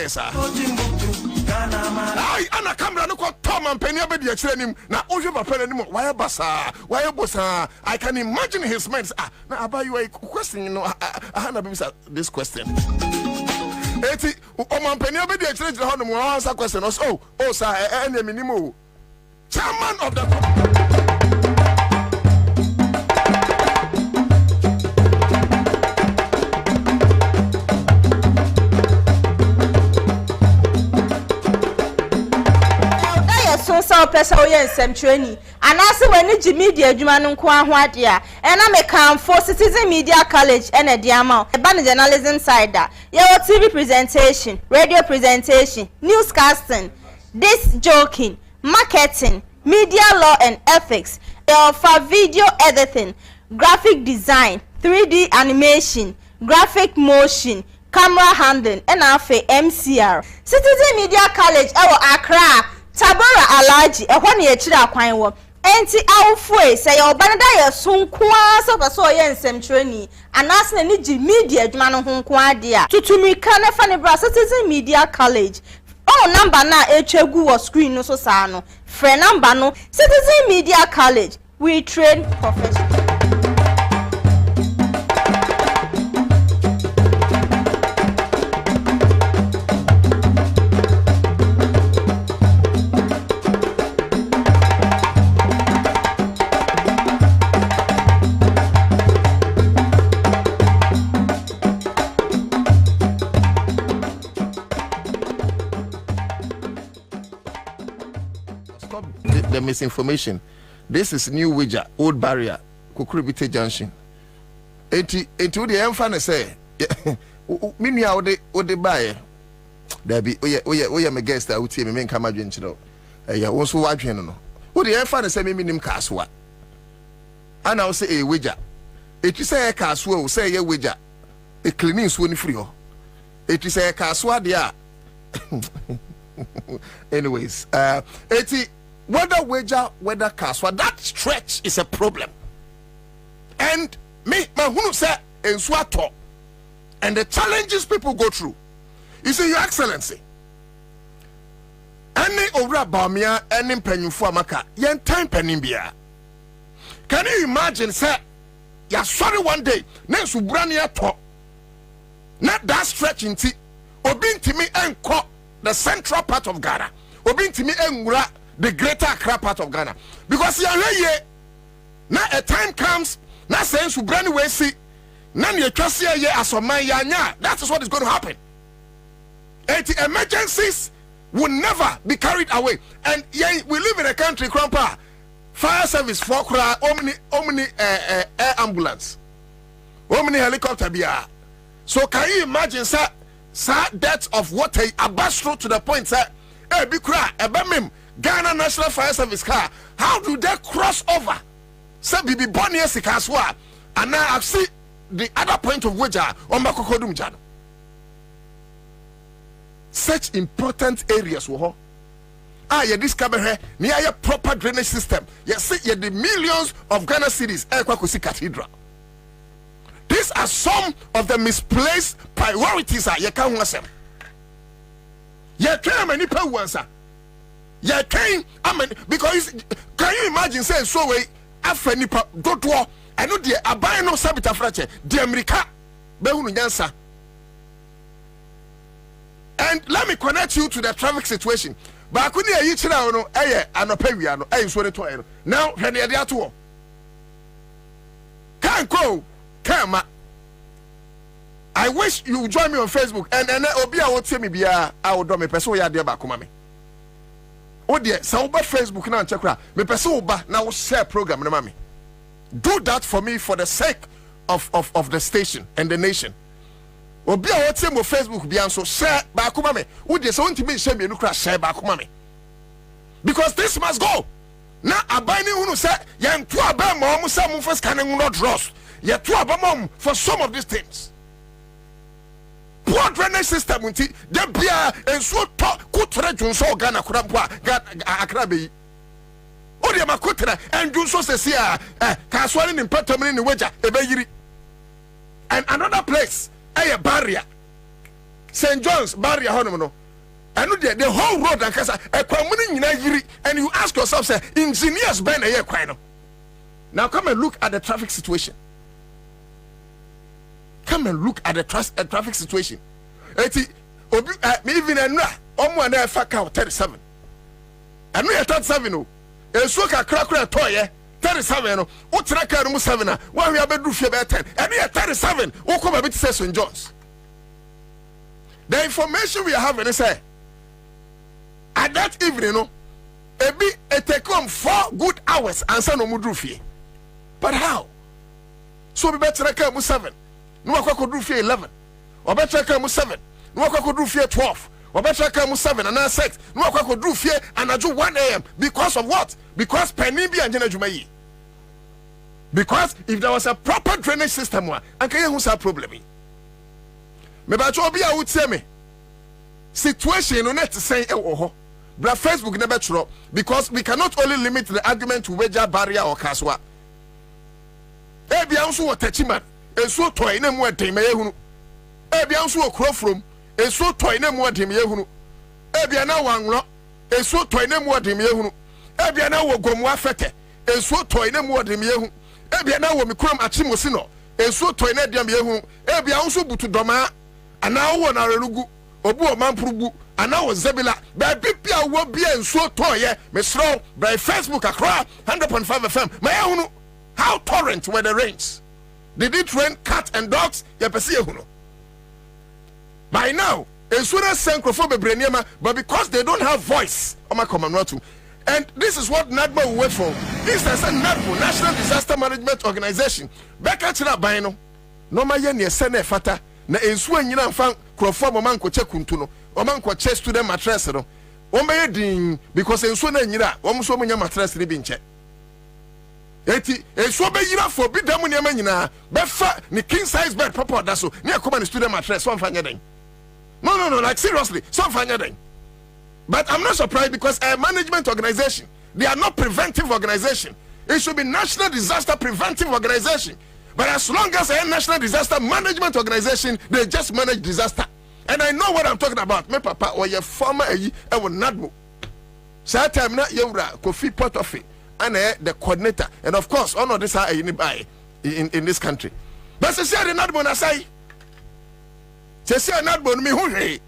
yes I ana camera no ko Tom and Penny be the chire na ohwe papa nim why basa why bosa I can imagine his mind na about you a question you know I na be this question eti o man Penny be the chire ho no answer question oh sir any minimum chairman of the so person oye nsem training anase wani ji media adwuma no nko ahoade a na me kan for Citizen Media College ene de ama e ba journalism side da ye TV presentation, radio presentation, newscasting, disc joking, marketing, media law and ethics, for video editing, graphic design, 3D animation, graphic motion, camera handling and afa MCR. Citizen Media College ewo Accra Tabora Alaji ehwa na yechira akwan wo enti awfue say obanada ye sonkwa so ye nsem training anas na ni ji media adwuma no ho nko ade a tutumika na fa ne bra Citizen Media College number na echegu wo screen no so sa no frɛ number no Citizen Media College we train professionals. The misinformation. This is New Wija, Old Barrier, Kukuribite Junction. Enti the emfane say, mini a ode buy. There be oye me guest that uti me men kama dwen no. Ya wonso wadwen no. Wo the emfane say me nim kaswa. Ana wo say e Wija. Eti say kaswa wo say ye Wija. E cleaning so ni free ho. Eti say kaswa dia. Anyways, eti whether wager, whether caswa, that stretch is a problem. And me, my hunu say in swato, and the challenges people go through. You see, Your Excellency, any obra bamia, any penyufu amaka, yen time penimbia. Can you imagine, sir? Ya sorry one day, ne subrania to, not that stretch inti, obinti me enko the central part of Ghana, obinti me engura. The greater Accra part of Ghana. Because now a time comes, now saying to brand way see, now you trust here as a man, that is what is going to happen. And emergencies will never be carried away. And we live in a country, Grandpa, fire service, for omni air ambulance, omni helicopter. So can you imagine, sir, death of water, a bus road to the point, sir, be cry, a bamim. Ghana National Fire Service car, how do they cross over? Say bibi bonnie sikaswa, and now I've seen the other point of wager on Makokodum Jano. Such important areas wo you discover here near your proper drainage system. You see the millions of Ghana cities Ekwakusi Cathedral. These are some of the misplaced priorities you can't want them. You can't many people yeah, because can you imagine saying so way after nipa go to war I know the abai no sabita frache the America behunu nyansa. And let me connect you to the traffic situation. But kuni ayi chira no anopa wia no so ne to now hwe ne de ato can go kama. I wish you join me on Facebook and obi a wo tie me bia a wo do me person ya de ba kuma me. Oh dear, so over Facebook now check out. Me person uba now share program no mami. Do that for me for the sake of the station and the nation. Obi a what's mo Facebook bi so share ba kuma me. Oh dear, so want me share me no crash share ba kuma me. Because this must go. Now abani unu say yan to aba mo mo say mo first can no dross. Ya to aba mom for some of these things. Poor drainage system unti de bia enso to kutre junso Ghana kurampo Accra be o de makotra en junso sesi kaswani ni mpatamini ni weja ebe yiri. And another place a barrier St. John's barrier hono no eno the whole road and kasa ekwamuni nyina yiri, and you ask yourself say engineers ben na ye kwan no. Now come and look at the traffic situation. Come and look at the traffic situation. Eti obi me even enra omo na efa ka 37. Eno ye 37 o. Esu ka krakra toye 37 no. Wo tra ka no 7 na, wo hwe abedu fie be 10. Eno ye 37. Wo come be to say St. John's. The information we are having is say at that evening no it take 4 good hours and say no mudru fie. But how? So we better ka mu 7. No akwa kodru fie 11. Or better ka mu 7. No akwa kodru fie 12. Or better ka mu 7 and 6. No akwa kodru fie anaju 1 a.m. because of what? Because penny bi anjena dwuma yi. Because if there was a proper drainage system one, and can you have problem? Me ba cho obi a wotie me situation no net say e wo ho bra Facebook never true, because we cannot only limit the argument to wager barrier or kaswa e bia nso wo tachiman enso toy na mu adem ye hunu e bia nso wo krofrom enso toy na mu adem ye hunu e bia na wanro enso toy na mu adem ye hunu e bia na wo gomu afete enso toy na mu adem ye hunu e bia na wo mikrom achimosi no enso toy na adem ye hunu e bia nso butu doma ana wo na relugu obu o manprugu ana wo zebila ba bibia wo bia enso toye mesro by Facebook akra 100.5 FM ma yehunu how torrent were the rains. Did it rain cat and dogs? Ya pese yehunu. By now enso na senkrofo bebreniema, but because they don't have voice o ma commonwealth. And this is what NADMO will wait for. This is a NADMO, National Disaster Management Organization. Beka chira ban no ma ye ne se na fata na ensu anyina mfa krofo mo man ko che kuntu no o man ko che student mattress no o meye din because ensu na anyira o mo so mo nya mattress ni bi nche eti ensu be yira for bi dam ne ma nyina be fa ni king size bed papa da so ne akoma ni student mattress so mfa nya den no like seriously so mfa nya den. But I'm not surprised because a management organization, they are not preventive organization. It should be National Disaster Preventive Organization. But as long as a National Disaster Management Organization, they just manage disaster. And I know what I'm talking about. My papa or your former I will not move. So I time not Yura Kofi Potofi and the coordinator. And of course, all of this are in this country. But say the not bona say. Say not bon me who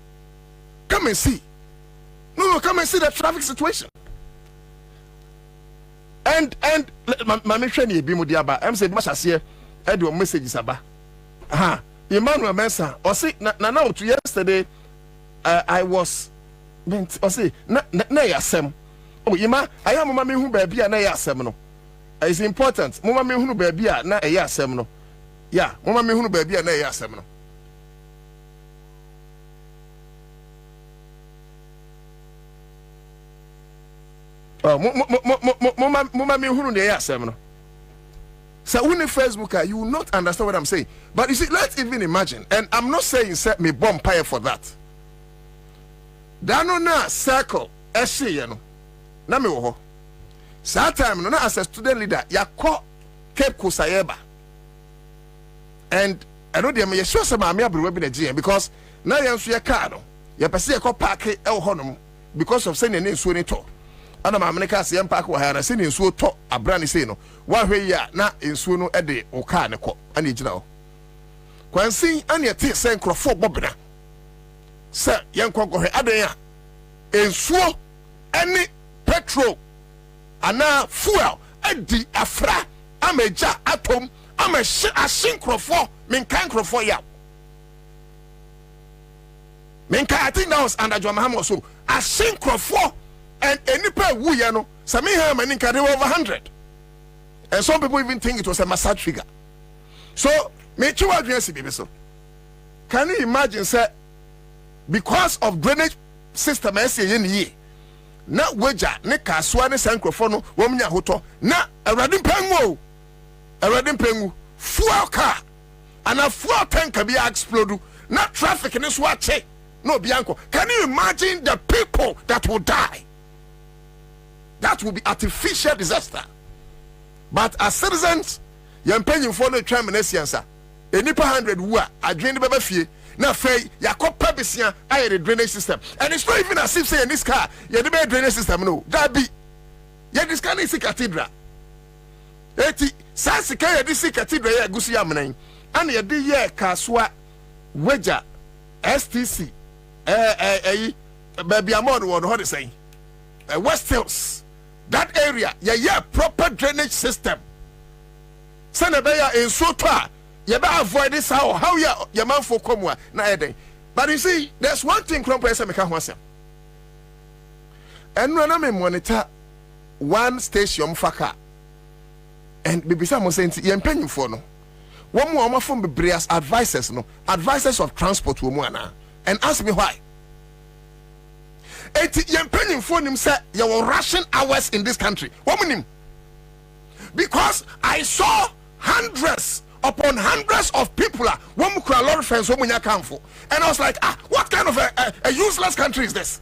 come and see. No, come and see the traffic situation. And my mission is Bimudiaba. I'm saying, Masha, I do a message. Aha, Emmanuel Mensah. Or see, now to yesterday, I was, or see, na yasem. Oh, Ima, I am Mammy who baby and yasem no. It's important. Mammy who baby na yasem no. Yeah, Mammy who baby and yasem no. Mama me who dey asem no. So when Facebook you will not understand what I'm saying. But you see, let's even imagine, and I'm not saying set me bomb fire for that. Dano na circle eshe ye no. Na me wo ho. Sa time no na as a student leader ya call Cape Kusayeba. And I know them ye sure say ma me abrewa bi na GM because na ye nso ye car no. Ye pese ye call park e ho no because of saying ne nsuo ni to. Ana ma America se park wa ha na se ne nsuo to abra ne sei no wa hwe ya na nsuo no e de o car ne ko ana ejina ho kwansin ana ye te se nkrofo bobena se ye nkonko hwe adan a nsuo ani petrol ana fuel edi afra amaja atom amashi ashinkrofo menkan krofo ya menka I think that was under John Mahamo so ashinkrofo. And any pair woo yano, Samiha Maninka, they were over 100. And some people even think it was a massage figure. So, make you address it, so. Can you imagine, sir, because of drainage system, I say, na wager, ne kaswane sankrofono, womnya hoto, na a radim pengu, fuel car, and a fuel tank can be explode, not traffic in this watch. No, Bianco. Can you imagine the people that will die? That will be artificial disaster. But as citizens, you're paying for the termination, sir. A nipa 100 who are drained by fee. na fei yakopa besia aye the drainage system. And it's not even as if say in this car you the drainage system no that be yeah this car is cathedral eti sasika ya this cathedral ya gusu ya menen and ye de ye kaswa weja STC baby amon won how they say West Hills that area yeah proper drainage system send beya in soto you better avoid this how your man for come na eden. But you see, there's one thing Crumpler say make one and no me monitor one station faka and bibisa mo say yen panyimfo no one more from bebree advisors no advisors of transport wo mu ana and ask me why yen panyimfo nim say you will ration hours in this country womanim because I saw hundreds upon hundreds of people one mukra lorry fence womunya kamfo and I was like what kind of a useless country is this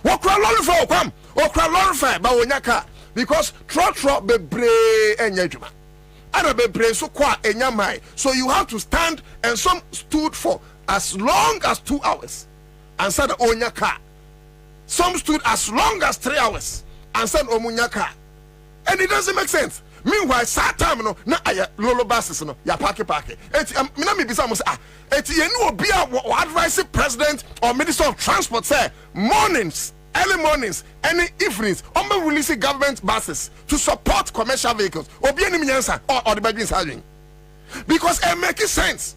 what kra lorry for kwam o kra lorry fence ba wonya ka because tro bebre enya djuma ana bebre so kwa enya mai so you have to stand and some stood for as long as 2 hours and said onya ka some stood as long as 3 hours and said omunya ka and it doesn't make sense. Meanwhile, that time no na aya lolo buses no ya park. Eti me na me bisa mo say eti ye no obi a advise president or minister of transport say mornings, early mornings, any evenings, release government buses to support commercial vehicles. Obi any nyansa or the bedroom salary. Because it makes sense.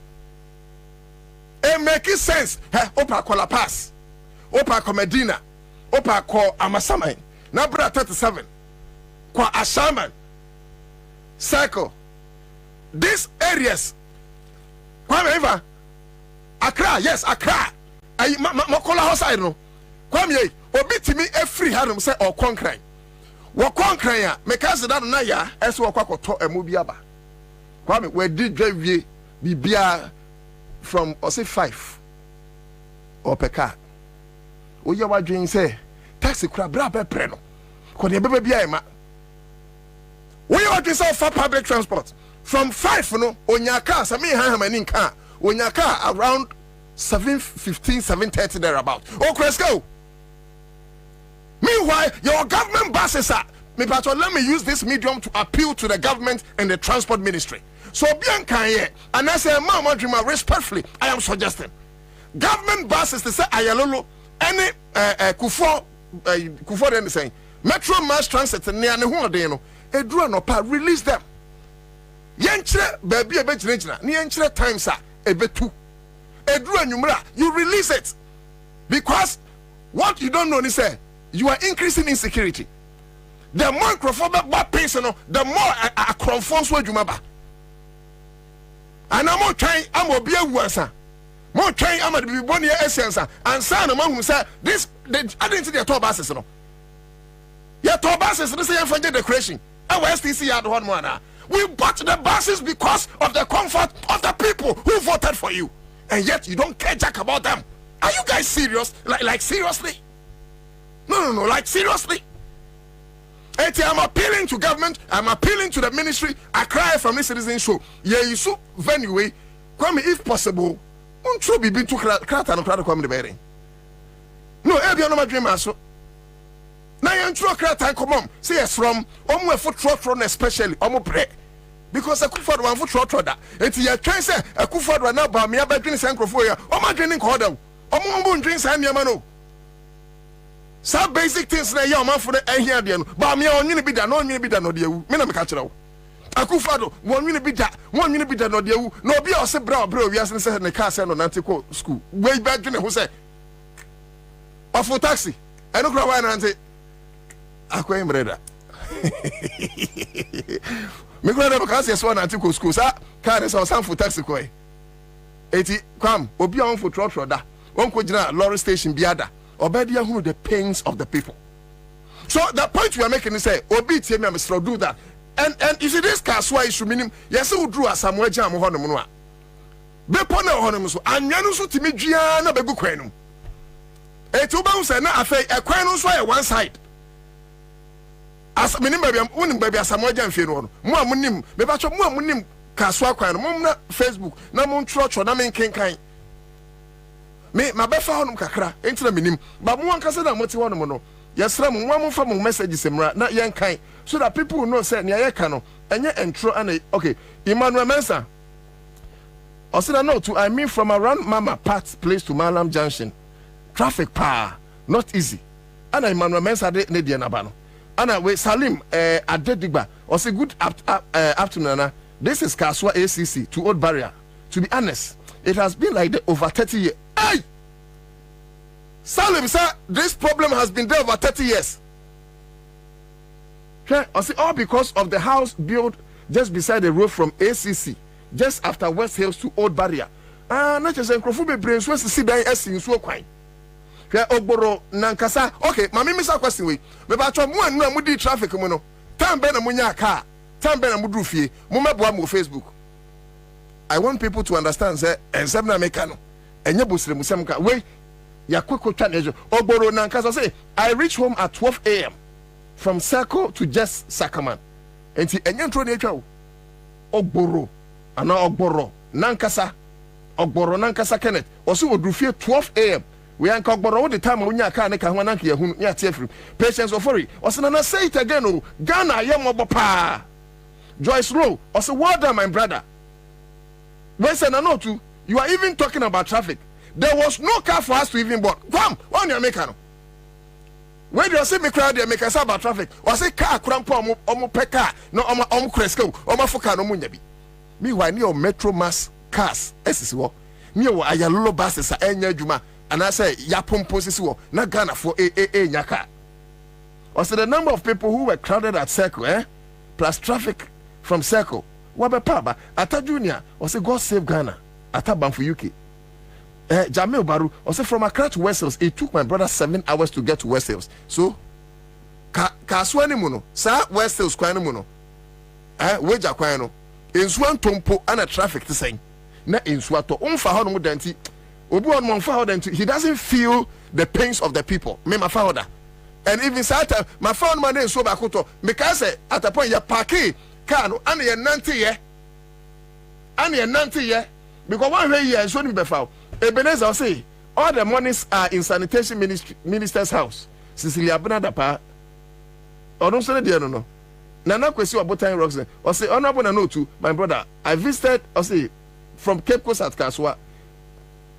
It makes sense. Opa Kola Pass, Opa Ko Medina, Opa Ko Amasaman, Nabra 37, Kwa Ashaman. Circle these areas kwame eva Accra yes Accra ayi makola house I no kwame ye obi timi efiri hanom say o konkran wo konkran a meka that na ya ese wo kwakoto emu bi aba kwame we di dwawie bibia from say 5 or per car oye wadwen say taxi kura bra be pre no ko de bebe bia e ma we want to say for public transport from 5 no onyaka sami hamani car onyaka around 7:15 7:30 thereabout oh Cresco. Meanwhile your government buses are me but let me use this medium to appeal to the government and the transport ministry so bianca here and I say mama dream respectfully I am suggesting government buses to say ayalolo any kufo then saying metro mass transit near ne ho de no edru no pa release them yenchire baby ebegyina ne yenchire times a ebetu edru anwumra you release it because what you don't know is say you are increasing insecurity. The more microphobic person the more acronfons we adwuma ba and I'm trying I'm obi awuansa more trying am the biboni essence and say na mahu say this identity the buses no ya to buses no say yefanje decoration. Our STC had one more. We bought the buses because of the comfort of the people who voted for you, and yet you don't care jack about them. Are you guys serious? Like seriously? No, like seriously? I'm appealing to government. I'm appealing to the ministry. I cry from this citizen show. Yeah, you so venue. Come if possible. Won't be to crat and crowd come the bearing. No, every no dream also. Now you can't come on. See yes from foot trot especially pre because a kufa one foot trot that. It's your chance a kufa one now by me about drinking sancrofoya. My drinking order. Drinks and yamano. Some basic things na your man for the here then. But me on you be done, no you be done no dear. Me na me catch it. A kufa 1 minute be that 1 minute be done no dear. No be us bro we as say na car send on antico school. Way back drinking who say of for taxi. I don't cry and say akwa imreda me grada because yes one antico school sa car is on for taxi koi eti kwam obi on for trot da won ko gina lorry station biada obedi ahunu the pains of the people. So the point we are making is say obi tie me Mr. do that and you see this car so issue meaning yes we drew asamwa jam ho no no a be pona ho no so anwa no so timi dua na begu kwan no eti uba say na afei ekwan no so one side as minim baby unim baby asamwa jam fie no mo amunim me ba cho mo amunim kaso akwan no mo na Facebook na mo ntro na men kenkan me ma befa honum kakra entina minim ba mo anka se na moti honum no yesra mo mo fa mo messages emra na yen kan so that people will know say ne ayeka no enye entro and okay Emmanuel Mensa osina no to I mean from around Mama Pat's place to Malam Junction traffic pa not easy ana Emmanuel Mensa de ne die na ba no ana we Salim Adedigba osi good afternoon. This is Kaswa ACC to Old Barrier. To be honest, it has been like that over 30 years. Hey! Salim, sir, this problem has been there over 30 years. Okay, I see all because of the house built just beside the road from ACC, just after West Hills to Old Barrier. Not just a crofube brain, so to see that as in so quite. Okay, Ogboro Nankasa. Okay, my name is a question. We but I one no mudi traffic mono. Time ben amunya car. Time ben amudu fie. Muma boa mo Facebook. I want people to understand say ensem na mekano. Enye bosire musem ka. Wait. Ya kweko twa nejo. Ogboro Nankasa say I reach home at 12 a.m. from Circle to just Sacrament. Enti enye ntro na etwa wo. Ogboro ana Ogboro Nankasa. Ogboro Nankasa Kenneth. Oso wodu fie 12 a.m. We are Ogboro the time when you can make a one anki yahoo ya tear patience of worry. Oso na say it again o. Ghana ye mo pa. Joyce Rowe, also well done, my brother. When say no to, you are even talking about traffic. There was no car for us to even board. Come, on your mechanic. When you see me crowd, they make us about traffic. Or say car crampo omo peka no omo cresco omo foka no munyabi. Meanwhile, near Metro Mass cars, SSO, near Ayalolo buses are enya juma, and I say yapom posisiwo na Ghana for nyaka. Or say the number of people who were crowded at Circle, plus traffic from Circle. Wabe Paba, Ata Junior, or say God save Ghana, Ata Banff for UK. Jamil Baru, or say from Accra to West Hills, it took my brother 7 hours to get to West Hills. So, Kaswani Muno, Sa West Hills Kwano Muno, Weja Kwano, in Swan Tompo and a traffic to say, na in Swato, Umfa Denti, Obu on Monfa Denti, he doesn't feel the pains of the people. Me my father. And even Sata, my phone money is so bakuto, because at a point, ya parky. Kano ane ye nanti ye because one way here is showing be foul. Ebenezer say all the monies are in sanitation minister's house. Cecilia Benadapa or don't say the no. Nana kwesi about time rocks or say honorable no to my brother. I visited or say from Cape Coast at Kaswa.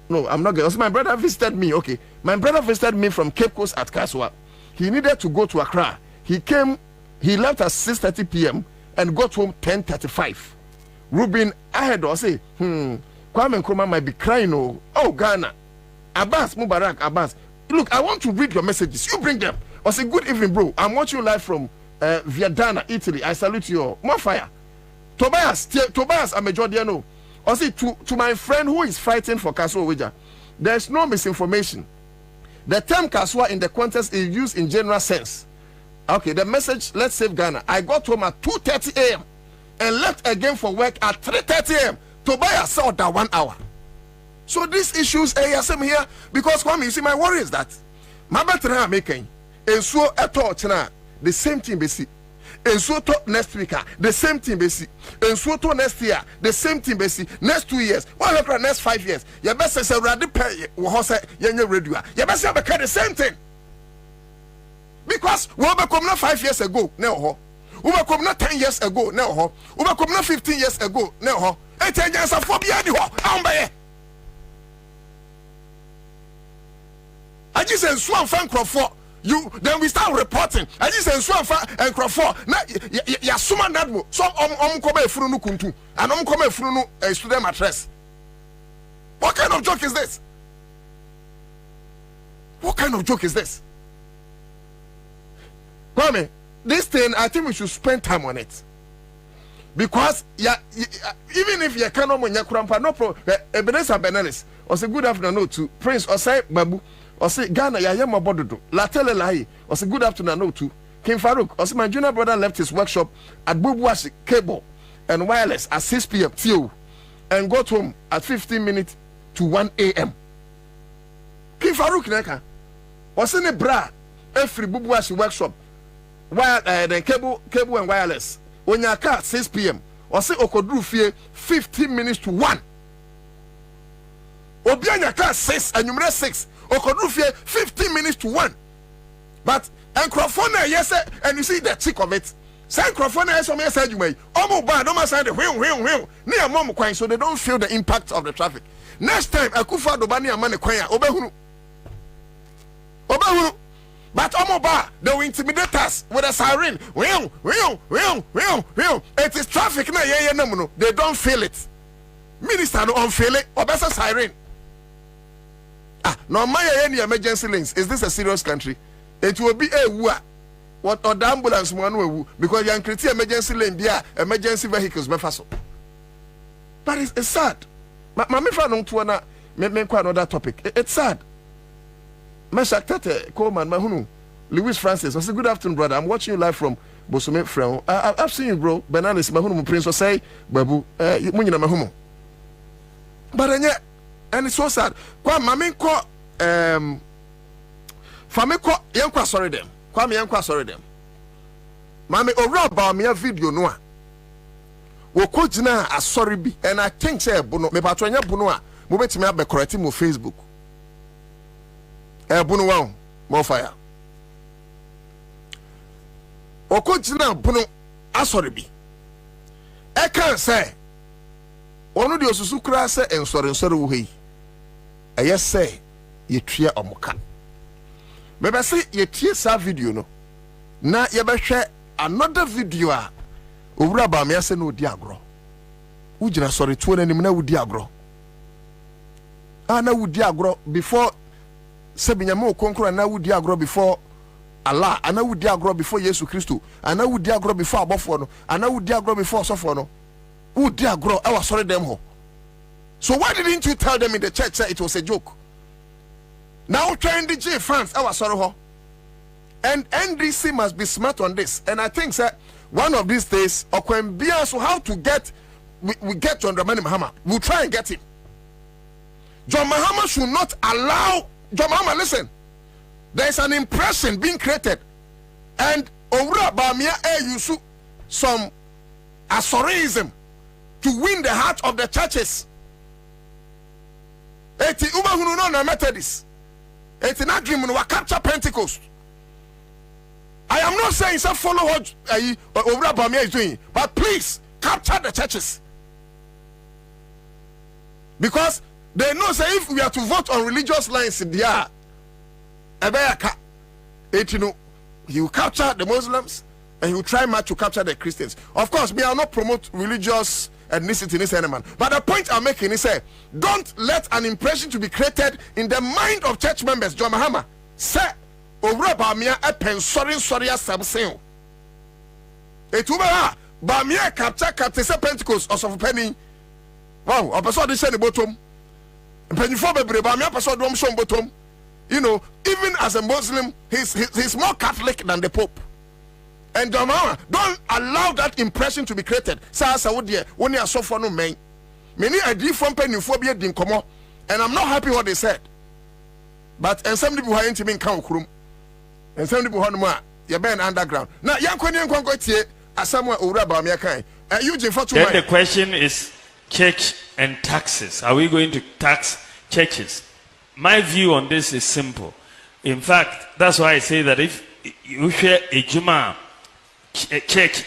No, I'm not going. My brother visited me. Okay, my brother visited me from Cape Coast at Kaswa. He needed to go to Accra. He left at 6:30 p.m. and got home 10:35. Ruben ahead or say, Kwame Nkrumah might be crying. Oh, Ghana. Abbas, Mubarak, Abbas. Look, I want to read your messages. You bring them. I say, good evening, bro. I'm watching you live from Viadana, Italy. I salute you all. More fire. Tobias, I'm a Jordiano. I say, to my friend who is fighting for Kaswa Weja, there's no misinformation. The term Kaswa in the context is used in general sense. Okay, the message, let's save Ghana. I got home at 2:30 a.m. and left again for work at 3:30 a.m. Tobias saw that 1 hour. So these issues are here because Kwame, you see, my worry is that my battery making and so at all the same thing basic. And so next week, the same thing basic. And so next year, the same thing basic. Next 2 years, next 5 years. Your best is a radical pay. Your best have the same thing. Because we become not 5 years ago, no. We become not 10 years ago, no. We become not 15 years ago, no. 10 years of phobia, I just said, Swan Fan Crawford. You then we start reporting. I just said, Swan Fan and Crawford. Now, Yasuma Nadmo. Some come Frunu Kuntu and come Frunu a student address. What kind of joke is this? What kind of joke is this? Kwame, this thing, I think we should spend time on it. Because even if you cannot when you no problem. Ebenezer Benanis, or say good afternoon to Prince or say Babu, or say Ghana, ya yama bododo, Latele Lai, or say good afternoon to King Farouk, or say my junior brother left his workshop at Bubuashi Cable and Wireless at 6 p.m. till and got home at 15 minutes to 1 a.m. King Farouk Neka, or say ne bra, every Bubuashi workshop. While the cable and wireless when you car 6 p.m. or say okodru fie 15 minutes to 1. Obianya car 6 and you 6. Okodufie 15 minutes to 1. But microphone yes and you see the tick of it. Say microphone yes on said you may. Omo ba no man say the wheel. Near mom kwan so they don't feel the impact of the traffic. Next time Akufa do bani amane kwan obehunu. But Omoba, they will intimidate us with a siren. It is traffic na no. They don't feel it. Minister no on feel it. Or better siren. No any emergency lanes. Is this a serious country? It will be a war. What or the ambulance one will because you create emergency lane there, emergency vehicles befaso. But it's sad. My friend don't wanna make another topic. It's sad. Meshak Coleman, Mahunu, Louis Francis. I said, good afternoon, brother. I'm watching you live from Bosome Freo. I've seen you, bro. Bananas, Mahunu, Prince, or say, Babu, Munina Mahumo. But and it's so sad. Kwa Mamin ko, Famiko, Yankwa, sorry them. Kwame Yankwa, sorry them. Mami, over about me a video, no. Wokojina, a sorry be, and I think, say, Bono, me patronya Bonoa, move to me up by correcting my Facebook. Bunu wow, more fire. Okojina bunu asori bi. E kan say onu de osusu kura say ensori wo hei. Eye say ye twa omoka. Me be say ye tie sa video no. Na ye be hwe another video a owura ba me ase na odi agro. Ujina sori tuo na nim na odi agro. Na odi agro before Sebinyamo Konkro and I would diagro before Allah, and I would diagro before Jesus Christo, and I would diagro before Abofono, and I would diagro before Sofono. Who diagro? I was sorry them ho. So why didn't you tell them in the church that it was a joke? Now trying the J fans, I was sorry ho. And NDC must be smart on this. And I think that one of these days, Okwembia, so how to get we get to Dramani Mahama. We'll try and get him. John Mahama should not allow John Mahama, listen. There is an impression being created, and Owura Bamia use some asorism to win the heart of the churches. Eti Ubahunu no Methodist. Eti Nagrimun wa capture Pentecost. I am not saying so follow what Owura Bamia is doing, but please capture the churches. Because they know say if we are to vote on religious lines in there, he will capture the Muslims and he will try much to capture the Christians. Of course, we are not promote religious ethnicity in this element. But the point I'm making is don't let an impression to be created in the mind of church members. John Mahama say Owura Bamia a pensorin sorry samseo. Etubera Bamia capture say Pentecost or of penny. Wow, a person they say the bottom. You know, even as a Muslim, he's more Catholic than the Pope. And don't allow that impression to be created. When you are so for no man, many are different peniophobia din komo, and I'm not happy what they said. But and some people are into me count and some people are you been underground. Now, young go tie as somewhere Owura Bamia kind. Then the question is church and taxes. Are we going to tax churches? My view on this is simple. In fact, that's why I say that if you share a Juma church,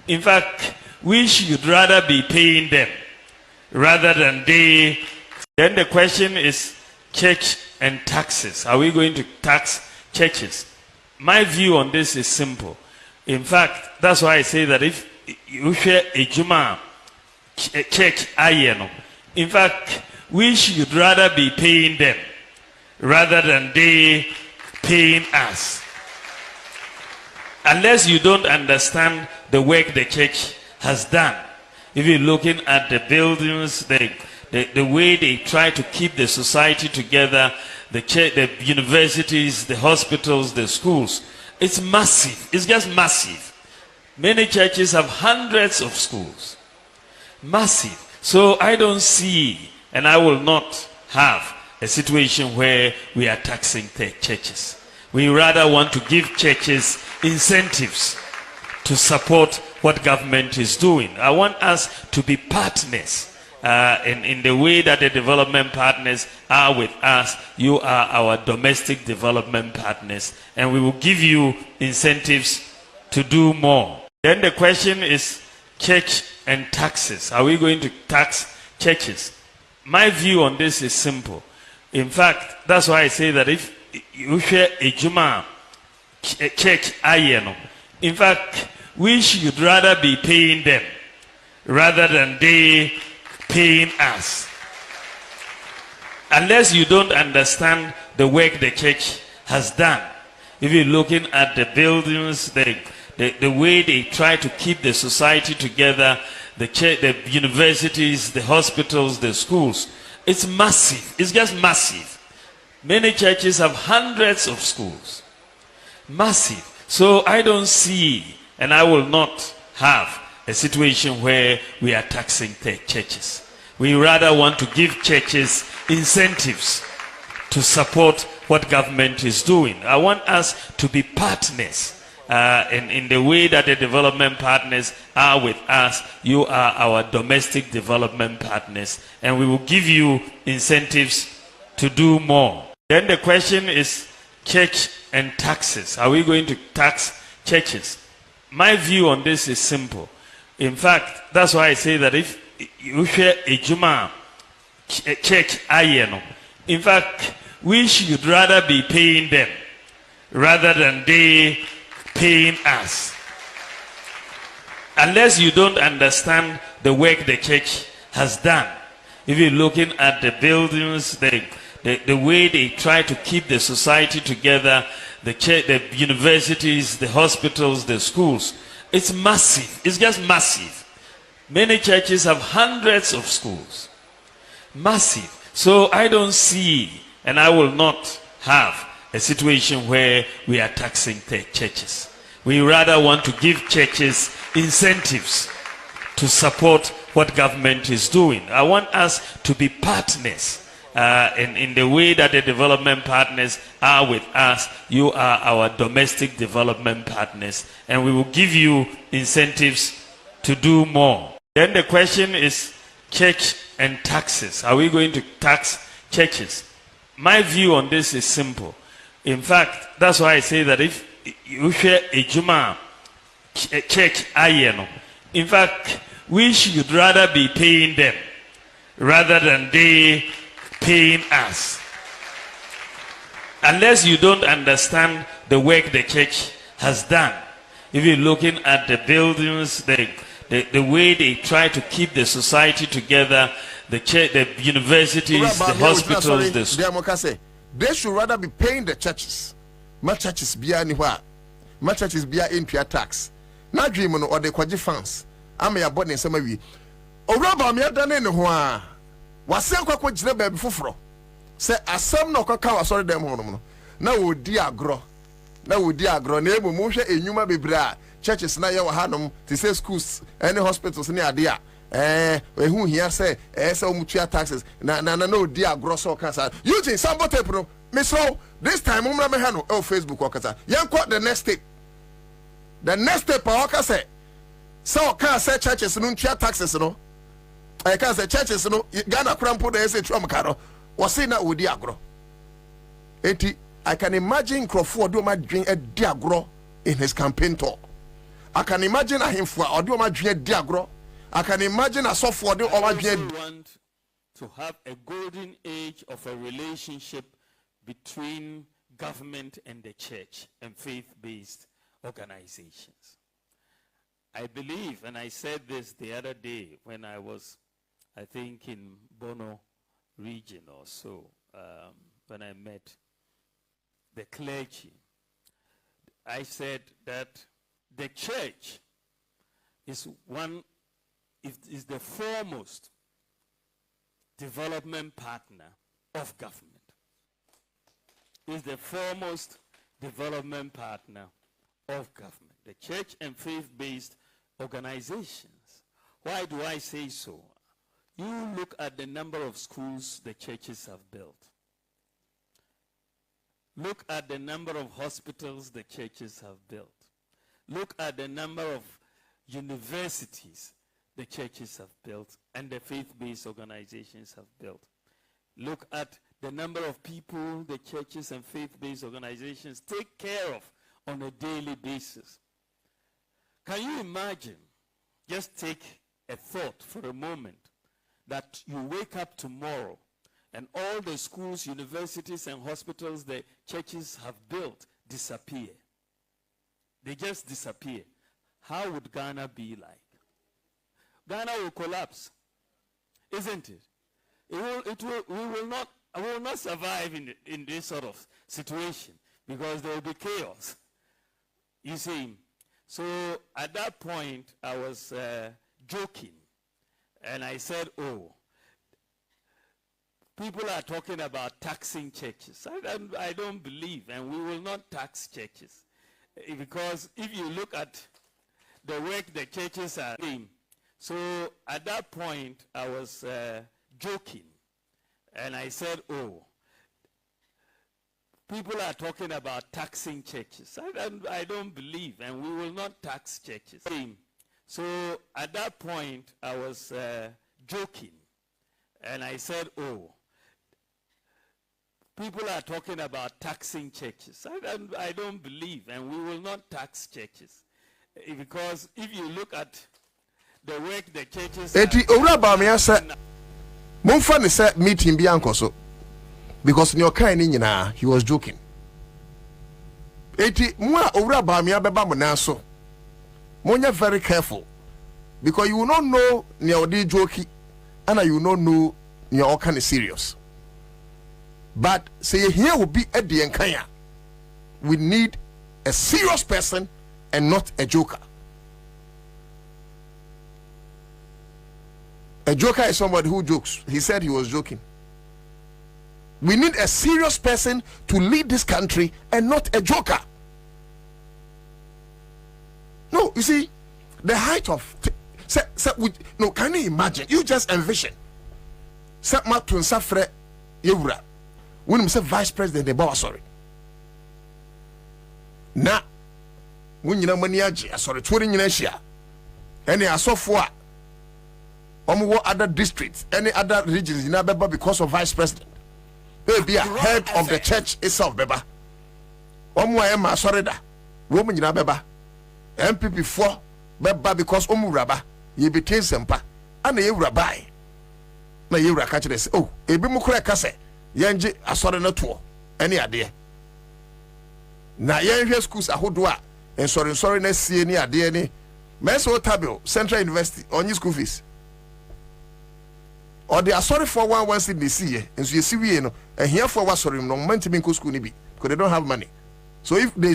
in fact, we should rather be paying them rather than they. Then the question is church and taxes. Are we going to tax churches? My view on this is simple. In fact, that's why I say that if you share a Juma church, in fact, we should rather be paying them rather than they paying us. Unless you don't understand the work the church has done. If you're looking at the buildings, the way they try to keep the society together, the universities, the hospitals, the schools, it's massive. It's just massive. Many churches have hundreds of schools. Massive. So I don't see, and I will not have a situation where we are taxing the churches. We rather want to give churches incentives to support what government is doing. I want us to be partners in the way that the development partners are with us. You are our domestic development partners, and we will give you incentives to do more. Then the question is church and taxes. Are we going to tax churches? My view on this is simple. In fact, that's why I say that if you share a Juma church, in fact, we should rather be paying them rather than they paying us. Unless you don't understand the work the church has done. If you're looking at the buildings, the way they try to keep the society together, the church, the universities, the hospitals, the schools, it's massive. It's just massive. Many churches have hundreds of schools. Massive. So I don't see, and I will not have a situation where we are taxing the churches. We rather want to give churches incentives to support what government is doing. I want us to be partners in the way that the development partners are with us. You are our domestic development partners, and we will give you incentives to do more. Then the question is church and taxes. Are we going to tax churches? My view on this is simple. In fact, that's why I say that if you share a Juma church, in fact, we should rather be paying them rather than they paying us. Unless you don't understand the work the church has done. If you're looking at the buildings, the way they try to keep the society together, the church, the universities, the hospitals, the schools, it's massive. It's just massive. Many churches have hundreds of schools. Massive. So I don't see, and I will not have a situation where we are taxing the churches. We rather want to give churches incentives to support what government is doing. I want us to be partners in the way that the development partners are with us. You are our domestic development partners, and we will give you incentives to do more. Then the question is church and taxes. Are we going to tax churches? My view on this is simple. In fact, that's why I say that if you share a Juma church, in fact, we should rather be paying them rather than they paying us. Unless you don't understand the work the church has done. If you're looking at the buildings, the way they try to keep the society together, the church, the universities, the hospitals, the schools. They should rather be paying the churches. My churches be anywhere. My churches be in pure tax. Na dream or the kwaji fans. I'm a body in some way. O rubber me done in the was sent kwa jina baby fufro. Say asem no kaka sorry them hono. Na wo di agro. Na wo di agro na emu mo hwe enyuma bebra. Churches na ye wa hanom to say schools any hospitals ni ade a who here say mutual taxes na no dia gross or cancer using somebody pro me so this time umra me hano Facebook or kasa yanko the next step pa say so can say churches no mutual taxes no I can say churches no Ghana krampo dey say trom karo was say na odi agro enti I can imagine Crawford do ma drink a diagro in his campaign talk. I can imagine him for or do ma drink diagro. I can imagine a software do I also want to have a golden age of a relationship between government and the church and faith-based organizations. I believe, and I said this the other day when I was, I think, in Bono region or so, when I met the clergy, I said that the church is the foremost development partner of government. Is the foremost development partner of government. The church and faith-based organizations. Why do I say so? You look at the number of schools the churches have built. Look at the number of hospitals the churches have built. Look at the number of universities the churches have built and the faith-based organizations have built. Look at the number of people the churches and faith-based organizations take care of on a daily basis. Can you imagine? Just take a thought for a moment that you wake up tomorrow and all the schools, universities, and hospitals the churches have built disappear. They just disappear. How would Ghana be like? Ghana will collapse, isn't it? We will not survive in this sort of situation because there will be chaos. You see, so at that point I was joking, and I said, "Oh, people are talking about taxing churches. I don't believe, and we will not tax churches because if you look at the work the churches are doing." So at that point, I was joking, and I said, "Oh, people are talking about taxing churches. I don't believe, and we will not tax churches." So at that point, I was joking, and I said, "Oh, people are talking about taxing churches. I don't believe, and we will not tax churches because if you look at the work the churches eti owura baamia se momfa ne se meeting bi ankoso because ne okan ni nyina he was joking. Eti mu a owura baamia beba mo na so monya very careful because you will not know ne odi joki and you will not know ne okan is serious. But say here will be at the enkanya. We need a serious person and not a joker. A joker is somebody who jokes. He said he was joking. We need a serious person to lead this country and not a joker. No, you see, the height of no, can you imagine? You just envision. When we say vice president, the boss, sorry. Na, when you know money, sorry, 20 years, any asofwa. Other districts, any other regions in Abeba because of vice president. They be a head of the church itself, Beba. Emma Sorida, Roman in Abeba. MPP 4, Beba because Raba, ye became Sempa, and a rabbi. Na Yura catch this. Oh, a bimukre kase, Yanji, a sorry tour. Any idea? Na Yan schools a hodua, and sorry, next see any idea. Meso Tabio, Central University, on your school fees. Or they are sorry for one once in the sea, and so you see, we know, and here for what sorry, no man to be school because they don't have money. So if we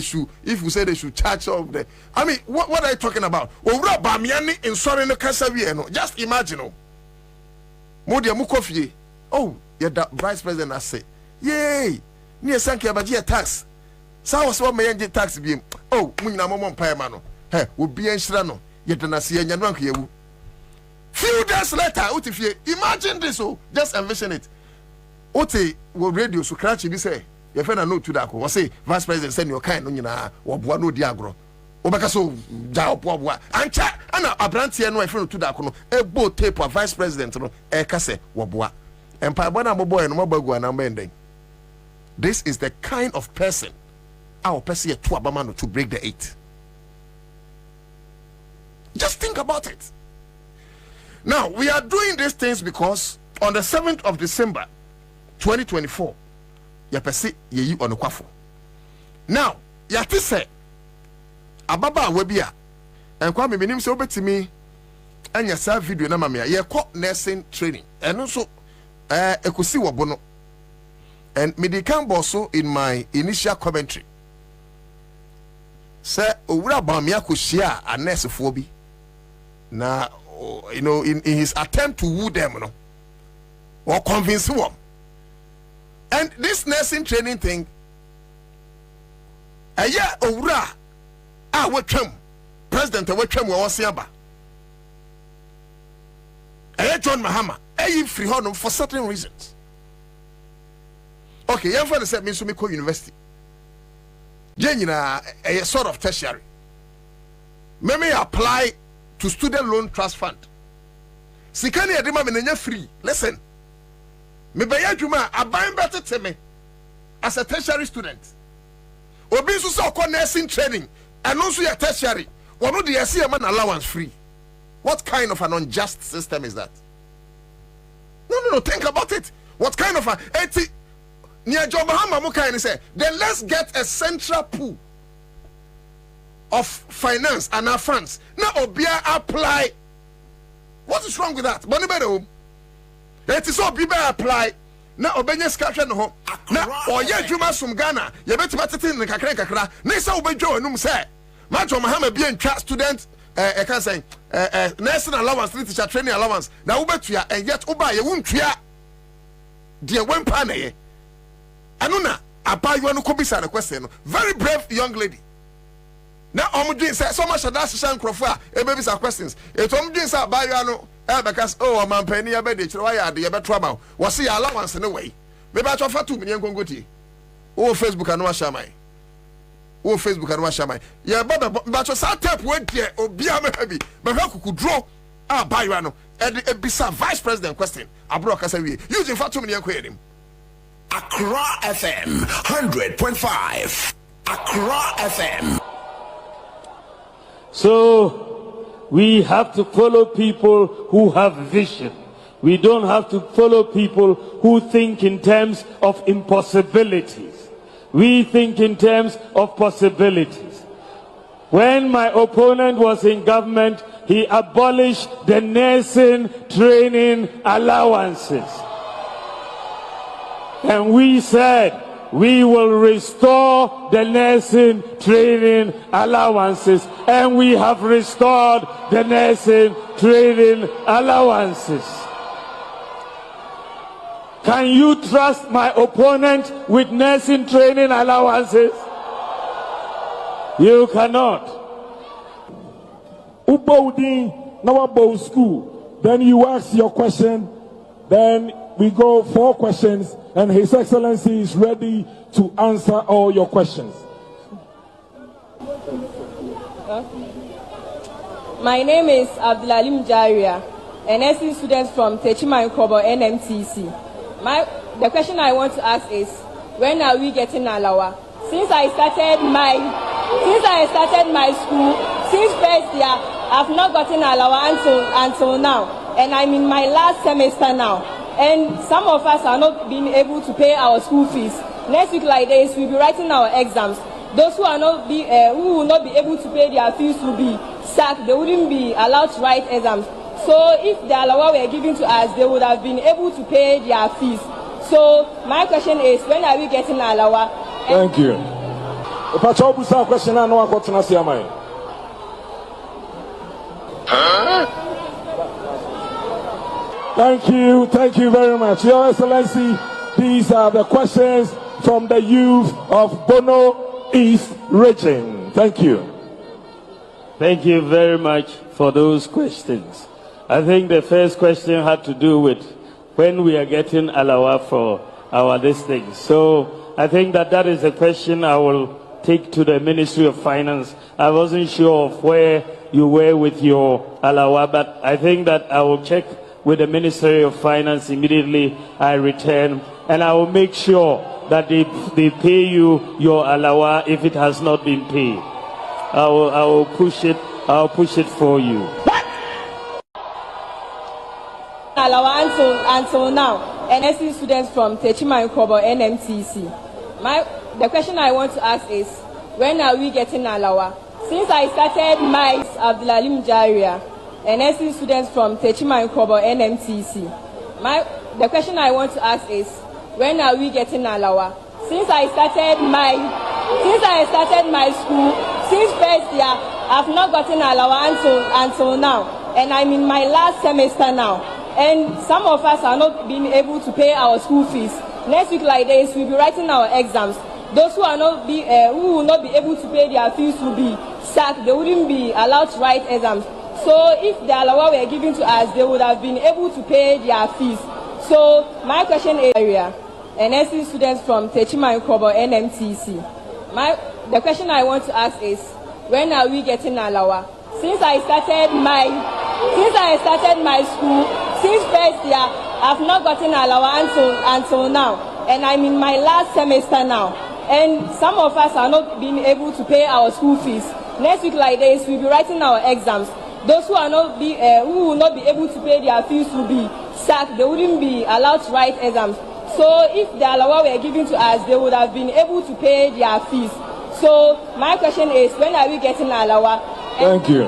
say they should charge of the, I mean, what are you talking about? Oh, Bamiani in sorry no Casaviano. Just imagine, oh, Modia Mukofi. Oh, yeah, that vice president I say, yay, near Sankia, but yeah, tax. So I was what my tax beam. Oh, Munna Momon Payamano, hey, would be in Shrano, yet an Asia Yanwanki. Few days later, imagine this, oh, just envision it. Ote will radio so crash be say, your friend no to Darko, was say, vice president send your kind on or Buano Diagro. Obakaso, Jao, Ancha, and a branch and my friend to Darko, a boat tape of vice president, a casse, Wabua, and Pabana Boy and Mobago and amending. This is the kind of person our person to Abamano to break the 8. Just think about it. Now, we are doing these things because on the 7th of December 2024, yapesi yeyi onokwafo. Now, yati se ababa webia enkwa me nim se obetimi anya sa video na mamia ye ko nursing training. Eno so ekosi wobo no. And me dey can boso in my initial commentary. Se owura bamia ko hia a nurse fo bi. Na you know, in his attempt to woo them, you know, or convince them. And this nursing training thing, a year owura, what President what we was siaba. John Mahama, free honor for certain reasons. Okay, young father said, means to me call university. Jenina, a sort of tertiary. May apply to student loan trust fund Sikani adima menenya free. Listen. Me baya juma aban better to me as a tertiary student. Obi nso so ko nursing training and also your tertiary. One of the man allowance free. What kind of an unjust system is that? No. Think about it. What kind of a near Jobahama Mukaini say? Then let's get a central pool of finance and our funds. Now Obia apply. What is wrong with that? Money better. It is all people apply. Now Obenya scratch no home. Now or ye Juma sum Ghana. You better in the kakra. Nisa Obejo num say. Macho Mahama be in student. I can say nursing allowance, teacher training allowance. Now Ubetua and yet Uba you won't tria. Dear one pane. Anuna, Apa you want to be a question. Very brave young lady. Now I'm doing so much of that Shan Crawford, baby questions. If I'm doing so by because I'm a penny a bed, why are the trouble? Was see allowance in a way. Maybe I offer 2 million Gongoti. Oh, Facebook and Washamai. Oh, Facebook and Washamai. Yeah, but your sat up went here, or be a baby. But how could draw a Bayano and a bisa vice president question? I broke as a way using for 2 million quid. Accra FM 100.5. Accra FM. So we have to follow people who have vision. We don't have to follow people who think in terms of impossibilities. We think in terms of possibilities. When my opponent was in government, he abolished the nursing training allowances. And we said, we will restore the nursing training allowances. And we have restored the nursing training allowances. Can you trust my opponent with nursing training allowances? You cannot. Ubodi Nawabo School. Then you ask your question. Then we go 4 questions. And His Excellency is ready to answer all your questions. My name is Abdulalim Jaria, an nursing student from Techima Nkobo NMTC. The question I want to ask is, when are we getting Alawa? Since I started my school, since first year, I've not gotten Alawa until now, and I'm in my last semester now. And some of us are not being able to pay our school fees. Next week like this, we'll be writing our exams. Those who who will not be able to pay their fees will be sacked. They wouldn't be allowed to write exams. So if the Alawa were given to us, they would have been able to pay their fees. So my question is, when are we getting Alawa? Thank you. If I tell you some question, I know what to say. Thank you very much. Your Excellency, these are the questions from the youth of Bono East region. Thank you. Thank you very much for those questions. I think the first question had to do with when we are getting Alawa for our this thing. So I think that is a question I will take to the Ministry of Finance. I wasn't sure of where you were with your Alawa, but I think that I will check with the Ministry of Finance immediately I return, and I will make sure that they pay you your Alawa if it has not been paid. I will push it. I'll push it for you. Alawa until now, NSC students from Techima Nkobo NMTC. The question I want to ask is, when are we getting Alawa? Since I started my Abdulalim Jaria, NSC students from Techima Nkobo NMTC. The question I want to ask is, when are we getting Alawa? Since I started my school, since first year, I've not gotten Alawa until now, and I'm in my last semester now. And some of us are not being able to pay our school fees. Next week like this, we'll be writing our exams. Those who who will not be able to pay their fees will be sacked. They wouldn't be allowed to write exams. So if the Alawa were given to us, they would have been able to pay their fees. So my question is, NSC students from Techima Nkobo NMTC. The question I want to ask is, when are we getting Alawa? Since I started my school, since first year, I've not gotten allowance until now, and I'm in my last semester now. And some of us are not being able to pay our school fees. Next week, like this, we'll be writing our exams. Those who will not be able to pay their fees will be sacked. They wouldn't be allowed to write exams. So if the allowance were given to us, they would have been able to pay their fees. So my question is, when are we getting allowance? Thank you.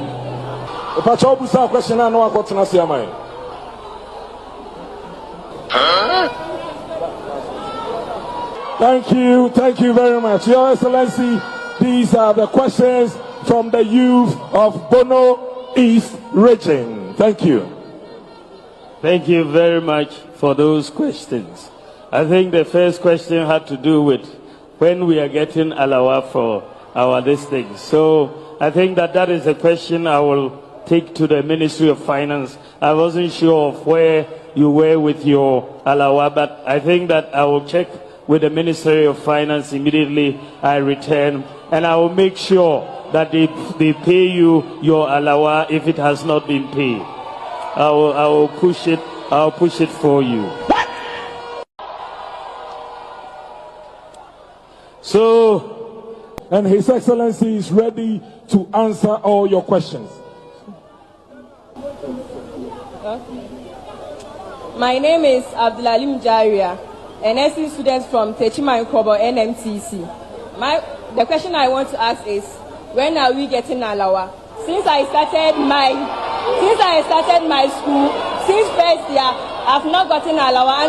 If I tell you a question, I know I got to say mine. Thank you very much, Your Excellency. These are the questions from the youth of Bono East Region. Thank you. Thank you very much for those questions. I think the first question had to do with when we are getting alawa for our this thing. So I think that is a question I will take to the Ministry of Finance. I wasn't sure of where you were with your alawa, but I think that I will check with the Ministry of Finance immediately I return, and I will make sure that they pay you your alawa if it has not been paid. I will push it. I'll push it for you. So, and His Excellency is ready to answer all your questions. My name is Abdulalim Jaria, an SC student from Techima Nkobo NMTC. The question I want to ask is, when are we getting alawa? Since I started my school, since first year, I've not gotten alawa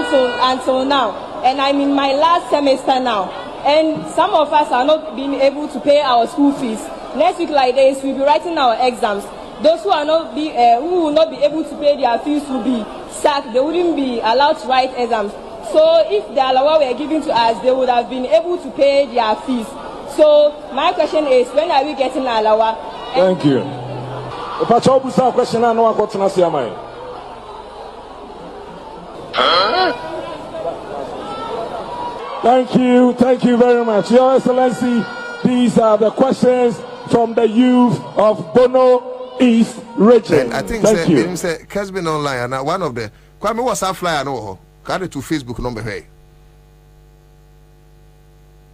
until now, and I'm in my last semester now. And some of us are not being able to pay our school fees. Next week, like this, we'll be writing our exams. Those who will not be able to pay their fees will be sacked. They wouldn't be allowed to write exams. So if the alawa were given to us, they would have been able to pay their fees. So my question is, when are we getting alawa? Thank you. If I tell you a question, I know I got to say mine. Thank you very much, Your Excellency. These are the questions from the youth of Bono East Region. I think thank you. Has been online, and one of the Kwame was a flyer no carry to Facebook number here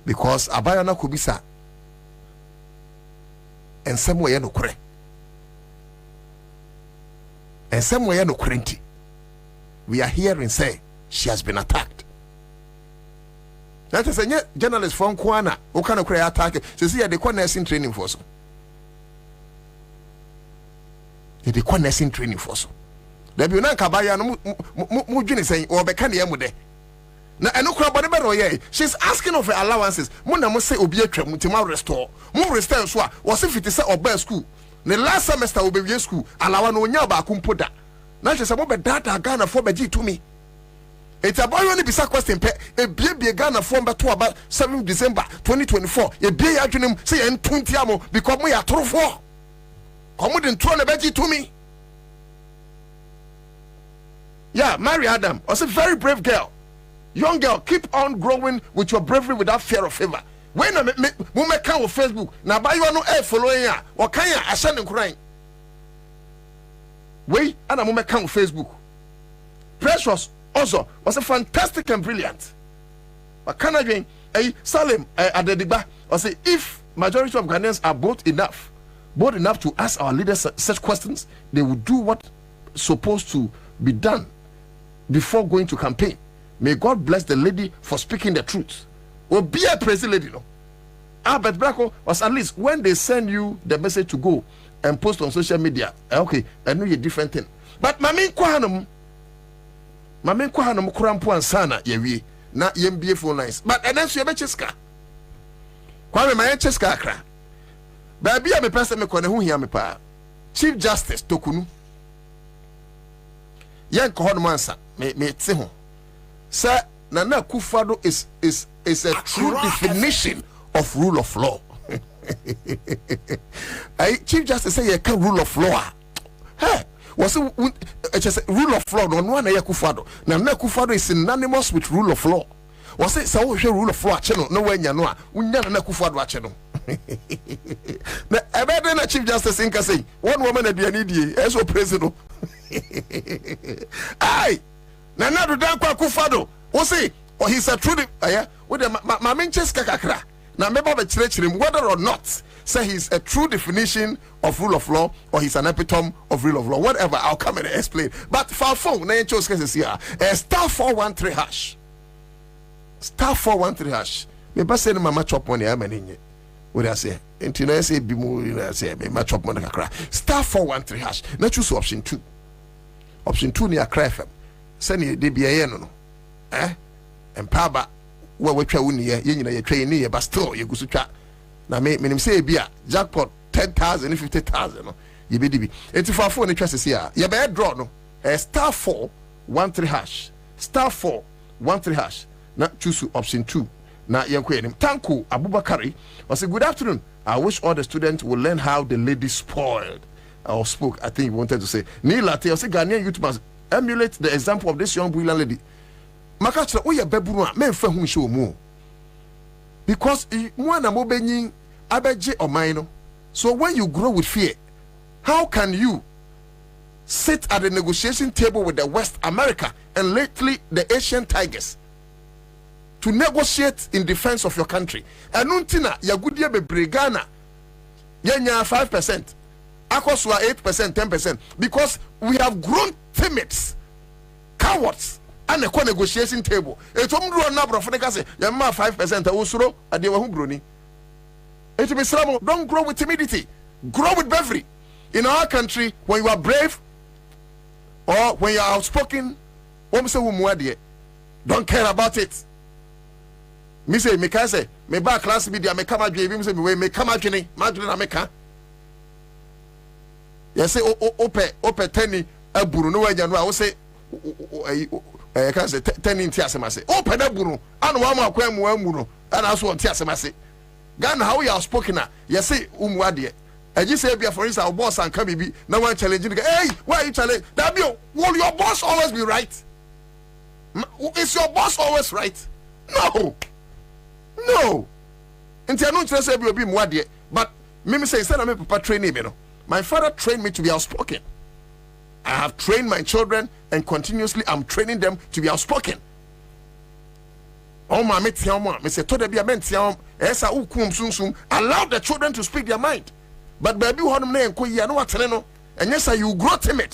because Abayana Kubisa and somewhere no kure and somewhere no currenti. We are hearing say she has been attacked. That is a journalist from Kwana who can create attack. So see, they call nursing training for so. They call nursing training for so. There be no kabaya no mu dwene say or be kan ye mu de. Na eno kura body be no ye. She's asking of allowances. Mo na mo say obi atwa mu tima restore. Mo restore so a wo se fiti say oba school. The last semester we be school alawa no nya ba kumpo da. Na che say mo be data Ghana for be gi to me. It's a boy only bisa question pe e bie Ghana form beto about 7 December 2024 e bie ya dwenem say en 20 amo because mo ya torofo komo den tro na beji to me. Yeah, Mary Adam was a very brave girl, young girl. Keep on growing with your bravery without fear of favor. When mo me kan on Facebook na ba you no e following ya o kan ya ashan nkran we ana mo me kan on Facebook. Precious also was a fantastic and brilliant. But can I Salim Adediba or say if majority of Ghanaians are bold enough to ask our leaders such questions, they will do what is supposed to be done before going to campaign. May God bless the lady for speaking the truth. Or be a president lady, no. Albert Bracco was at least when they send you the message to go and post on social media. Okay, I know a different thing. But Mami kwa no mkurampo ansana yewie na yembie phone lines but enenso yebecheska kwa me mayecheska akra ba bia me pese me kone hu hia me pa Chief Justice Tokunu yen ko hono mansa me te ho sa Nana Akufo-Addo is a true definition of rule of law. Chief Justice say you can rule of law. Hey, was it rule of law? No one Akufo-Addo. Nana Akufo-Addo is synonymous with rule of law. Was it so rule of law? Channel no way nyanoa. Unya Nana Akufo-Addo channel. Na ebe na Chief Justice inka say one woman aduani die eso president. Aye, Nana Darko Akufo-Addo. We say, oh, he's a true. With the my mentions kakra. Now, maybe him whether or not say he's a true definition of rule of law or he's an epitome of rule of law. Whatever, I'll come and explain. But for phone, na chose cases here. Star 413 hash. Star 413 hash. Me ba say mama chop money am any. What I say? Until I say bimu, I say me chop money kakra. Star 413 hash. Na choose option 2. Option 2 ni Accra FM. Say ni de bia no. Empaba we twa woni ye nyina ye twa ni ye but still ye gusu twa na me nim say bia jackpot 10,000 50,000 no ye be dibi enti for phone twa sese a ye be draw no star 413 hash star 413 hash na choose option 2 na ye ko enim Tanko Abubakari was a good afternoon. I wish all the students will learn how the lady spoiled or spoke. I think he wanted to say Nila Te say Ghanaian youth must emulate the example of this young brilliant lady. Makachra oya beburu a memfa hu hye omu because mu na mo benyin abeje oman no. So when you grow with fear, how can you sit at the negotiation table with the West America and lately the Asian tigers to negotiate in defense of your country? Anuntina yagudia bebre Ghana yenya 5%, akoswa 8%, 10%, because we have grown timids, cowards. And a negotiation table. It's a number of say, you 5% usuro ade wa hu broni. It be slow. Don't grow with timidity. Grow with bravery. In our country, when you are brave or when you are outspoken, don't care about it. Me say, me can say, me ba class media, me come adwe, me say, me come adwe, na me ka. You say, ope teni eburu no wanya no, I will say, I can say 10 in Tiasemase. Oh, Pedaburu, and one more Quamuno, and also on Tiasemase. Ghana, how you are spoken at? You say, Umwadi. And you say, for instance, our boss and Kabibi, no one challenging. Hey, why are you challenging? Will your boss always be right? Is your boss always right? No. Until I don't say you'll be Mwadi. But Mimi say, instead of me, Papa training me, my father trained me to be outspoken. I have trained my children and continuously I'm training them to be outspoken. Oh, my allow the children to speak their mind. But baby, and yes, you grow timid.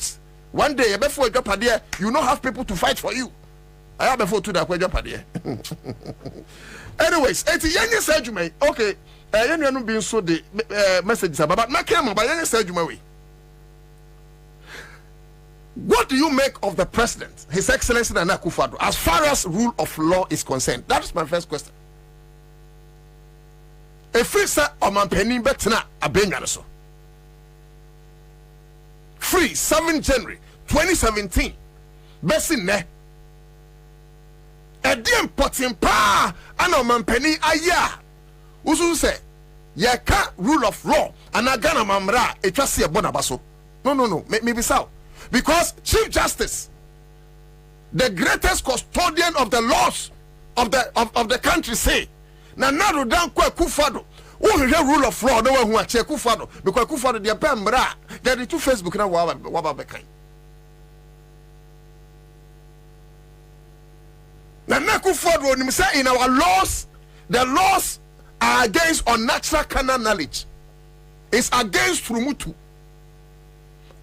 One day, before you don't have people to fight for you. I have before to that. Anyways, it's young surgery. Okay, you being so the messages about my camera by young surgery. What do you make of the president, His Excellency Nana Akufo-Addo, as far as rule of law is concerned? That is my first question. If we say Omampeni Betna Abenyaso, free 7 January 2017, Besine, a dim potin pa, and Omampeni Aya, Usu say, Yaka rule of law, and Agana Mamra, a trustee of Bonabaso. No, maybe so. Because Chief Justice, the greatest custodian of the laws of the country, say, Nana Darko Akufo-Addo, who is rule of law, no one who check Akufo-Addo, because Akufo-Addo, the Pembra, they are two Facebook now, Wababekai. Nana Akufo-Addo, say in our laws, the laws are against unnatural carnal knowledge. It's against Rumutu.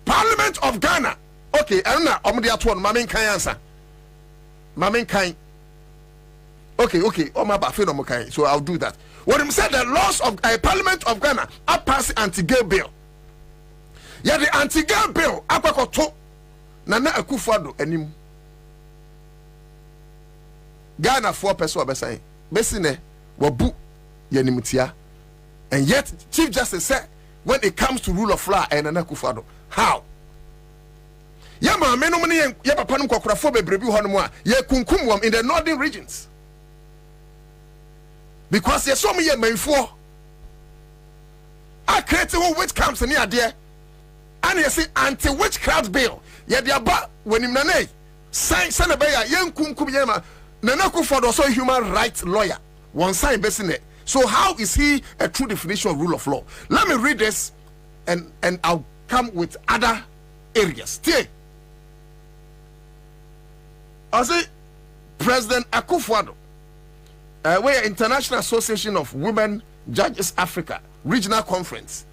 Parliament of Ghana. Okay, I don't know. Mamin can answer. Mamin can. Okay. Oh my bad. So I'll do that. When he said the laws of Parliament of Ghana are passing anti-gay bill. Yeah, the anti-gay bill. Akwakoto. Nana Akufo-Addo enim. Ghana 4 person besai. Besine wabu yenimutia. And yet Chief Justice said when it comes to rule of law and Nana Akufo-Addo. How? Yama menomani ye papa no kwakurafo bebrebi ho no mu a ye kunkum in the northern regions. Because ye so me ye manfo. I create witch camps near there. And you see anti-witchcraft bill. Ye dia ba wenim nane. Sign beya ye kunkum ye ma Nana Akufo-Addo also a human rights lawyer. One sign basing it. So how is he a true definition of rule of law? Let me read this and I'll come with other areas. I say President Akufo-Addo, we International Association of Women Judges Africa Regional Conference,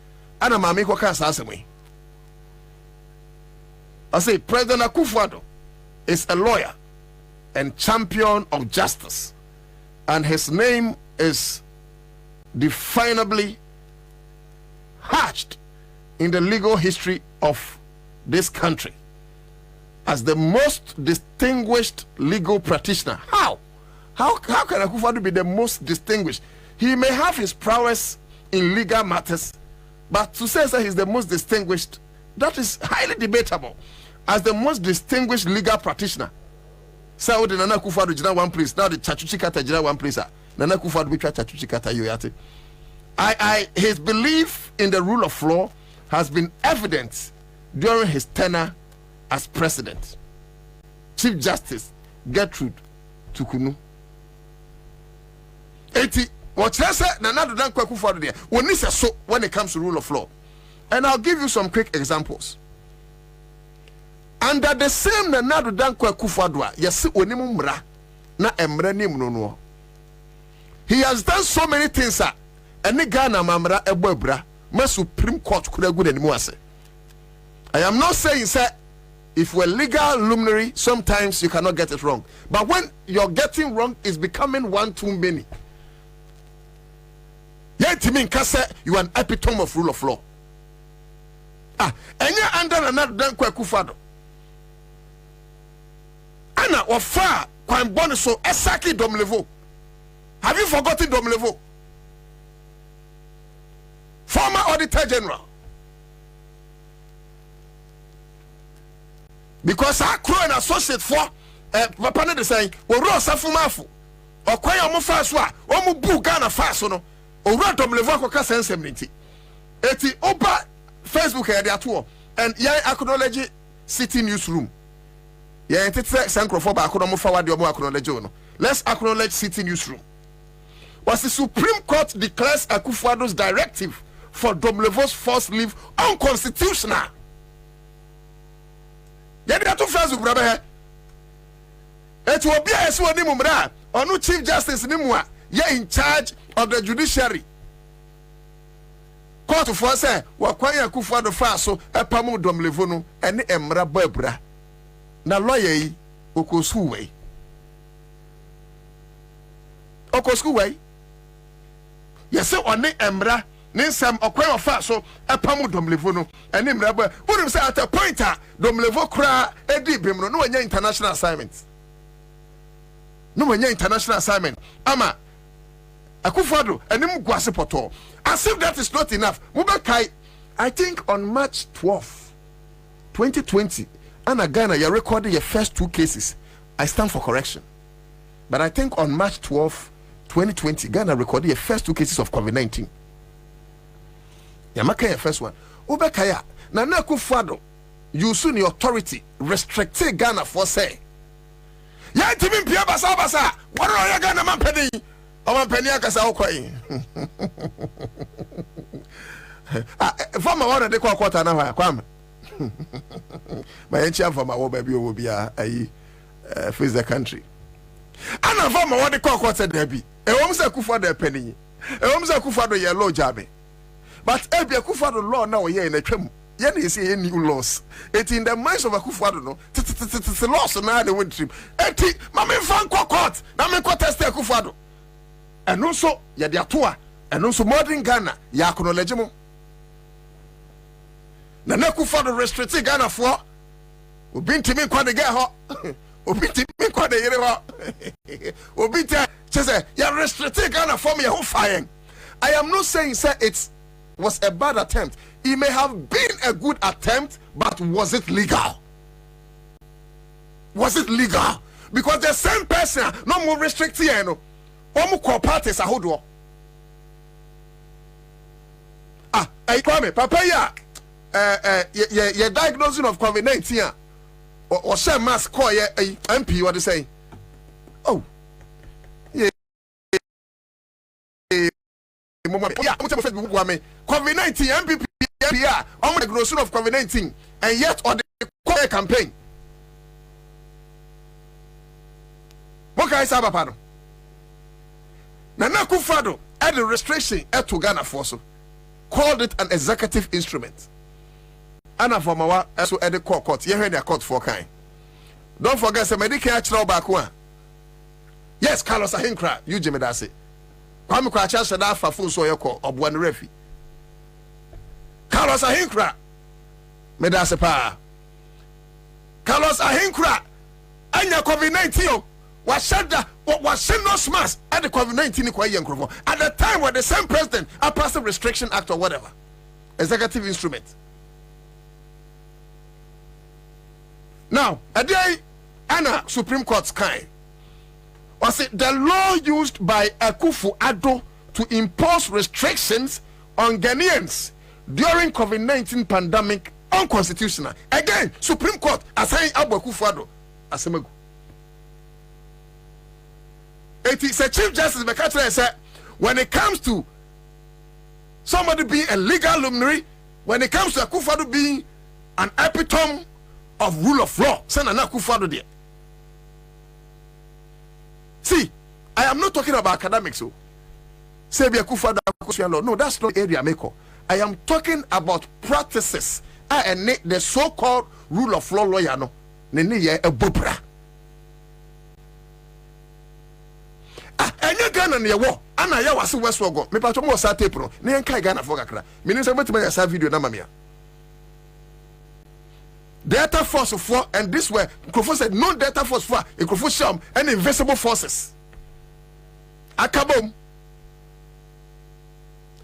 and I'm a I say President Akufo-Addo is a lawyer and champion of justice, and his name is definably hatched in the legal history of this country as the most distinguished legal practitioner. How can Akufo-Addo be the most distinguished? He may have his prowess in legal matters, but to say that he's the most distinguished, that is highly debatable. As the most distinguished legal practitioner, so the Nana Akufo-Addo jina one place, now the Chachuchi Kata jina one place. Nana Akufo-Addo be Chachuchi Kata yoyate. His belief in the rule of law has been evident during his tenure as president. Chief Justice Gertrude Tukunu. What I said, Nana Danko Akufo-Addo there. When it comes to rule of law, and I'll give you some quick examples. Under the same Nana Danko Akufo-Addo, yes, onimumra na emre ni munono. He has done so many things, sir. And Ghana mamra ebwebra, ma Supreme Court could have good anymore. I am not saying, sir, if we're legal luminary, sometimes you cannot get it wrong. But when you're getting wrong, it's becoming one too many. Yet to me, you are an epitome of rule of law. And you're under another Danko Akufo-Addo. Anna or far Kwan Boniso Esaki Domlevo. Have you forgotten Domlevo? Former Auditor General. Because I crew an associate for Papa de saying, or Rosa Fumafu, or Kwaya Mufaswa, or Mubu Ghana Fasono, or Domlevo Coca Sensibility. Eti Opa Facebook had their tour, and I acknowledge City Newsroom. Yeah, let's acknowledge City Newsroom. Was the Supreme Court declares Akufo-Addo's directive for Domlevo's forced leave unconstitutional? Yeah, they are two Facebook, brother. It will be a sworn nimumra or no Chief Justice Nimwa, yeah, in charge of the judiciary. Court of Force, Wakwaya Akufo-Addo Faso, a Pamu Domlevono, and Emra Bebra. Na lawyer Okosu way. Okosu way. Yes, so on the Emra, Ninsam Okwaya Faso, a Pamu Domlevono, and Emra. What do say at a pointer? Domlevo cra Eddie Bimno, no international assignments. No international assignment. Ama Akufo-Addo and Mugwasipoto. As if that is not enough. Mubakai, I think on March 12, 2020. And Ghana, you recorded your first 2 cases. I stand for correction. But I think on March 12, 2020, Ghana recorded your first 2 cases of COVID-19. Yamaka your first one. Ubekaya, Nana Akufo-Addo, using the authority, restricted Ghana for say. Ya timin pia basa. What are you Ghana man penny? Oman penny akasa okwai. From my order, they call quarter now. Come. My ancient for my old baby will be face the country. And I found my what they call quarter debbie. A woman's a Akufo-Addo penny. A woman's a Akufo-Addo yellow jabby. But Ebi Akufo-Addo law now here in a trim. Yen is a new loss. It in the minds of Akufo-Addo no. It's a loss now the wind trip. Eti, Mammy Fan Court. Now me contest Akufo-Addo. And also, ya dia tour. And also modern Ghana. Ya acknowledge mo. Nana Akufo-Addo restricted Ghana for Obinti me kwa de get ho. Obinti me kwa de yere ho. Obinti say ya restricted Ghana for me who fire. I am not saying sir it was a bad attempt. It may have been a good attempt, but was it legal? Was it legal? Because the same person no more restricted you know. Omu ko parties ahodo. I come papa ya your diagnosis of COVID-19 or share mask call your MP what they say. Oh, yeah. COVID-19 MPP, I'm the diagnosis of COVID-19, and yet or the a campaign. What can I say about Nana Akufo-Addo had the restriction to Ghana force called it an executive instrument. Anna Formawa also at the court. You heard their court for kind. Don't forget the Medicare Chro Bakwa. Yes, Carlos Ahinkra, you Jimmy Dasi. Kwame Kwacha Shada Fafu Soyoko of one refi. Carlos Ahinkra Medase Pa. Carlos Ahinkra Anya COVID-19 was shut down. What was sent no smash at the COVID-19 at the time when the same president passed the Restriction Act or whatever executive instrument. Now a day Anna Supreme Court's kind was it the law used by Akufo-Addo to impose restrictions on Ghanaians during COVID-19 pandemic unconstitutional. Again, Supreme Court assigning Abu Akufo-Addo as a it is a Chief Justice Bekatra said when it comes to somebody being a legal luminary, when it comes to Akufo-Addo being an epitome of rule of law, send an Akufo-Addo there. See, I am not talking about academics. So, say be Akufo-Addo, no, that's not area maker. I am talking about practices. The so-called rule of law lawyer, no, a bobra. Anya Ghana near war, and I was West Wogo. Me patron was at April, near Ghana for Gakra. Meaning, I'm going to video Namamia. Data force of 4, and this way, Krofo said no data force 4, a Krofo Sham, and invisible forces. Akabom.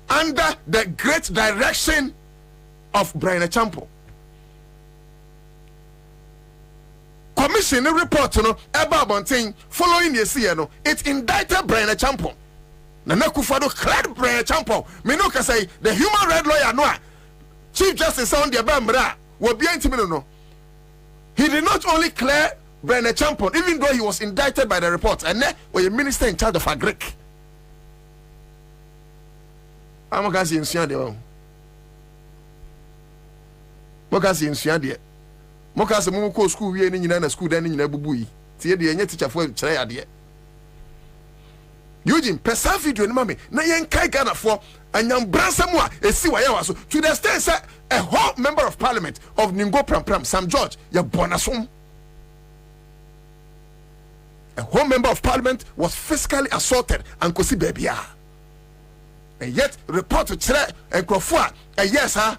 Under the great direction of Brian Champo. Commission report about Bonting following the year, it indicted Brian Champo. Nana Akufo-Addo cleared Brian Champo. Minoka say the human rights lawyer Noah, Chief Justice on the Bambra, will be intimate. He did not only clear Brian Champo, even though he was indicted by the report, and then was a minister in charge of Agric. I'm going to see in Siadia. Mokasi in Siadia. Mokasi Muko school, we ain't in a school, then in a bubui. See the young teacher for Chaya. Eugene, Pesa video and mammy, Nayan Kai Ghana for and young Bransamwa, a Siwaya. To the extent that a whole member of parliament of Ningo Pram, Sam George, ya bonasum. A whole member of parliament was physically assaulted and Kosi Babia. And yet, report to Chile and Krofua, and yes, huh?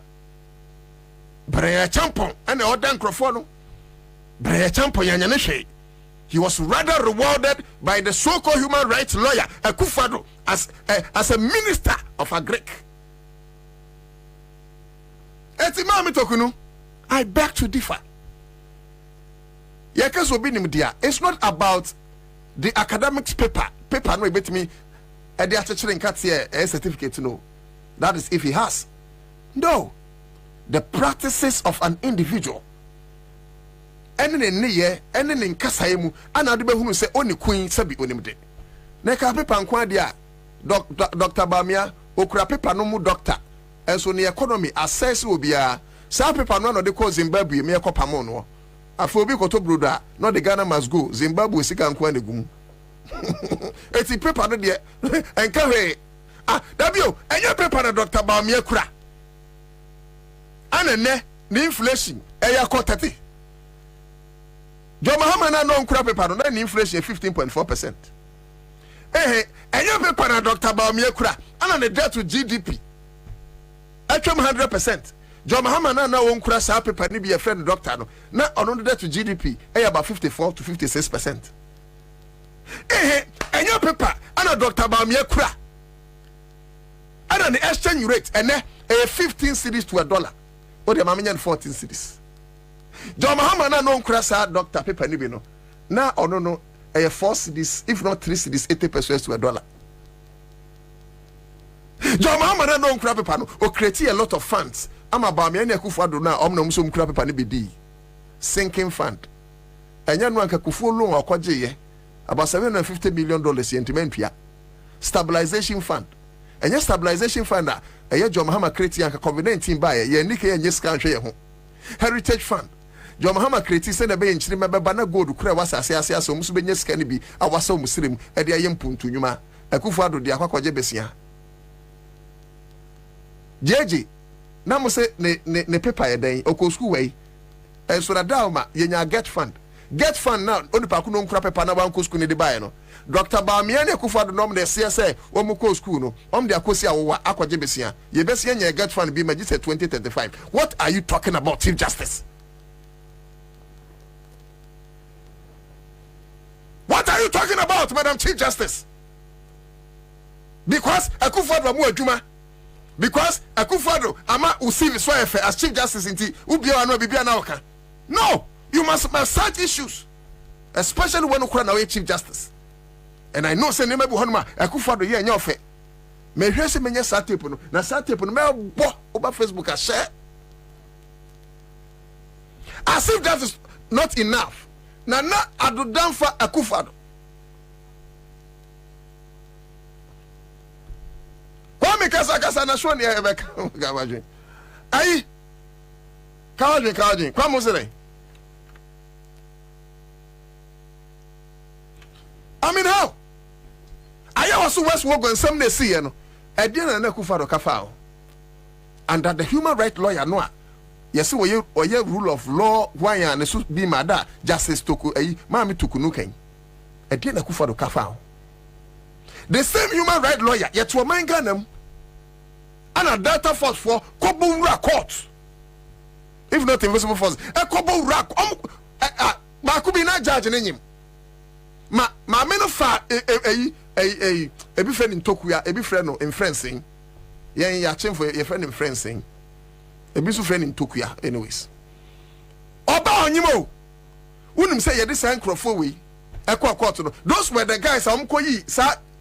Brian Champo and the other Krofano. Brian Champo Yanyaneshe. He was rather rewarded by the so-called human rights lawyer Akufo-Addo as a minister of Agric. I beg to differ. It's not about the academics paper no bet me and the teacher cut here a certificate to know. That is if he has. No. The practices of an individual. And in near and in Kasaimu, and I'll be who say only Queen Sabi Unimde. Neka paper and quadia, Dr. Bamia, Okra paper no more doctor. And so the economy assess will be a some paper none of the cause Zimbabwe, mere copamono. A phobic to brother, not the Ghana must go, Zimbabwe, Sika and Quandigum. It's a paper no dear, and carry. W, and your paper, Dr. Bamia Kra. And the inflation, a quarter. John Mahama no crap paper no inflation 15.4%. And your paper Dr. Bamia Kra, and the debt to GDP. Actually 100%. John Mahama na won kura sa paper ni be a friend doctor no. Na on the debt to GDP about 54 to 56%. And your paper and Dr. Bamia Kra. And the exchange rate and 15 cedis to $1. Or the Maminian 14 cedis. John Mahama na no kura sa doctor paper ni be no. Na no 4 cedis if not 3 cedis 80 pesos to $1. John Mahama na no kura paper no o create a lot of funds. I'm about me and Akufo-Addo na omna musum kura paper ni be di. Sinking fund. Enya no anka Akufo loan akwaje ye. About $750 million yentimentwa. Stabilization fund. Enya stabilization fund a John Mahama create yanka COVID-19 buy ye nike ye scan hwe ye ho. Heritage fund. jo mahama kreti se na be nchiri mebeba na gold kura wasase ase aso muso benye sika ni bi awasa muslim e de ayem puntu nwuma Akufo-Addo de akwakoje besia jeje na mo se ne paper ye den okọ school wey e so da dauma yenya get fund now onipa ku no nkura paper na banko school ne de bae no Dr. Bamiani Akufo-Addo nom de say omuko school no de akosi awowa akwaje besia ye besia nya get fund bi magise 2035. What are you talking about, Chief Justice? What are you talking about, Madam Chief Justice? Because Akufo-Addo mu adwuma, because Akufo-Addo ama usivi so efe as Chief Justice inti ubia no bibia na oka. No, you must massage issues, especially when ukura na we Chief Justice. And I know say name bu honuma Akufo-Addo ye nya ofe. Me hwese menye sa tape no, na sa tape no me bo over Facebook a share. As if that is not enough. Na adodanfa Akufo-Addo. Kwa mi kasa na shoni ya ebe kawajin. Ayi. Kawajin. Kwa muzele. I mean how? Aya wasu West Wogo and some ne see no. Ediana na Akufo-Addo kafao. And that the human right lawyer no. Yes, we rule of law why and so be mada justice toku mami tukunu ken. Ediana Akufo-Addo kafao. The same human right lawyer yet to man ganam and a data force for Kobo court. If not invisible force, a Kobo rack ma could be not judge in him. Ma menofa a be friend in Tokuya, a be friend in fencing. Ya chain for your friend in fencing. A be friend in Tokuya, anyways. Oba onimo. Wouldn't say this ankle for we. Those were the guys I'm calling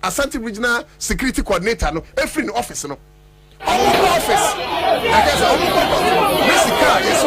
Asante Regional Security Coordinator no every office no office I guess this car is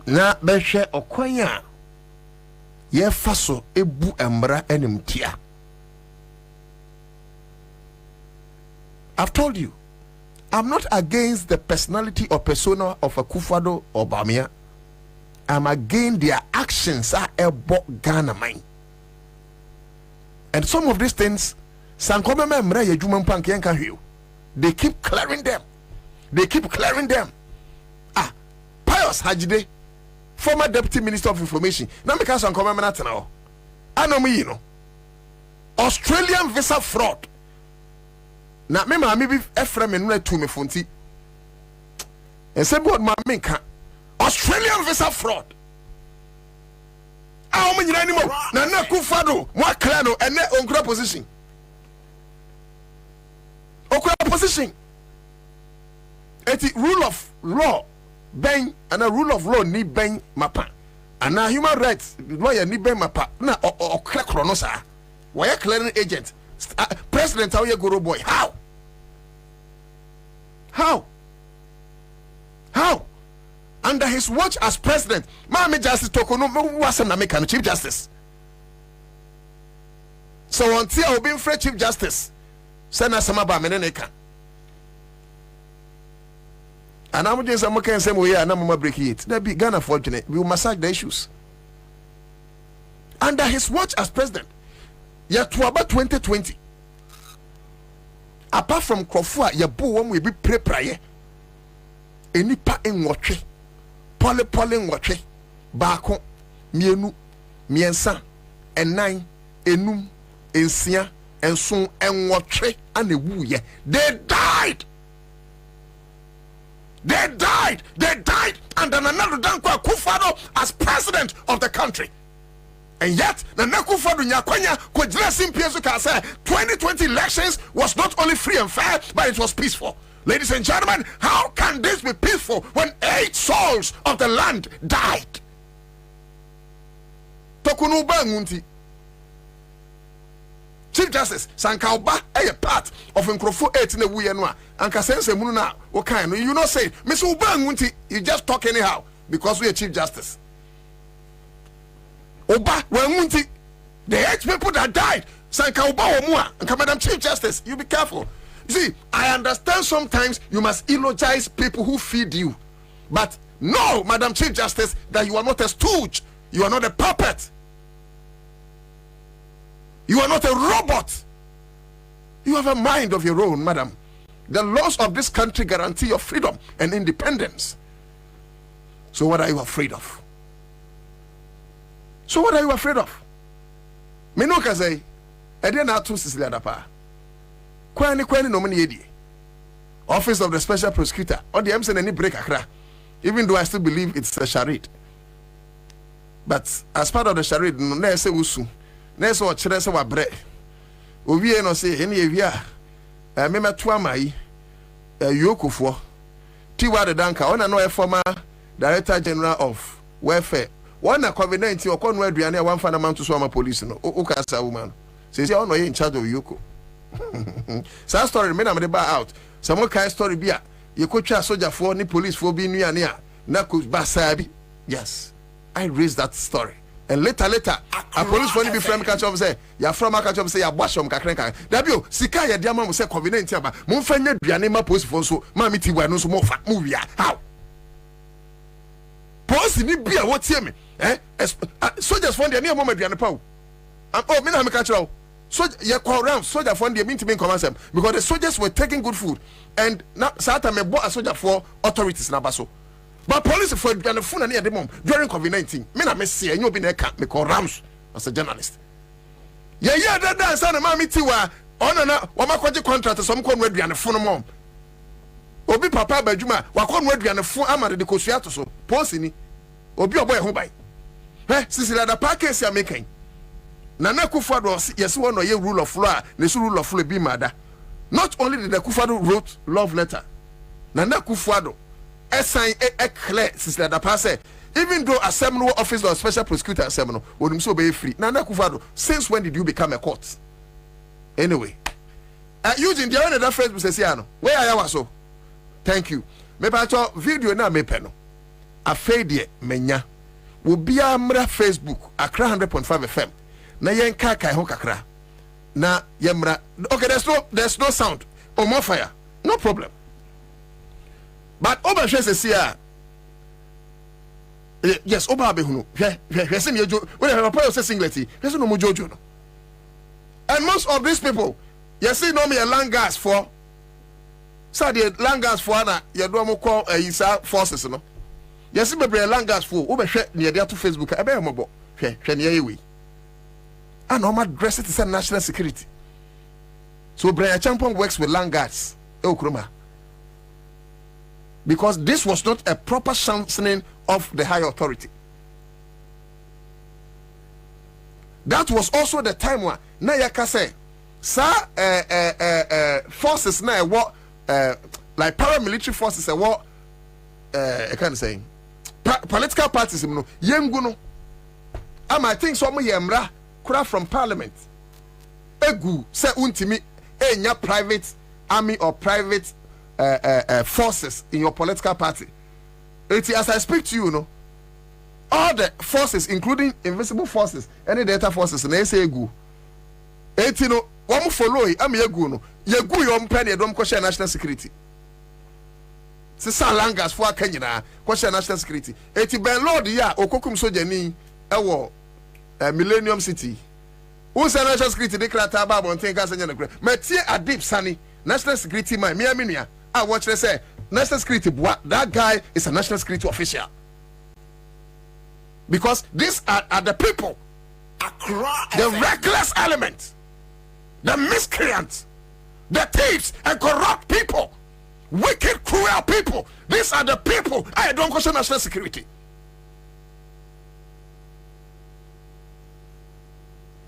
na behwe okwan a ye faso ebu embra enimtia I've told you, I'm not against the personality or persona of a Akufo-Addo or Bawumia. I'm against their actions are a Ghana mine. And some of these things, they keep clearing them. They keep clearing them. Pius Hajide, former Deputy Minister of Information. Now me can now. I know me, you know. Australian visa fraud. Now me maybe Ephraim and to me funti. And say what my main can. Australian visa fraud. How many anymore? Na Akufo-Addo, more clear no, and on crop position. Okra position. Eti rule of law, ben, and a rule of law ni ben mapa. And now human rights lawyer ni ben mapa. Na okra kronosa. Why a clearing agent? President how you go boy? How? How? Under his watch as president, Mami Justice Tokono wasn't American Chief Justice. So until I'll be free Chief Justice, send us some about Meneneka. And I'm just a can say, we are not breaking it. That be Ghana fortunate. We will massage the issues. Under his watch as president, yet to about 2020. Apart from Krofua, your boo will be pre-prayer. Any part in watch. Pole ngwatwe baako mienu miensa enan enum ensia enson enwotwe anewuye. They died and then another Darko Akufo-Addo as president of the country. And yet Nana Akufo-Addo nyakwanya kwagina simpiesu ka say 2020 elections was not only free and fair, but it was peaceful. Ladies and gentlemen, how can this be peaceful when 8 souls of the land died? Tokunuba ngunti. Chief Justice Sankauba a part of Nkrofo 8 in the Wuyenwa. And Kasense Mununa, okay, you know say, Miss Uba ngunti, you just talk anyhow because we are Chief Justice. Oba ngunti, the 8 people that died, Sankauba Omua, and Madam Chief Justice, you be careful. See, I understand sometimes you must eulogize people who feed you. But no, Madam Chief Justice, that you are not a stooge. You are not a puppet. You are not a robot. You have a mind of your own, madam. The laws of this country guarantee your freedom and independence. So what are you afraid of? Menoka say, I didn't have to Cecilia Dapa. Kwani nominee Office of the Special Prosecutor on the MSN any break akra, even though I still believe it's a charade. But as part of the charade, no say usu, no say chere say wa bre. Owie no say any evia mema tuamai yokofo Tiwa the Danka on no former Director General of Welfare. One na COVID-19 okon no aduane one fan amount to so police no o kasa woman. Say say no in charge of Yoko. Some story me na me ba out. Some kind story bia you could try soldier for ni police for be nuane na ko basabi. Yes, I raised that story. And later a police for ni be frame catch up say ya from catch up say ya bwashom kakrenka. Dabio sika ya dia ma say COVID-19 aba. Mo fa nya duane ma police for so ma meti wa no so mo fa mo wia. How? Police ni bia what hear me? Soldiers for the near moment duane pa. Oh me na me catch up. So you call around soldier for the mean to be in command because the soldiers were taking good food and now Satan me bought a soldier for authorities na baso. But police for the phone and the mom during COVID-19. Me na me see and you be there me call Rams as a journalist. Yeah, that son of mammy tiwa on na wa makwaje contract some kon ready and phone mom. Obi papa bajuma wa kon ready and phone amade de kosua to so. Pose ni. Obi oboy ho bai. Sisila da package ya making. Nana Akufo-Addo yes one no ye rule of law, the rule of law be mada. Not only did the Akufo-Addo wrote love letter. Nana Akufo-Addo sign a clear since the past even though a seminal office or special prosecutor seminal would him so be free. Nana Akufo-Addo, since when did you become a court? Anyway, using the other phrase we say where I was so. Thank you. Me pacho video na me peno. A fade menya. Will be a Facebook Accra 100.5 FM. Na yen kai ho kakra na yemra. Okay, there's no sound. or more fire, no problem. But over says here. Yes, Oba Behuno. Yes, in your joke. When I have a singlet, there's no more jojo. And most of these people, you see, no me a land gas for. So the land gas for na you don't call a forces, no. You see, me a land gas for over near there to Facebook. I bear mobile. Near we. And normal dress it is a national security. So Brian Champion works with land guards. Because this was not a proper sanctioning of the high authority. That was also the time when na yaka say forces na what like paramilitary forces what I can't say political parties no yengu no I think some yemra kura from parliament egu say untimi enya private army or private forces in your political party. As I speak to you, all the forces, including invisible forces, any data forces, and they say go. No, one follow it. I'm yegu no. Yegu yom penny don't question national security. C'est langas for Kenya question national security. Ben Lord ya okokum soja ni ewo Millennium City. Who say national security declare taba bon think as anya. Metie Adip Sani national security man me aminia. I watch they say national security that guy is a national security official. Because these are the people, the reckless element, the miscreants, the thieves and corrupt people, wicked, cruel people. These are the people. I don't question national security.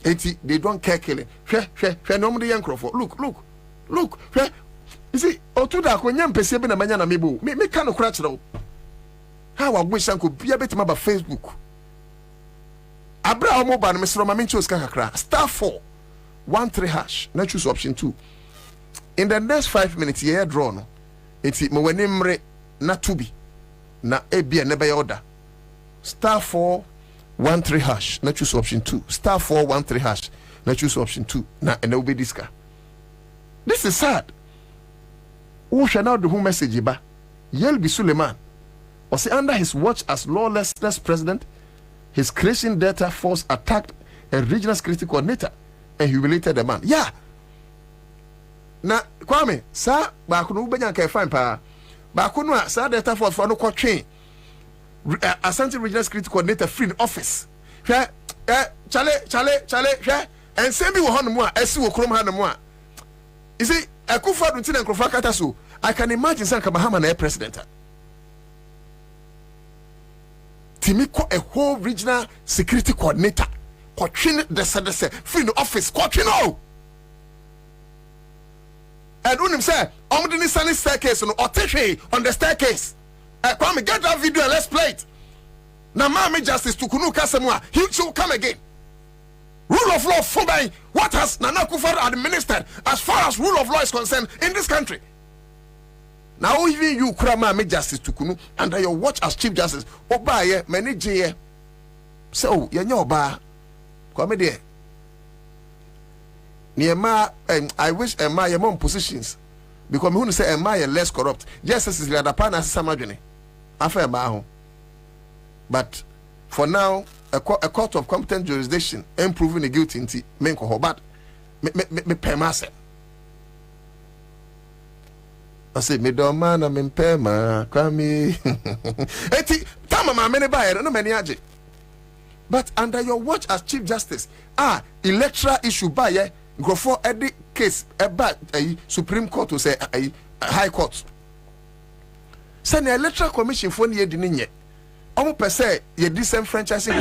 They don't care killing. Look. You see, Darko nyam pese be na manya na mebo. Me kan no kra kire. How I wish I could be a bit about Facebook. Abra mobile me sro ma me choose kakra. *413# na choose option 2. In the next 5 minutes ye draw no. Enti mo wani mre na tubi. Na ebia ne be order. *413# na choose option 2. *413# na choose option 2. Na and will be this car. This is sad. Who shall now do who message ba? Yelbi Suleiman was under his watch as lawlessness president. His creation data force attacked a regional security coordinator and humiliated the man. Yeah. Na Kwame, sa ba kunu benya ka fine pa. Ba kunu sa data force for no ko train. Asante regional security coordinator free in office. Chale. And send me wo hono mu a esi wo krom ha no mu a. You see, I could find until and Krofakata so I can imagine Sanka Bahama a president. Timiko a whole regional security coordinator. Quatrino the free the office, Quatrino. And when him say, I'm the sunny staircase or Teshe on the staircase. Come get that video and let's play it. Now, Mammy Justice to Kunu Kasamwa, he will come again. Rule of law, Fubai, what has Nana Akufo-Addo administered as far as rule of law is concerned in this country? Now, even you, Krama, make justice to Kunu under your watch as Chief Justice. Oba, many J. So, you know, Oba, come there. Near I wish Emma your mom positions because who say Emma less corrupt. Justice is the other partner as Samajuni. After Emma, but for now. A court of competent jurisdiction improving the guilty into menko but me permase. I say me do man am pema kwami. Eti tama many buy no many aje. But under your watch as Chief Justice, electoral issue by go for every case about Supreme Court to say High Court. Send the Electoral Commission for the year. On per se, you disenfranchising.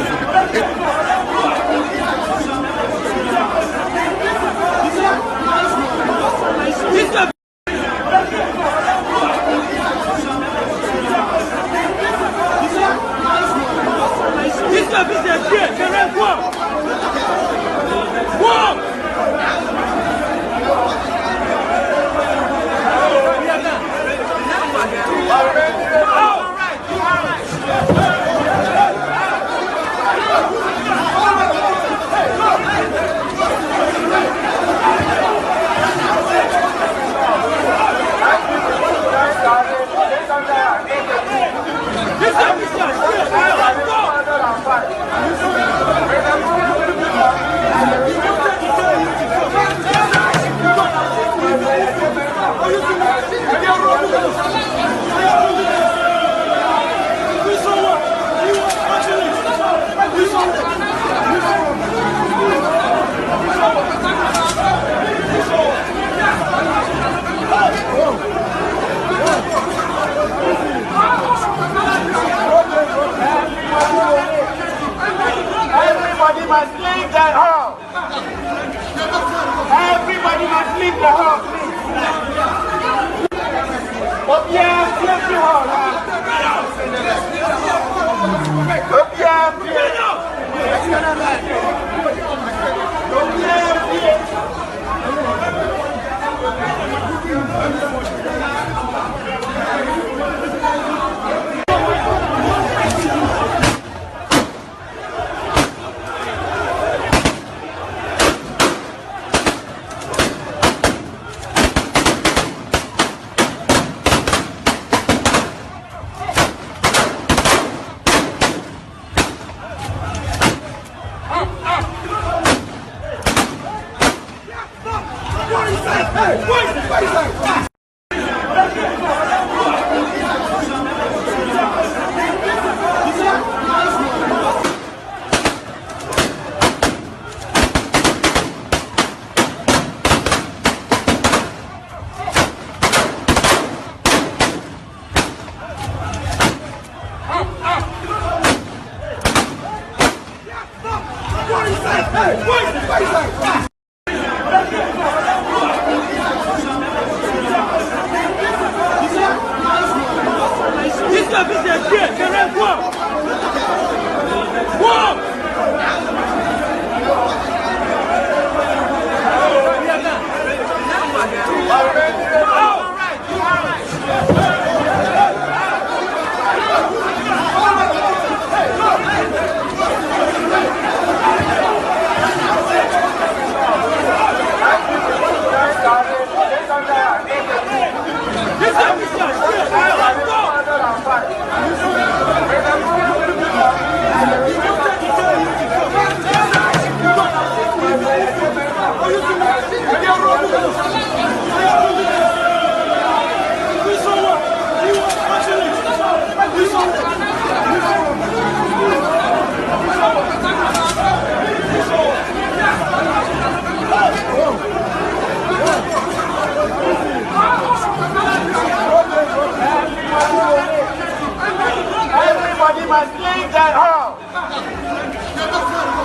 Everybody must leave that hall.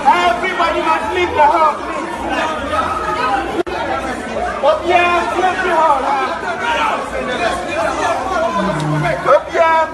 Everybody must leave the hall, please. Oh yeah, leave the hall. Oh yeah,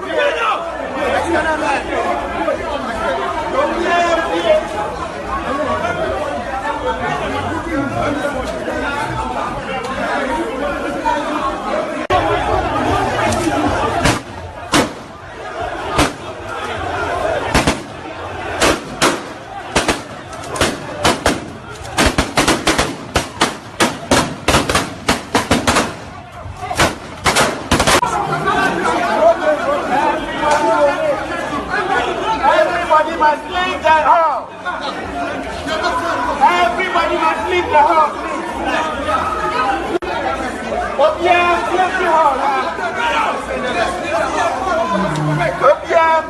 Everybody must leave that hall. Everybody must leave the hall, please. Oh yeah, leave the hall. Oh yeah,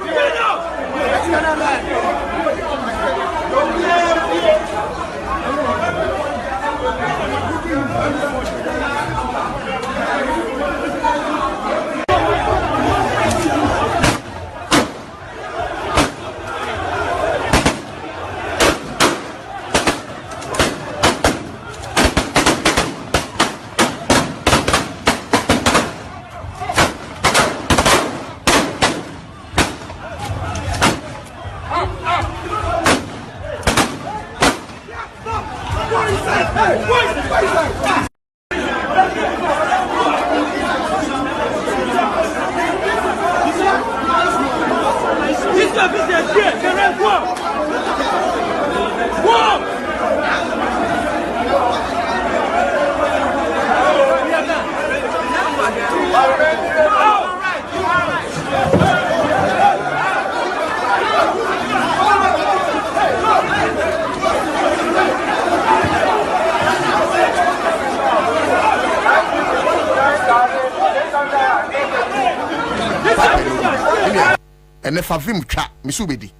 and if I've him trap, Misubedi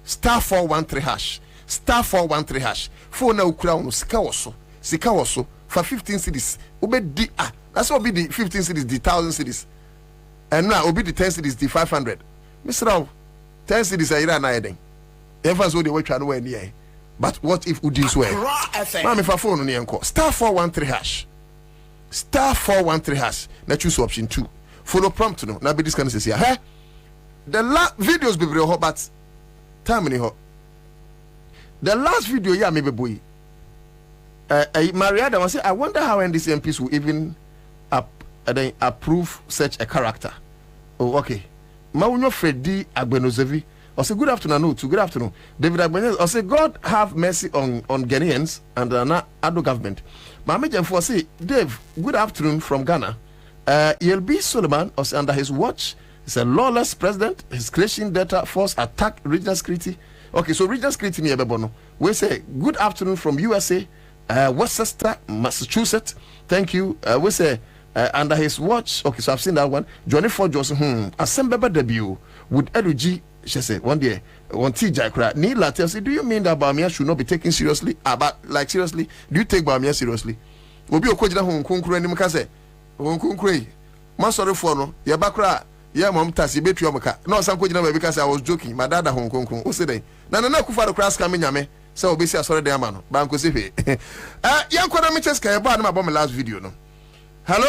star 413 hash star 413 hash for now crown sika also for 15 cities obedi that's what be the 15 cities the 1,000 cities and now obi the 10 cities the 500 Mr. 10 cities are here na eden everyone's so they were trying to win here but what if udin swear mama if I phone on yanko star 413 hash star 413 hash na choose option 2 follow prompt no na be this kind of say here the last videos be very hot but time in hot the last video yeah maybe boy Mariada was say I wonder how these MPs will even approve such a character. Oh okay Maunyo Freddy Agbenozevi I say good afternoon no to good afternoon David Agbenozevi I say God have mercy on Ghanaians and Ado government Mama Jemfo say Dave good afternoon from Ghana Yelbi Solomon was under his watch. He's a lawless president. His creation data force attack regional security. Okay, so regional security near Bebono. We say good afternoon from USA, Worcester, Massachusetts. Thank you. We say under his watch. Okay, so I've seen that one. Johnny Ford Johnson. Assemble debut with Edu. She said one day, one TJ cry. Neil tells you, do you mean that Bamia should not be taken seriously? But like seriously, do you take Bamia seriously? Obi okojina Hong Kong kure ni mkase. Hong Kong kure. Man sorry for no. Yabakra. Yeah, mom tasi betu yomaka. No, some could never because I was joking. My dad Hong Kong. Who said na kufa the crash coming yame. So be say sorry there man. Banko sife. Young kwana miches ka yeba na my last video no. Hello?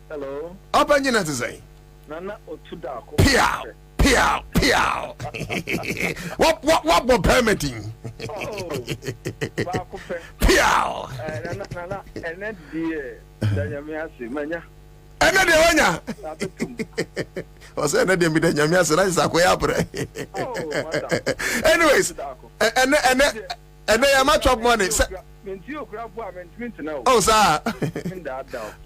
Hello. Open you to say. Nana Otu Darko. Pia. Piao, piao. What permitting? Piao. And then dear, Danyamiasi, Mania. Another one. Was another bit of Yamias, anyways, and they are much of money. Oh, sir.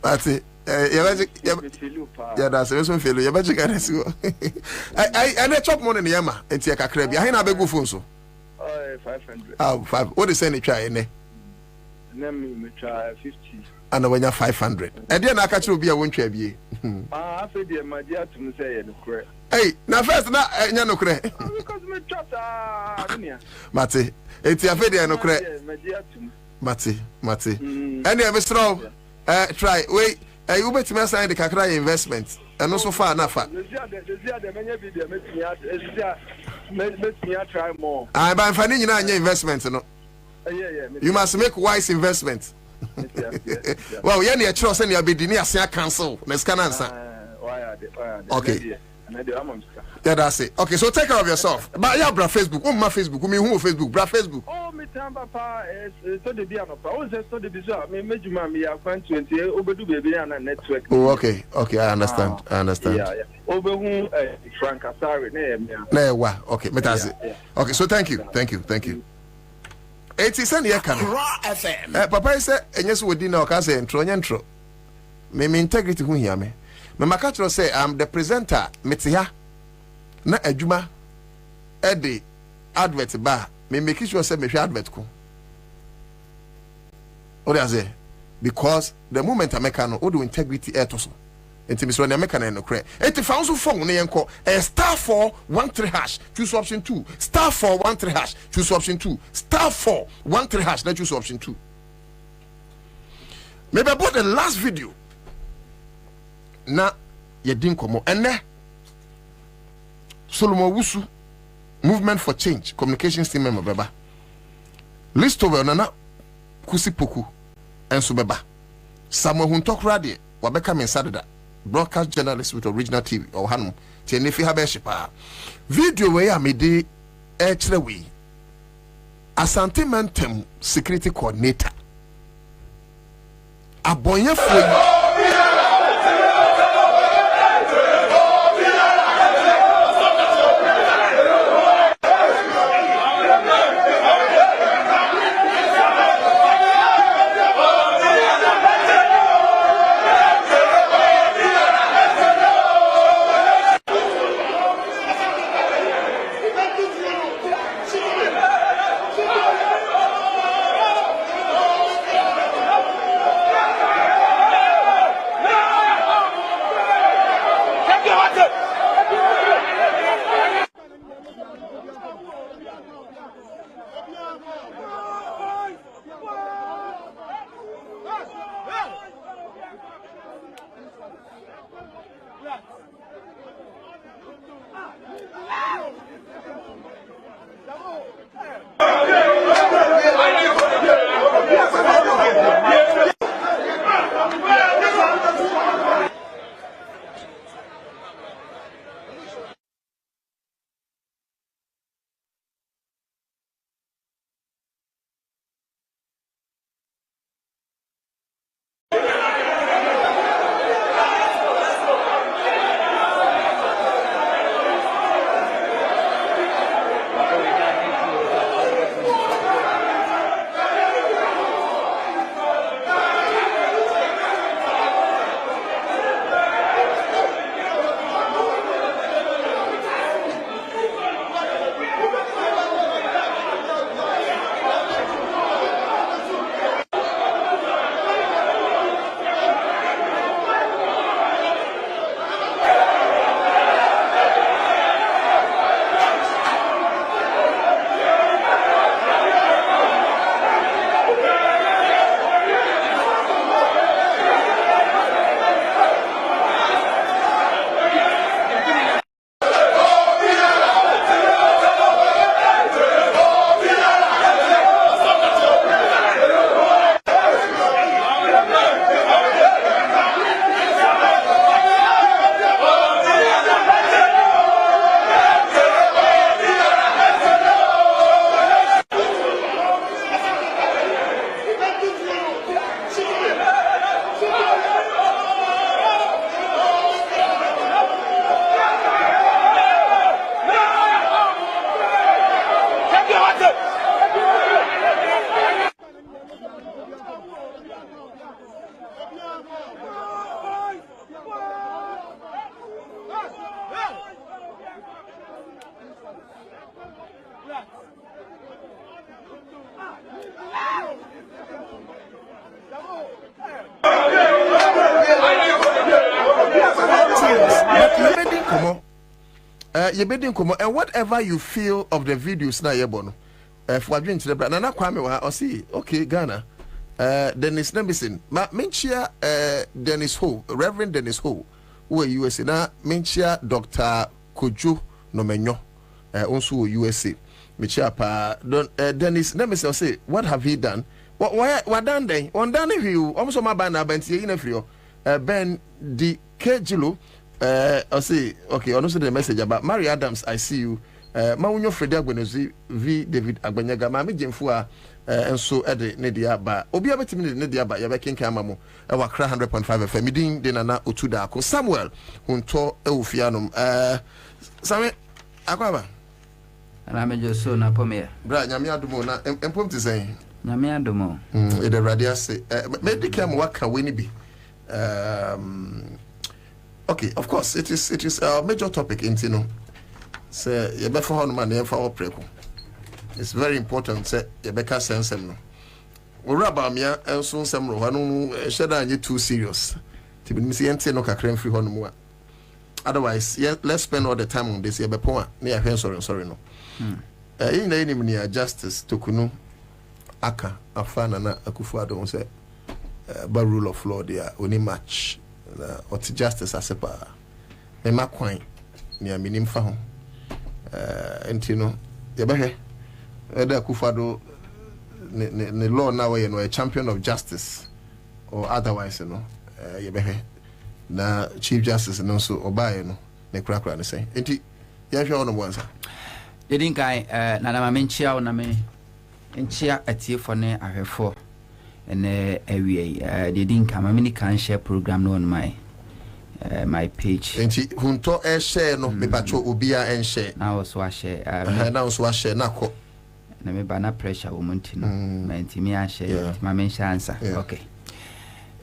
That's it. Yeah, that's a reason for you. But you can see. I chop money in Yama and take a crab. I have a good phone. So 500. Oh, 5. What is any try in there? Let me try 50. And when you're 500, and then I catch you be a one trap ye. I feel dear, my dear, to say no credit. Hey, now first, now, no credit. Because me trust, Mate, it's your video, no credit. My dear, Mate. Any of us throw, try, wait, you bet me sign the Kakra investment, and also far enough. Try more. I'm finding your investment, no. You must make wise investments. Well, you're near trust and you'll be near cancel. Let's can answer. Okay. Yeah, that's it. Okay, so take care of yourself. But yeah, bra Facebook. My Facebook. Who Facebook? Bra Facebook. Oh, me tamba pa so the biano pa. Oh, so the bizo. Me mejuma me akwan 20 obedu baby na network. Oh, okay. I understand. Yeah. Obehu Frank Asari na me. Na wa. Okay, that's it. Okay, so thank you. 80 cent here can. FM. Papa said, and yes, we didn't know. I say intro. Me integrity who hear me. Me makatro say I'm the presenter. Metia. Na adwuma. Edi advert ba. Me make sure say me hwe advert ko. What I say? Because the moment I make no, all the integrity air to so. Enti me so na make no kre. Eti fa so phone ne yenko. *413# choose option 2. *413# choose option 2. *413# na choose option 2. Maybe about the last video. Na ye din komo ene Solomon Wusu Movement for Change Communications team member beba. List over nana kusi poku enso beba. Samuel Huntokra de wabeka men sadada. Broadcast journalist with original TV or Hanum Tenefi Habeshipa. Video where I made the Echrewi Asante Mantem security coordinator. Abonya for you bedding come and whatever you feel of the videos na yebono. For drink to the Nana Kwame wa see okay Ghana. Dennis Nembison, menchia Dennis Ho, Reverend Dennis Ho, who USA na menchia Dr. Kojo Nomenyo, also USA. Menchia pa Dennis Nembison say, what have he done? What done then? On done you almost my banner bentie in a frio. Ben di Kejilo, I say okay, also the message about Mary Adams. I see you. Maunyo Freda Gwenuzi V David Agbanyaga Mami Jemfua and so Ede Nedia ba Obi abetimi Nedia ba yabekin kamamu e wakra 100.5 FM midin de nana otu Darko Samuel hunto eufianum Same akwaba ana mejo so na pome bra nyame adomo na empom te sen nyame adomo e de radia say medical mo waka weni bi okay, of course it is a major topic in Tino. Say you better for man here for preko. It's very important say you better sense them no. We raba me and so some ro hanu sheda anye too serious. Ti bi see ente no kakra free honu mu. Otherwise, let's spend all the time on this. You be point na ya sorry no. In na enim ni justice to kunu aka afana na Akufo-Addo say by rule of law there only match or justice asepa. Me makwan ni aminim fa ho. Entino yebehe eda Akufo-Addo ne law now you know a champion of justice or otherwise you know yebehe na chief justice no so obaye no ne krakra ne say enti ya hwe ono bonsa dedin kai na na menchia na me enchia atiefo ne ahwefo ene awie dedin kai ma mini kan share program no on my page enti hunto share no me pacho obia share na wo so share na wo so share na ko na me ba na pressure wo monti no ma enti me share ma men share answer okay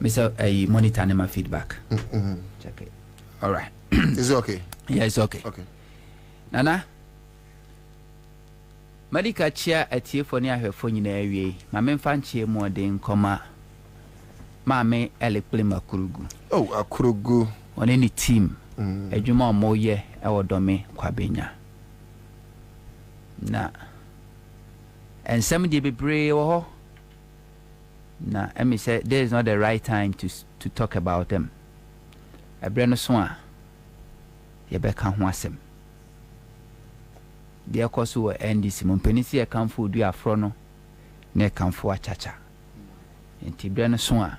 Mr. Monitor my feedback check it all right is it okay yeah it's okay nana medical chair atiefo ne ahwefo nyina awie ma men fa nchie mu odin koma ma me elekple makurugu akurugu on any team adwuma omoye e wodome kwabenya na ensem de bebre wo ho na emi say there is not the right time to talk about them ebre no so a ye be ka ho asem de akoso wo NDC monpanisi e kanfo du afro no na e kanfo achacha enti bre no so a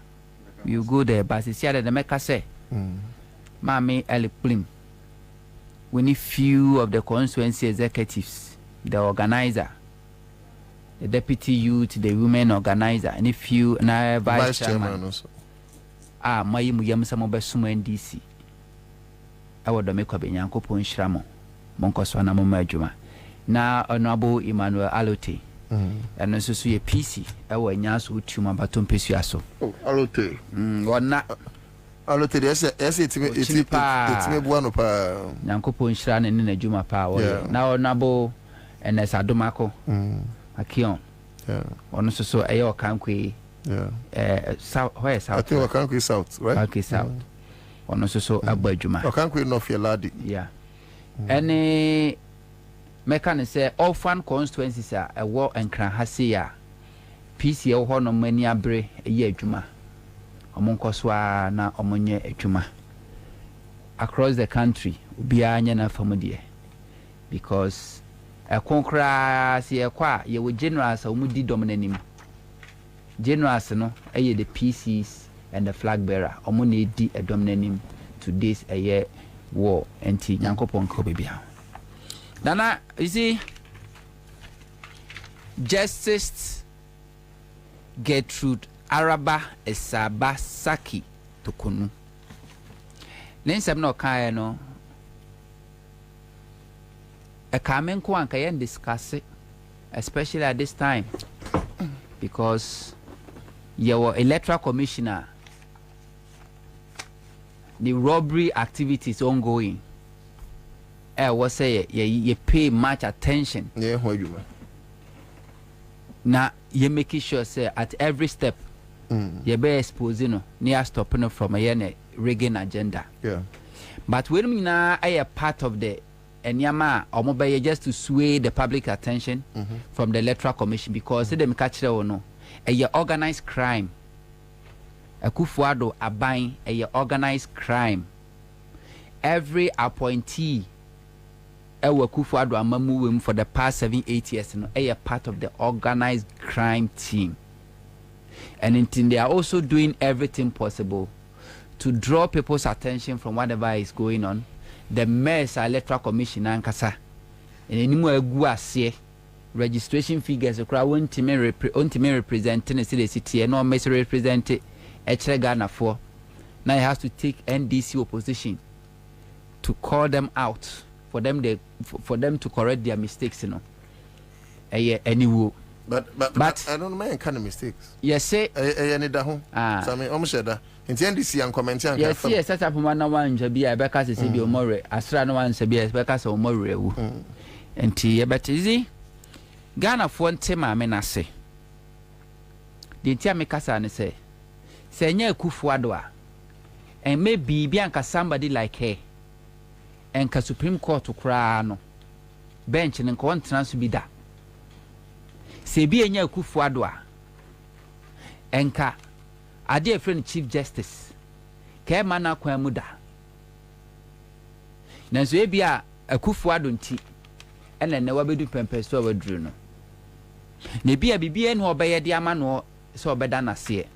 you go there but see that the make say Mami Elikplim we need few of the constituency executives, the organizer, the deputy youth, the women organizer, and a few na vice chairman also. Mayi mu yam samo besumo NDC. Awo do mekwa be Nyankopon hyiramo. Monko so na mama adwuma. Na honorable Emmanuel Alote. And nso so ye PC awo anya so utuma batom pesu aso. Alote. Wona Alote ese etime bua no pa. Nyankopon hyira ne na adwuma pa wo. Na honorable NS Adomako. Akion. Ono so eyo okankwe. South, where is South? I think Okankwe South, right? Okay, South. Ono so abadwuma. Okankwe North Yeladi. Yeah. Any mechanic say orphan constituencies are a war and cran hasia. PC ho no mani abre eye adwuma. Omonkoswa na omonye adwuma. Across the country, ubia anya na famodie. Because a konkra si ekwa ye wo generals omudi dominanim. Generals no aye the PCs and the flag bearer omo na di dominanim to this a year war enti Nyankopon ko bebia. Nana, you see, Justice Gertrude Araba Esaba Saki Tokunu. Nensem no kaya no a kamen ko anka yen discuss it, especially at this time, because your electoral commissioner, the robbery activities ongoing. I was say you pay much attention. Yeah, who you man? Now you making sure say at every step you be exposing near stopping from a rigging agenda. Yeah. But when me now I a part of the enyama omobeye just to sway the public attention from the Electoral Commission because them catch no a organized crime. Akufo-Addo aban a organized crime. Every appointee Akufo-Addo amamu for the past 7-8 years no a part of the organized crime team. And they are also doing everything possible to draw people's attention from whatever is going on. The Mayor's Electoral Commission ankasa enimu egu ase registration figures okra wontime representing the city no mess represent Ghana for. Now he has to take NDC opposition to call them out for them to correct their mistakes, you know. Anyway. But I don't know my kind of mistakes. Yes, say any da home. So I mean almost that. In the NDC and commenting. Yes, yes, set up one be a Becca say be more Astra no one say be Becca so more. And tea but easy. Ghana for tema menase. The tia me kasa ne say nye Akufo-Addo and maybe bianca somebody like her and ka Supreme Court to cry no bench and contrans be that se bi nye Akufo-Addo and ka ade friend Chief Justice ke mana kwan mu da nanso e bia Akufo-Addo nti ene ne wabedu pempe so wadru no ne bia bibia no obeye de ama no so obeda na se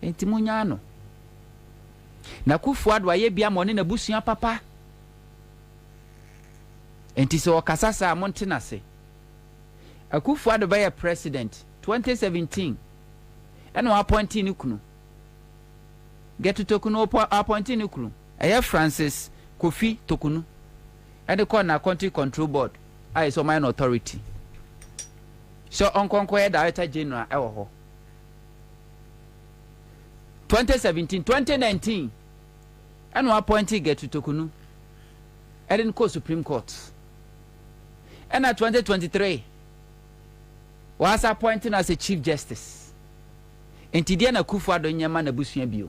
enti munya no na Akufo-Addo aye bia mone na busua papa enti so okasasa amonte na se Akufo-Addo be president 2017 eno appointee ni kunu get to tokunu appointee ni kunu Francis Kofi Tokunu and the corner country control board I so my authority so onkonko director general ewo 2017 2019 and one appointee get to Tokunu and then go Supreme Court and at 2023 was appointed as a Chief Justice enti na Akufo-Addo nyama na busua bio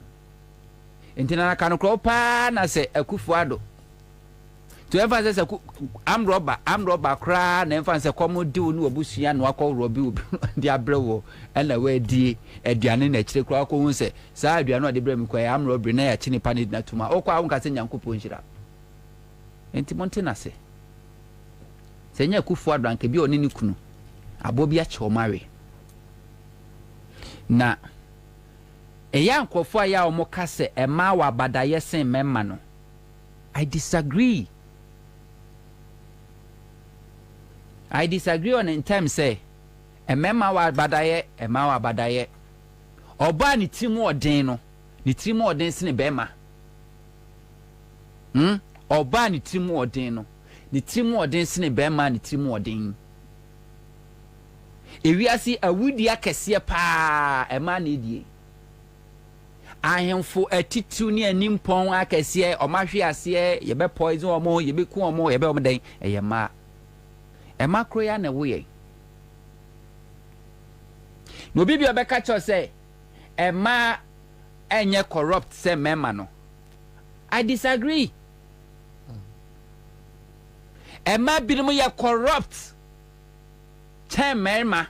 enti na kanokro pa na se Akufo-Addo to ever say am robber kra na emfa say come do no abusua no akọ robi obi de abrewo na we die aduane na kire kra akọ hu say sa aduane de brem kwa am robbery na ya chini pani na tuma okwa hu ka se nyankopon hira enti monte na se nya Akufo-Addo anke bi oni ni kunu abobi a chomare na eya nkofo aya omoka se ema wa badaye sen memma no I disagree on in time say emema wa badaye oba ni timu odin no ni timu odin sine bema oba ni timu odin no ni timu odin sine bema ni timu odin ewiase awudi akese pa ema na edie ahemfo atitu ni animpon akese omahwe ase ye be poison omo ye be ku omo ye be omden eyema ema kroya na woye no bibi obeka cho say ema enye corrupt say mema no I disagree ema binom ye corrupt che mema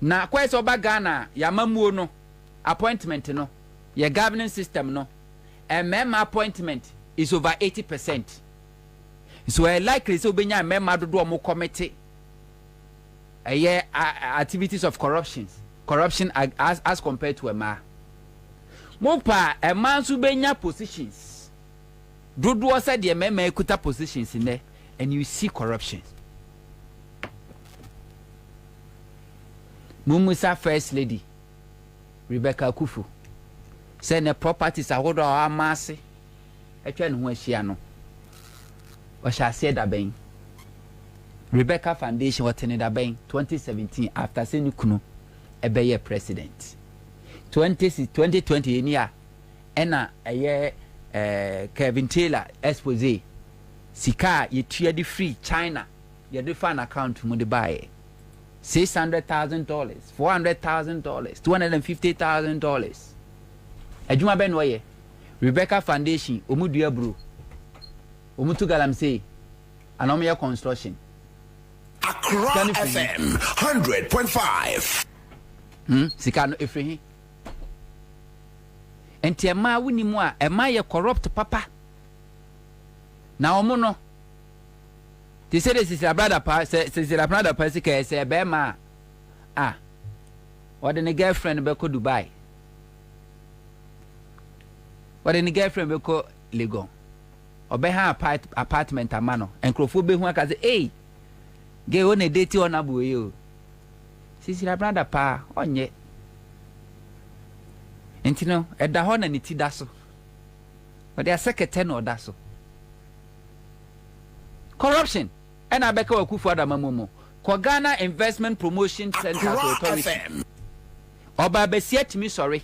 na kwese oba Ghana ya mamuo no appointment no ye governing system no mema appointment is over 80%. So I likely so benya memma do mo committee activities of corruption as compared to a ma mopa a man so benya positions do said the memma ekuta positions in there and you see corruption. Mumusa First Lady Rebecca Kufu said the properties are what are massy a train who she no or shall say that bang Rebecca Foundation was in that bang 2017 after saying Kuno a Bayer president 2020 in year and a year Kevin Taylor expose Sika ye trade free China ye do fan account to the buy $600,000 $400,000 $250,000 Ejuma Ben Waye Rebecca Foundation Omudua Bro Umutu galamsey. Anomia construction. Accra FM 100.5. Sika no efrehi. Enti ema woni mu a ema ye corrupt papa. Na omo no. Ti say this is your brother pa say your brother pa say be ma. Ah. What the girlfriend be ko Dubai. What the girlfriend be ko Lagos. Obe ha apartment amano. Enkrofo be hu aka say, "Hey, ge o na date on abuye o." Sisi la brother pa onye. Enti no, eda ho na ni ti da so. But their secretary no da so. Corruption. And Abeka Wakufuada Mamumo. Kwa Ghana Investment Promotion Center Authority. Oba besiet me sorry.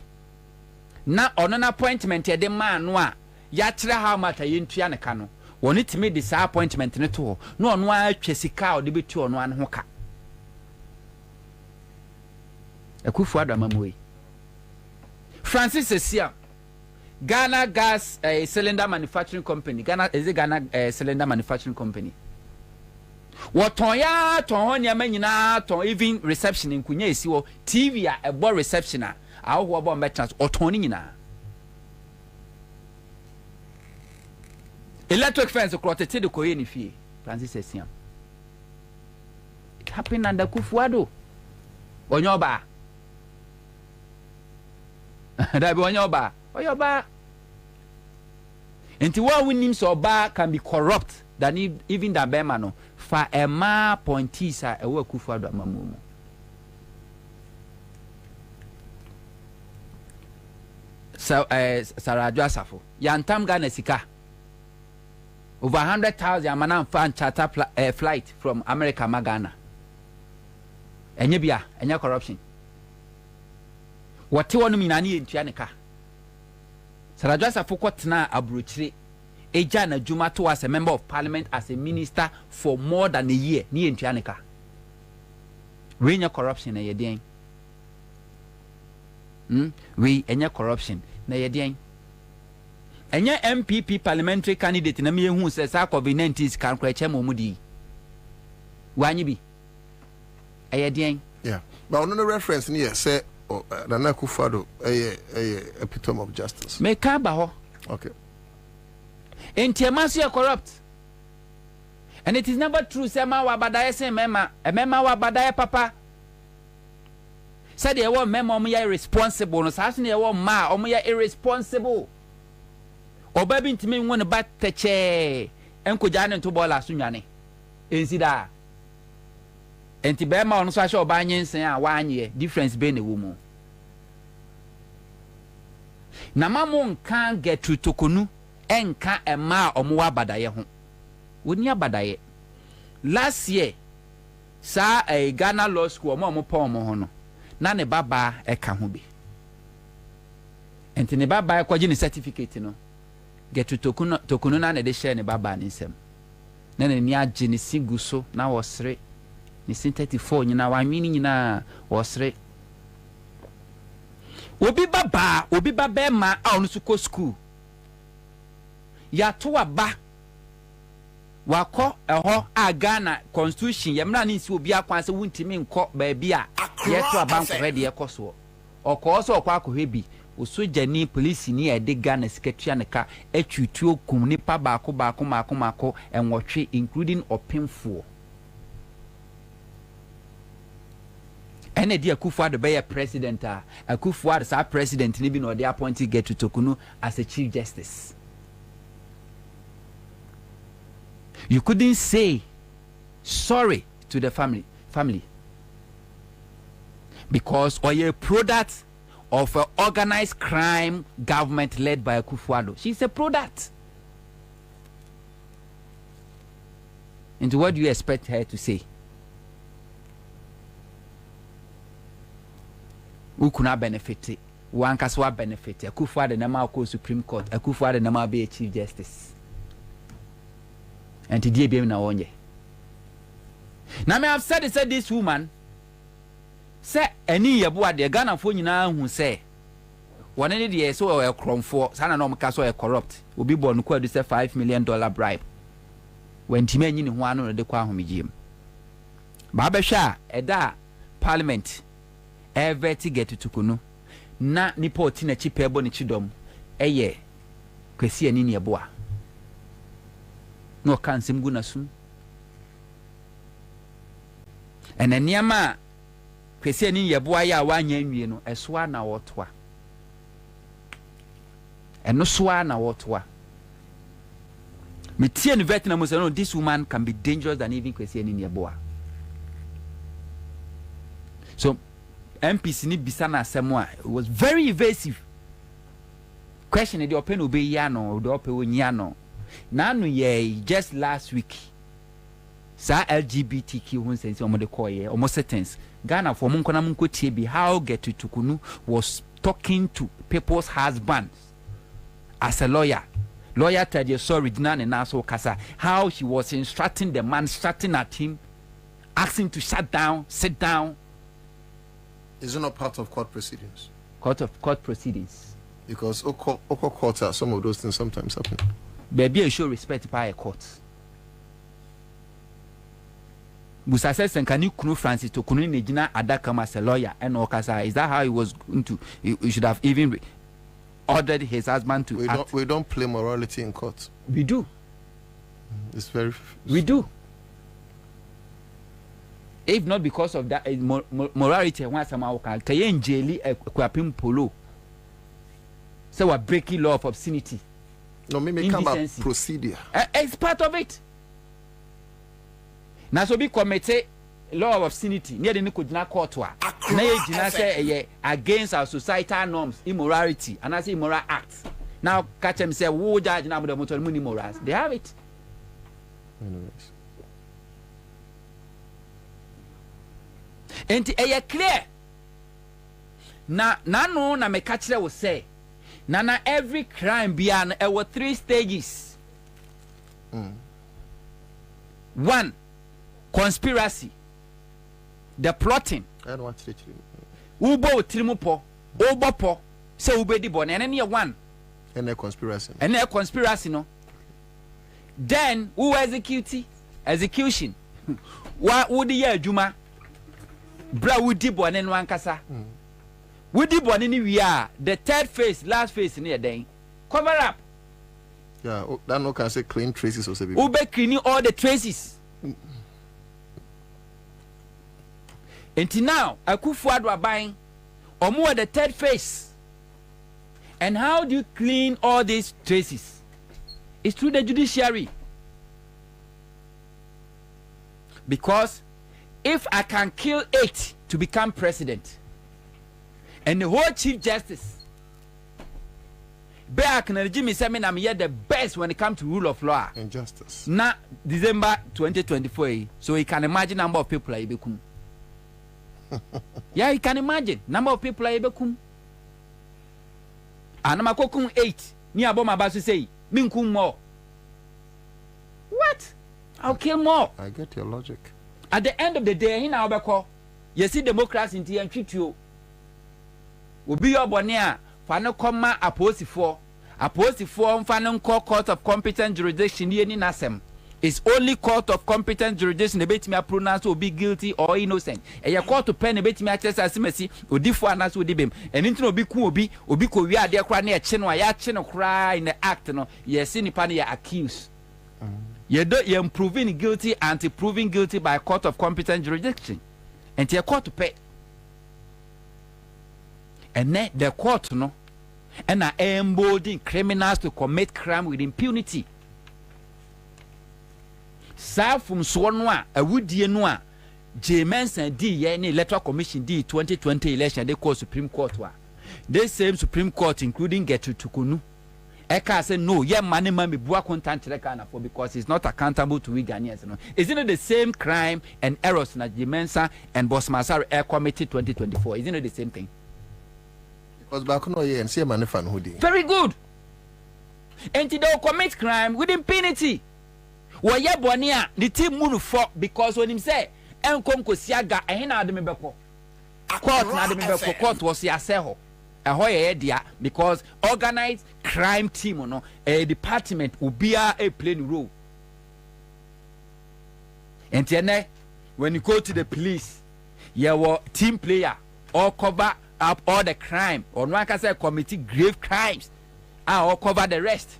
Na on an appointment ya de man wa yatra how much ayintua ne ka no. Woni timi de sa appointment ne to. No ono atwa sika o de betu ono an ho ka. Akufuada Mamuwe. Francis Esia. Ghana Gas Cylinder Manufacturing Company. Ghana Cylinder Manufacturing Company. Woton ya ton ho nya manyina ton even reception nkunya esi wo TV a ebo reception a awo bo metrans oton ni nyina. Electric fence klotete de koye ni fie. Francis Esiam. It happened under Kufuado. Onyoba. Dabi onyoba. Oyoba. Enti wa winim so ba can be corrupt than even the Bema no fa ema pointisa ewo Kufuado amamumu. So Saraju Asafo yantam Ghana sika over 100,000 amana fan charter flight from America Magana. Enye bia enye corruption. Wote wonu minani entua ne ka. Saraju Asafo kwotena abrochire eja na juma to as a member of parliament as a minister for more than a year ni entua ne ka. We corruption na yedien. We enye corruption na yedien. Enye MPP parliamentary candidate na me hu se sa COVID-19 kan kwa chemo mudi. Wanyi bi. Ayedien. Yeah. But on the reference here say Nana Kufuado epitome of justice. Me ka ba ho. Okay. Entiamasi corrupt. And it is never true say ma wa badaye say mema wa badaye papa. Said they were mema omo ya irresponsible no sa ne wo ma omo ya irresponsible. Oba bi ntimi won ba teche enkoja ne to bola sunwane. Ensida. Enti be ma ono so ahye oba nyensen a wa anye difference be ne wo mu. Na mamu nka get to tokonu enka ema omo wa badaye ho. Woni abadaye. Last year sa Ghana Law School omo pa omo ho no. Na ne baba eka ho bi. Enti ne baba ekwaji ne certificate no. Get to tokunu na ne de share ne baba ne nsem. Na ne ni age ne sigu so na wosre. Ni 34 nyina wa nwini nyina wosre. Obi baba ma a onu su ko school. Ya to aba. Wako eho a Ghana constitution yemra ni si obi akwan se wuntimi nko ba bia ye to aba nko hede ye koso. Okoso okwa akohwe bi osoja ni police ni ede Ghana secretary ne ka atwutuo kum nipa baako enwotwe including opemfo. Ene dia Kufuado be ye president a Kufuado sa president ni bi no de appoint get to Tokunu as a chief justice. You couldn't say sorry to the family because or a product of an organized crime government led by Kufuado. She's a product. And what do you expect her to say? Who could not benefit? One can benefit. Kufuado nama ko Supreme Court. Kufuado nama be a chief justice. And today be na onye. Now me have said this woman say any yeboa de Ghana fo nyina hu say one any de so e kromfo sana no mka so e corrupt obi bo no kwadu say $5 million bribe when Timany one on the Quahomijim. Babasha, Eda, Parliament, ever to get to Tukunu, na nipo tina chipebo ni chidom, eye, kwesi nini ya boa. No kansim guna sun. And then Yama, kwesi nini ya boa ya wanye no, eswa na wotwa. And no swa na wotwa. Me tie in Vietnam say no, this woman can be dangerous than even kwesi nini ya boa. So MPC ni bisana asemwa, it was very evasive. Question the open obey yano, the open nyano. Nanu ye just last week. Sa LGBTQ who sense omo de koye, omo sentence. Ghana for mun kona mun ko tie bi how get to Tukunu was talking to people's husbands as a lawyer. Lawyer told you sorry dinan and so kasa how she was instructing the man, starting at him, asking to shut down, sit down. Is it not part of court proceedings? Court proceedings. Because Oko court, some of those things sometimes happen. Baby, show respect by a court. Busa says, and can you kunu Francis to kunu Nijina Adakam as a lawyer and Okasa? Is that how he was going to? He should have even ordered his husband to act. We don't play morality in court. We do. It's very. We do. If not because of that morality, once somehow can jail equiping polo. So we're breaking law of obscenity. No, maybe come up procedure. It's part of it. Now so be committed law of obscenity near the Nikudina court. Na say against our societal norms, immorality, and I say immoral acts. Now catch them say, "Who judge now the motor money morals?" They have it. Anyways. Enti clear. Na no na me catch will say. Na every crime beyond there were 3 stages. 1, conspiracy. The plotting. I don't want to Ubo trimupo, obopo, say ube di bon, and any 1. And a conspiracy. And a conspiracy no. Then who execution. What would the juma? Bra wudi bon and one kasa. Wudi bon in we are the 3rd phase, last phase near day. Cover up. Yeah, that no can say clean traces or something. Ube cleaning all the traces. Until now, Akufuado are buying or more the 3rd phase. And how do you clean all these traces? It's through the judiciary. Because if I can kill 8 to become president, and the whole chief justice, back in the regime say I'm here the best when it comes to rule of law and justice. Now December 2024, so you can imagine number of people are bekum. Yeah, you can imagine number of people are bekum. And I'm a cocoon 8. Ni aboma basu say minkum more. What? I'll kill more. I get your logic. At the end of the day, in our back, you see democracy in the treat you. Will be your bonnia, Fano comma, opposite for Fanon court of competent jurisdiction in Nasem. It's only court of competent jurisdiction, the bait me pronounce will be guilty or innocent. And your court to pen a bait me access as mercy, or differ as would be. And into no be ko we are there crying a chin or ya chin or cry in the act, no, yes, in the panny accused. You're proving guilty and proving guilty by a court of competent jurisdiction. And you're court to pay. And then the court, no, and are emboldening criminals to commit crime with impunity. Sa from Swanwa, a woody noa, J. Manson D. Any Electoral Commission D 2020 election, they call Supreme Court. They same Supreme Court, including Getu Tukunu. Eka say no, yeah, money man be bua content for because it's not accountable to we Ghanaians. No, isn't it the same crime and errors na Jimensa and Boss Masari Air Committee 2024? Isn't it the same thing? Because back no yeah and see money fan hoodie. Very good. And they commit crime with impunity. Well, yeah, Bonia, the team move for because when him say Enkonko Siaga and na de mebeko. Court na de mebeko court was yaseho. Because organized crime team no a department will be a playing role. And then when you go to the police, you were team player or cover up all the crime, or one can say committing grave crimes, or cover the rest.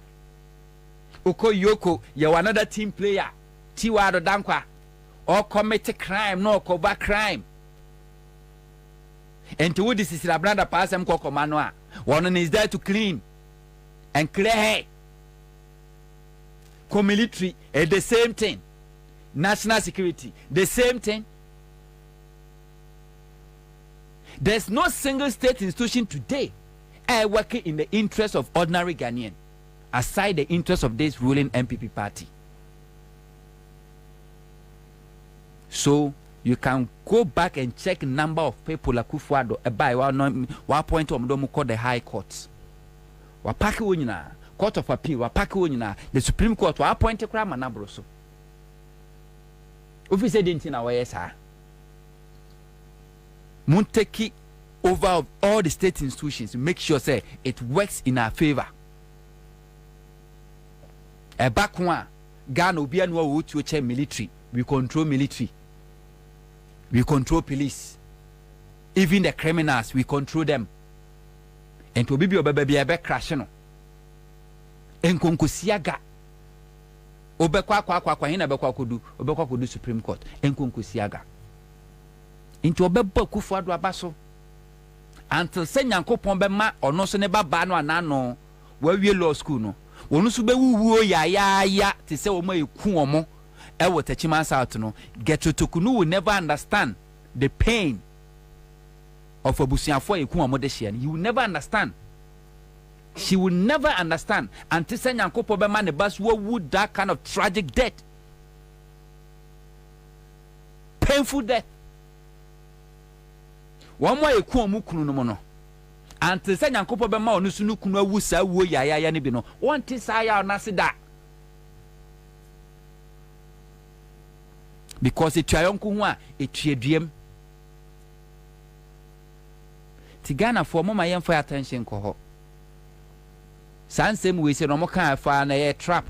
Uko Yoko, you another team player, Tiwado Dankwa, or commit a crime, no cover crime. And to this is a brother pass them Kokomanwa. One is there to clean and clear hair. Co-military, the same thing. National security, the same thing. There's no single state institution today working in the interest of ordinary Ghanaian, aside the interest of this ruling MPP party. So you can go back and check number of people like Kufuado by 1 point called the High Court. Wapaki Unina, Court of Appeal, Wapaki Unina, the Supreme Court, wa appoint a crime and abroso. If we say didn't in our yes, Munteki over all the state institutions, make sure say it works in our favor. A back one, Ghana be an military. We control military. We control police. Even the criminals, we control them. And to be a baby a back crashing. And konkusiaga. Obekwa hina bekwa kudu Supreme Court. And konkusiaga. Into obebo Kufuado abaso. Until Senyanko Pombema or no Seneba Bano Anano, where we law school no. Wonusu wu ya to say omo ekuomo e wo techimansa out no get to kunu will never understand the pain of obusuafo ekuomo de hia. You will never understand. She will never understand until Senyanko be man the bus would that kind of tragic death, painful death. One more ekuomo kunu no no. Until Senyanko be ma onu sunu kunu awu sa wo ya ne bi no. One ti sa ya na se da. Because it yonko ho a etuaduam. Tigana for mama yem for attention ko ho. Sansem we say no mo kan fa na ye trap.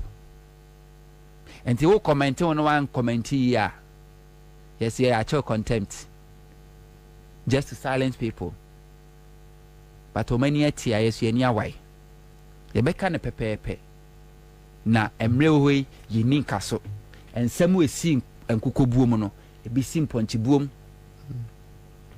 Enti wo comment on one comment here. Yes, yeah, actual contempt. Just to silence people. But omani ati ayesu eni awai. Ye beka ne pepepe. Na emre hoi yini nkaso. Ensemu esi nkukobuom no, ebi si mponchibuom.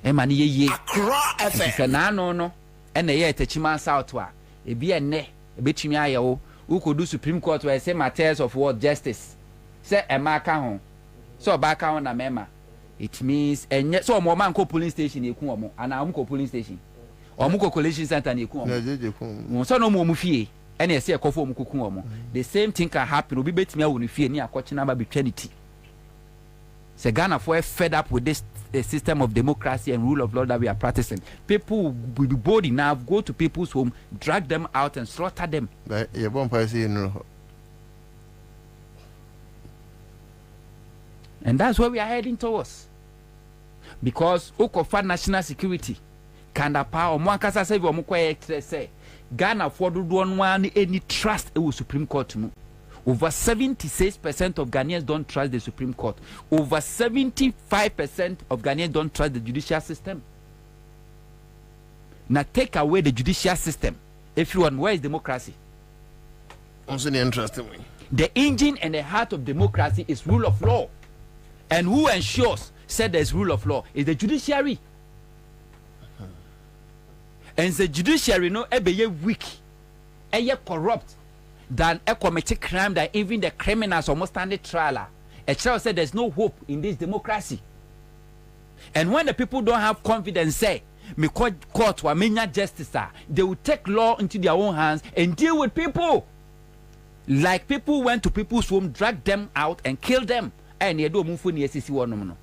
Ema ni ye. Accra FM. Na no ena ye etachima south wa. Ebi enne, ebetumi ayewo. Ukodu Supreme Court where say matters of what justice. Say emaka ho. So baka ho na mema. It means enye so omo man ko police station ekun omo ana omo ko police station. Omuko collection center na ekun omo. So no mo fie ene ese ekofo omo kokun omo. The same thing can happen. Obi betimi awo no fie ni akoche na ba betwanity. Se Ghana for fed up with this system of democracy and rule of law that we are practicing. People will be bold enough, go to people's home, drag them out and slaughter them. And that's where we are heading towards. Because Okofa national security can power Mwankasa say we say Ghana for do one any trust in the Supreme Court. Over 76% of Ghanaians don't trust the Supreme Court. Over 75% of Ghanaians don't trust the judicial system. Now take away the judicial system. Everyone, where is democracy? Also the interesting way. The engine and the heart of democracy is rule of law. And who ensures said there's rule of law is the judiciary. And the judiciary no ebe weak, corrupt than a committed crime that even the criminals almost stand the trial. A child said there's no hope in this democracy. And when the people don't have confidence, say me court or menya justice, they will take law into their own hands and deal with people. Like people went to people's home, dragged them out and killed them. And you do move for the SEC one no.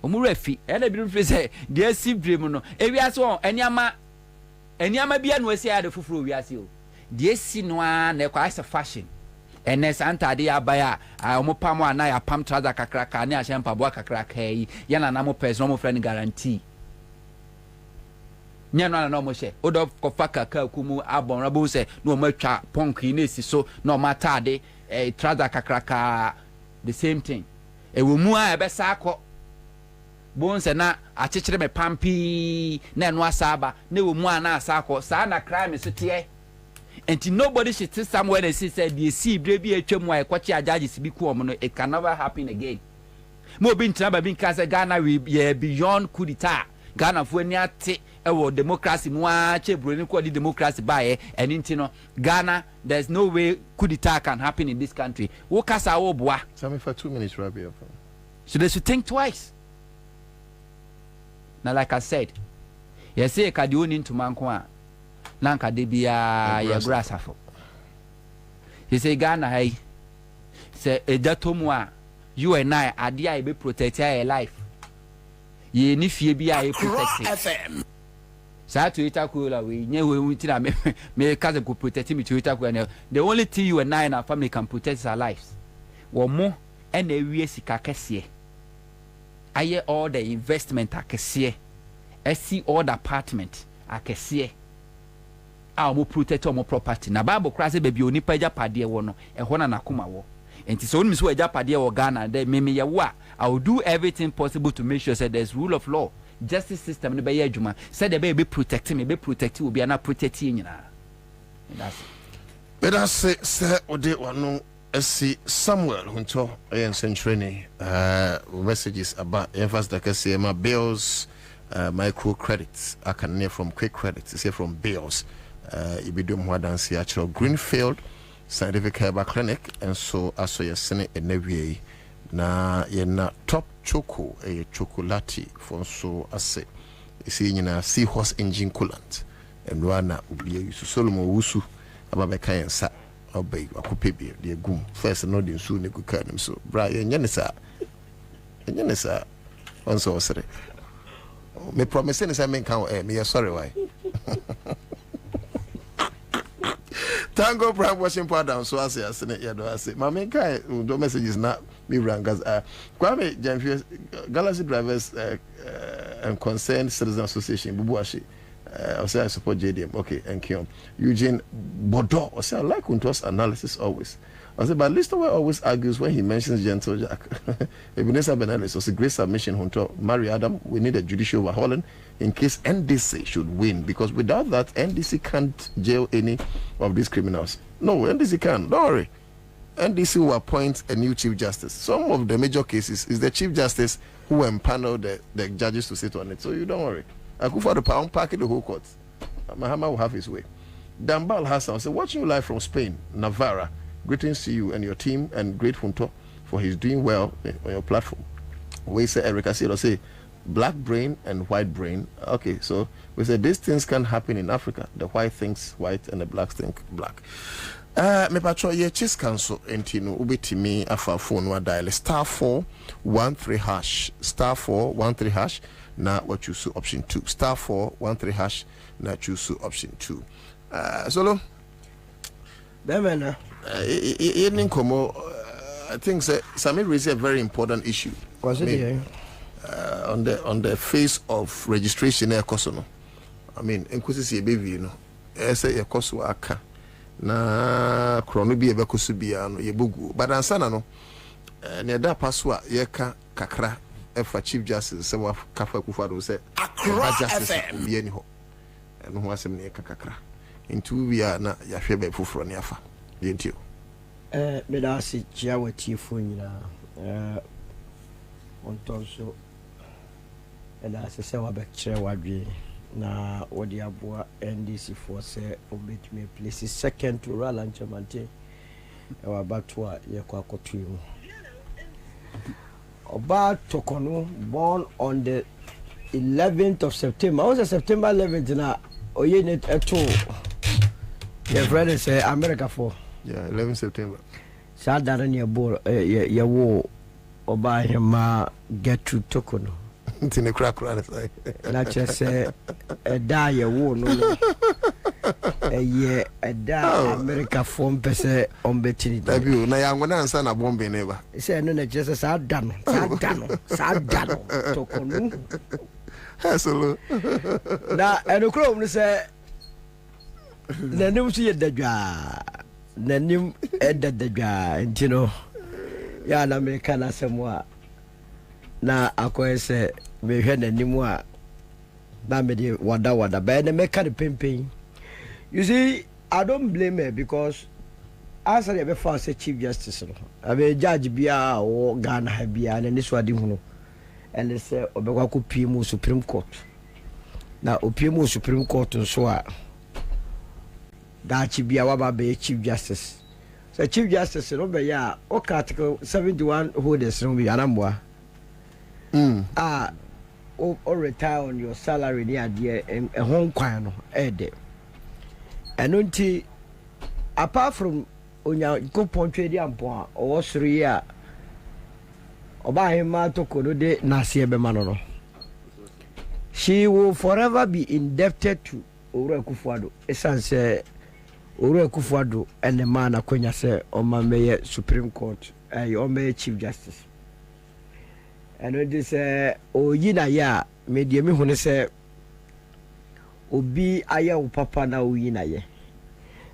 Omurefi, and the beautiful say, dear Sib Dream no. If we are so, and yama be an we say the fufu we are so. Dear Sinwa, ne quite a fashion. And as Anta de Abaya, I omopamo and I a pam trader kakraka, ne a shampa boaka crack hey, yana namo pes no friend guarantee. Nyana no moshe, Odo Kofaka Kumu Abon Rabuse, no mucha ponky nisi so no matade, a trader kakraka. the same thing ewo mu a ebe sa akọ bonse na achechire me pampi na eno asaba na ewo mu a na asa akọ sa na crime so tie and nobody should sit somewhere and say the see baby atwam wa ekwachi ajaji bi ku omo no it can never happen again mo bi ntina ba bi nka say Ghana we beyond coup d'etat Ghana fu ani ate ewo democracy mu a chebroni ko di democracy bae and intino Ghana there's no way coup d'etat can happen in this country wo kasa wo boa tell me for 2 minutes Rabia. So they should think twice. Now like I said, you say kadi oni ntuma nko a na nka de bia ya grass afo. You say Ghana hey say edatomu a you and I ade a be protect your life. Ye ni fie bia e protect FM. Sa to ita ko la we nye we wuti na me kaze go protect me to ita ko na the only thing you and I and our family can protect is our lives. Wo mo and e wie sika kese. Aye all the investment akese. See all the apartment akese. A mo protect mo property. Na Bible class baby oni pa japade wo no e ho na nakoma wo. Enti so onimi so japade wo Ghana de me ye wo I will do everything possible to make sure that there's rule of law. Justice system no be ye adwuma. Said the be protect me, be protect you, be na protect you nyina. That's it. But I say ode wano see Samuel hunto ayen century messages about emphasis that can say my bills micro credits I can near from quick credits say from bills you be doing more than see actual Greenfield Scientific Herbal Clinic and so aso ye sene enewie na ye na top choco a chocolate for so ase see nyina seahorse engine coolant and wana ubi so Solomon wusu ababe kan sa obey akope bi de gum first no de nsu ne kuka nim so bra ye nyane sa on so sere me promise ne say men kan me sorry why Tango Prime washing powder so as ne ye do ase ma men kan do messages na me rangas Kwame Jamfie Galaxy Drivers and Concerned Citizen Association bubuashi I say I support JDM. Okay, thank you. Eugene Bordeaux. I say I like Unto's analysis always. I say, but Listerwell always argues when he mentions Gentle Jack. Ebenezer Benelis was a great submission. Hunter, Mary Adam, we need a judicial overhauling in case NDC should win because without that, NDC can't jail any of these criminals. No, NDC can. Don't worry. NDC will appoint a new chief justice. Some of the major cases is the chief justice who empanel the judges to sit on it. So you don't worry. I go for the pound parking the whole court. Mahama will have his way. Dambal Hassan said, watching you live from Spain, Navarra. Greetings to you and your team and great Hunter for his doing well on your platform. We say Erica say black brain and white brain. Okay, so we say these things can happen in Africa. The white thinks white and the black think black. Me patro ye chis council entino ubitimi afa phone wa dial *413# *413# na what choose option 2 *413# na choose option 2 solo Bemena I think Samir raised a very important issue. Was it on the face of registration ekoso. I mean enkwesi baby you know say ekoso aka na krono bi ebekoso bia no yebugu but ansana no ne da paswa yeka kakra efa chief justice se wa kafa kufado se FM bi ani ho no ho asem ne yeka kakra into we na yahwe be fufuro ne afa yentio me da si chia wati fo nyina ontonso ela se wa be kire wadwe na wodi aboa NDC for say obetime place second to Roland Chamante e wa bato a ye kwa kotu mu Oba Tokono born on the 11th of September. I was September 11th na oye net eto your friend say America for 11 September sadara ne ball ye wo Oba hema get to Tokono tine krakra say na chese eda ye wo no ye eda America form pese ombetini dabi na ya ngona ansa na bombe neba say no na chese sadano Tokono hasolo na enokro mu say nanim su ye dadwa nanim edadadwa ntino ya na me kana semwa na akoyese me hwe nanim a na me de wada ba na me ka de pempen. You see, I don't blame her because as I before say Chief Justice no abe judge bia o Ghana ha bia na niso ade hunu and they say obekwa ko PM Supreme Court na opiem Supreme Court nso a da chi bia wa ba be Chief Justice. So Chief Justice no be ya o Article 71 holders no be anamboa or retire on your salary near the home kwan no ede enunti apart from onya go pontwe ampo o suru ya oba hima to kono de nase be mano no. She will forever be indebted to Owura Akufo-Addo esanse Owura Akufo-Addo and the man akonya se omameye Supreme Court omameye Chief Justice. And it is oyina ya medie me hune se obi aya wo papa na oyina ye.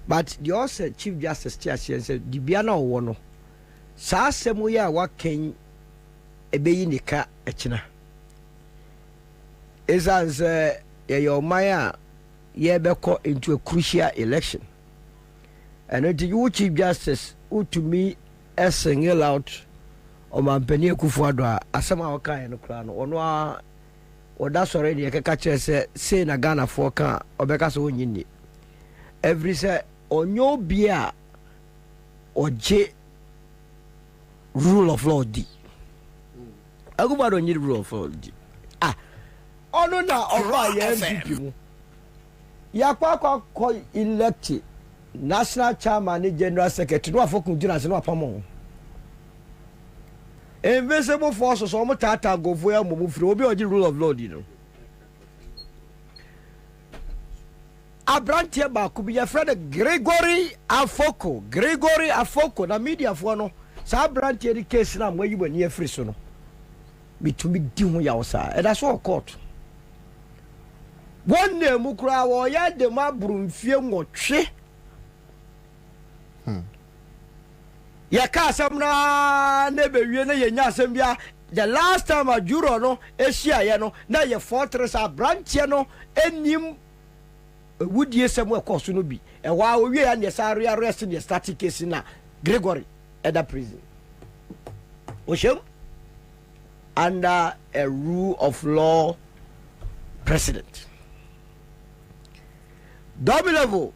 But the also Chief Justice Tiasi said di bia na wo no sa asemu ya waken ebeyi nika echina. As your Maya ye beko into a crucial election. And it you Chief Justice who to me a single out o man Penny Akufo-Addo asama waka en kra no ono or that's already a catcher say na Ghana for ka obeka so nyini. Every say onyo bia oje rule of law di. Akufo-Addo need rule of law di. Ono na ofa ya MPP mu ya kwa elect national chairman and general secretary no afokun jina se no apamo invisible forces so mo tata gofo ya mo firi obi oji rule of law di no abrantie ba ku bi ya friend Gregory Afoko na media fo no sa abrantie di case na mo yibo ni afiri so no bitumi di ho ya osa e da so court. One name mukura wo ya de ma brumfie nwotwe ya ka asem na be wie na ye nya asem bia the last time a juro no ehia ye no na ye fortress a branch no enim wudie sem e koso no bi e wa wo wie ya ne sa arrest the static case na Gregory Eda prison oshem under a rule of law president. Double level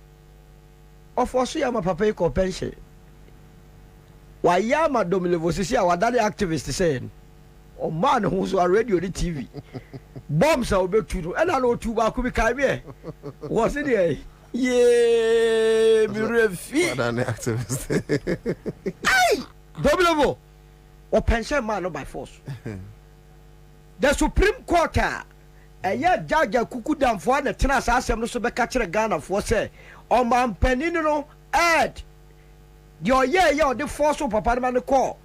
of also yama papa ko pension. Why yama double level sisi awadade activist saying o man who's already on the TV. Bombs are be tudo and I know two ba ku bi kai me. Was it there? Yeah, me refi. Awadade activist. Hey, double level or pension man by force. The Supreme Court judge kuku damfo na tena sa asem no so be ka kire Ghana fo se o man panini no ed the oye the force of papa man call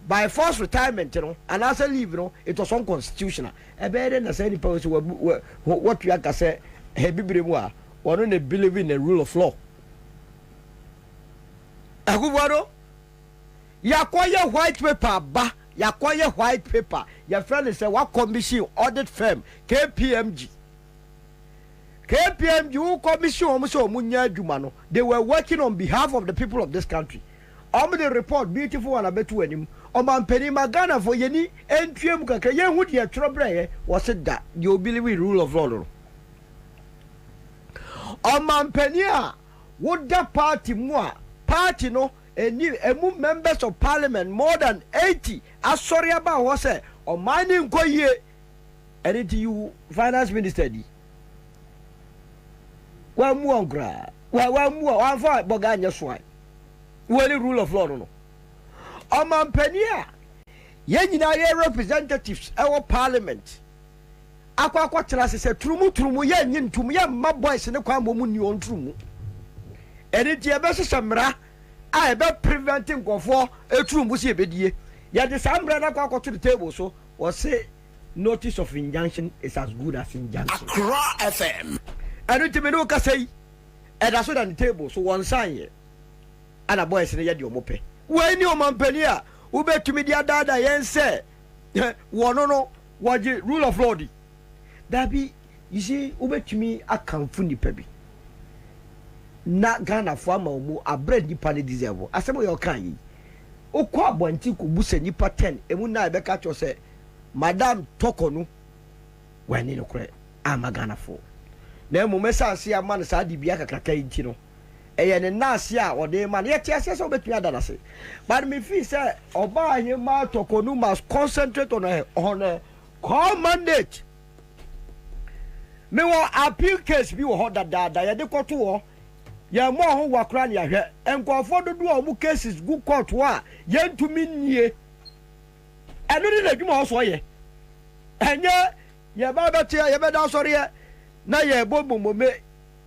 by force retirement no and as a leave no it was unconstitutional e be dey na say ni power what you aka say he bibire mu a wono na believe in the rule of law. Akufo-Addo yakoye white paper ba yakoye white paper your friend is what commission audit firm KPMG who commission almost munya adwuma no they were working on behalf of the people of this country. The report beautiful one abetu anim man peni magana for yeni entwem kakra ye hu de trobre was it that you believe in rule of law no man peni a would that party no emu members of parliament more than 80 asori aba wo say o mining ko ye anything you finance minister di wa mu ongra wa mu wa fa boga anya so ai we rule of law no o man pania ye nyina ye representatives our parliament akwa tira se turumu ye nyi ntum ye ma boys ne kwa mo mu ni on turumu anything e be se mra I be preventing for a true musi bedie. Ya the sambra na kwa to the table so was say notice of injunction is as good as injunction. Accra FM. And it me no ka say and that's on the table so one sign and a boy say ya di omope. When you man penia ubetumi dia dada yen say wono no waje rule of law di dabi you see ubetumi akamfu nipa bi na Ghana fo ama mu abred nipa ne deserve asemo yo kan yi okọ abonti ko busa nipa 10 emu na be ka cho say madam toko no wani no kure ama Ghana fo na emu mesanse ama no sa di bia kakaka yi no eye ne nase a ode ma ye tie ase so betumi adana se but me feel say oba anye ma toko no must concentrate on call mandate me wo appeal case bi wo hoda dada ye de koto wo ye mo ho wakra ne ahwe enkofo dodo a mu cases gu court wa ye ntumi nie eno ni na dwuma ho so ye enye ye ba betia ye be da sori ye na ye bombomome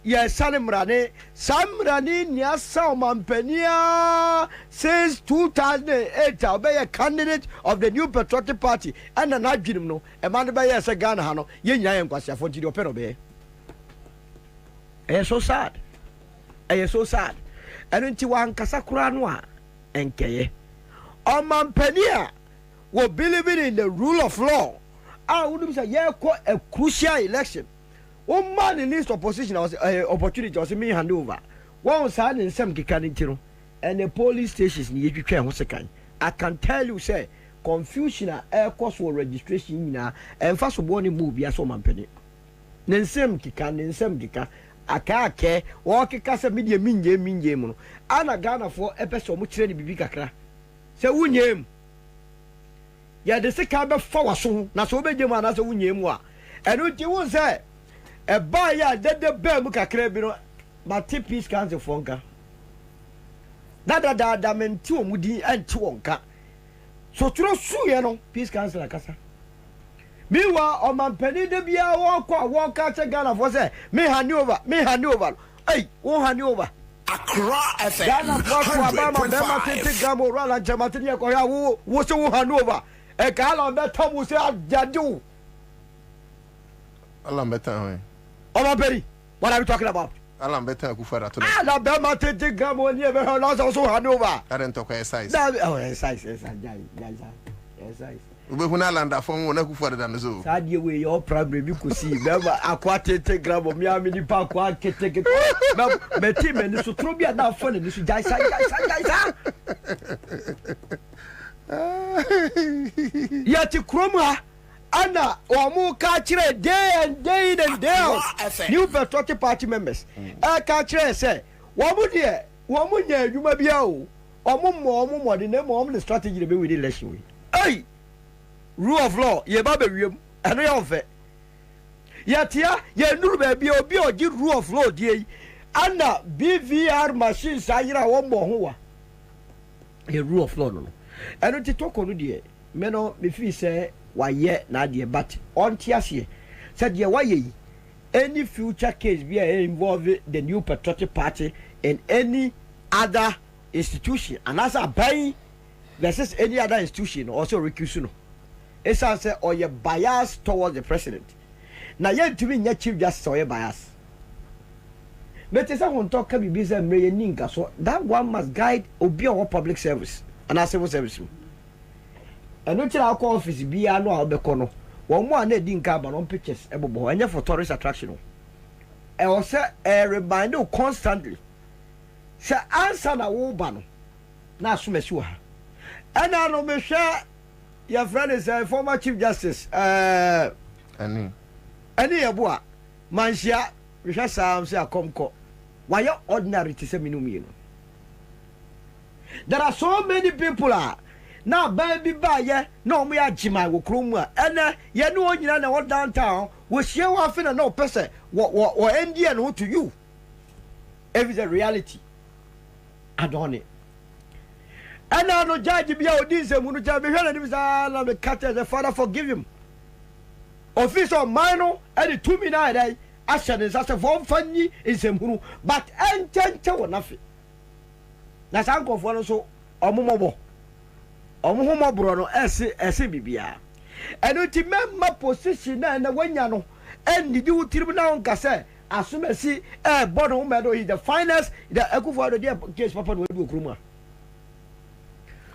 ye salimrane samrani nia mampania since 2008 obey a candidate of the New Patriotic Party and an adwinum no e man be ye se Ghana ha no ye nyina ye nkwasiafo ti de opero be so sad so sad eno nti wan kasa kura no a enkeye o mampania wo believing in the rule of law wouldn't say ye ko a crucial election. One man in this opposition was opportunity was me hand over. One side in some kikanintino and the police stations near you can second. I can tell you, say, confusion air cost for registration and first of all, move ya so man penny. Then some kikan, then some kika. I can't care, walk a casa media minje mono. Anna Ghana for episode much ready bibika. Say, who name? Ya the second for so, na so be man as a wunyemwa. And what you won't say. A buyer that the bear muka crebino, but tip peace council fonka. Nada da men 2 mudi and 2 onka. So through Suyano, peace council la casa. Meanwhile, on my penny de bia walk out a gun of was there. Me hand over. Hey, won't hand over. Accra FM. Ghana walk for Obama, Bema, Gamo, Rala, Jamatinia, Koya, was a hand over. A gal that Tom will say, Jadu. Alam better. Oma Perry, what are we talking about? Alam better Kufara to Alabama take Gamo never heard also hand over. I don't talk size. Oh, size. Ubehunalanda from one Kufara than the zoo. Sad you way your problem you could see. Never aquatic take grab of Miami Park, one can take it. But Tim and this will throw me now funny. This is guys. Yet you chroma. Anna or catch day and day New Patriotic Party members. I catch say, would you may be out or more the name of the strategy to be with election. Hey, rule of law, ye baby, and I offer. Yet, ye knew baby or be or give rule of law, dear. Anna BVR machines, I hear one more. A rule of law, no. I don't talk on dear. Meno, if he say, why ye na dear but on tiasie said ye why any future case be involve the New Patriotic Party and any other institution and as a buy versus any other institution also recusal it's answer or your bias towards the president now yet to be chief justice or your bias but it's on talk can be busy ninka so that one must guide obi or public service and our civil service. And no tell office be no albecono. One more ne din carbon on pictures ebobo and for tourist attraction. I was a reminder constantly. Say answer na wobano. Na sumesua. And I know me share your friend is a former Chief Justice. Any abua. Mansia, we shall say a comco. Why you ordinary to say minumino? There are so many people are. Now, baby, buy no, me are Jima, will crumwa, and ye know you know what downtown was she often no person what Indian who to you. If it's a reality, I don't it. And I know Judge be out this and when you be heard, and the cat as a father forgive him. Officer minor and the 2 minutes, I said, as a form funny is a move, but and 10 to nothing. That's uncle for us so mobile. Omuhomo bro no ese bibia eno ti memma position na na wanya no en di utiri na on kase asumesi bono medo is the finest the Akufo-Addo case papa no bi okruma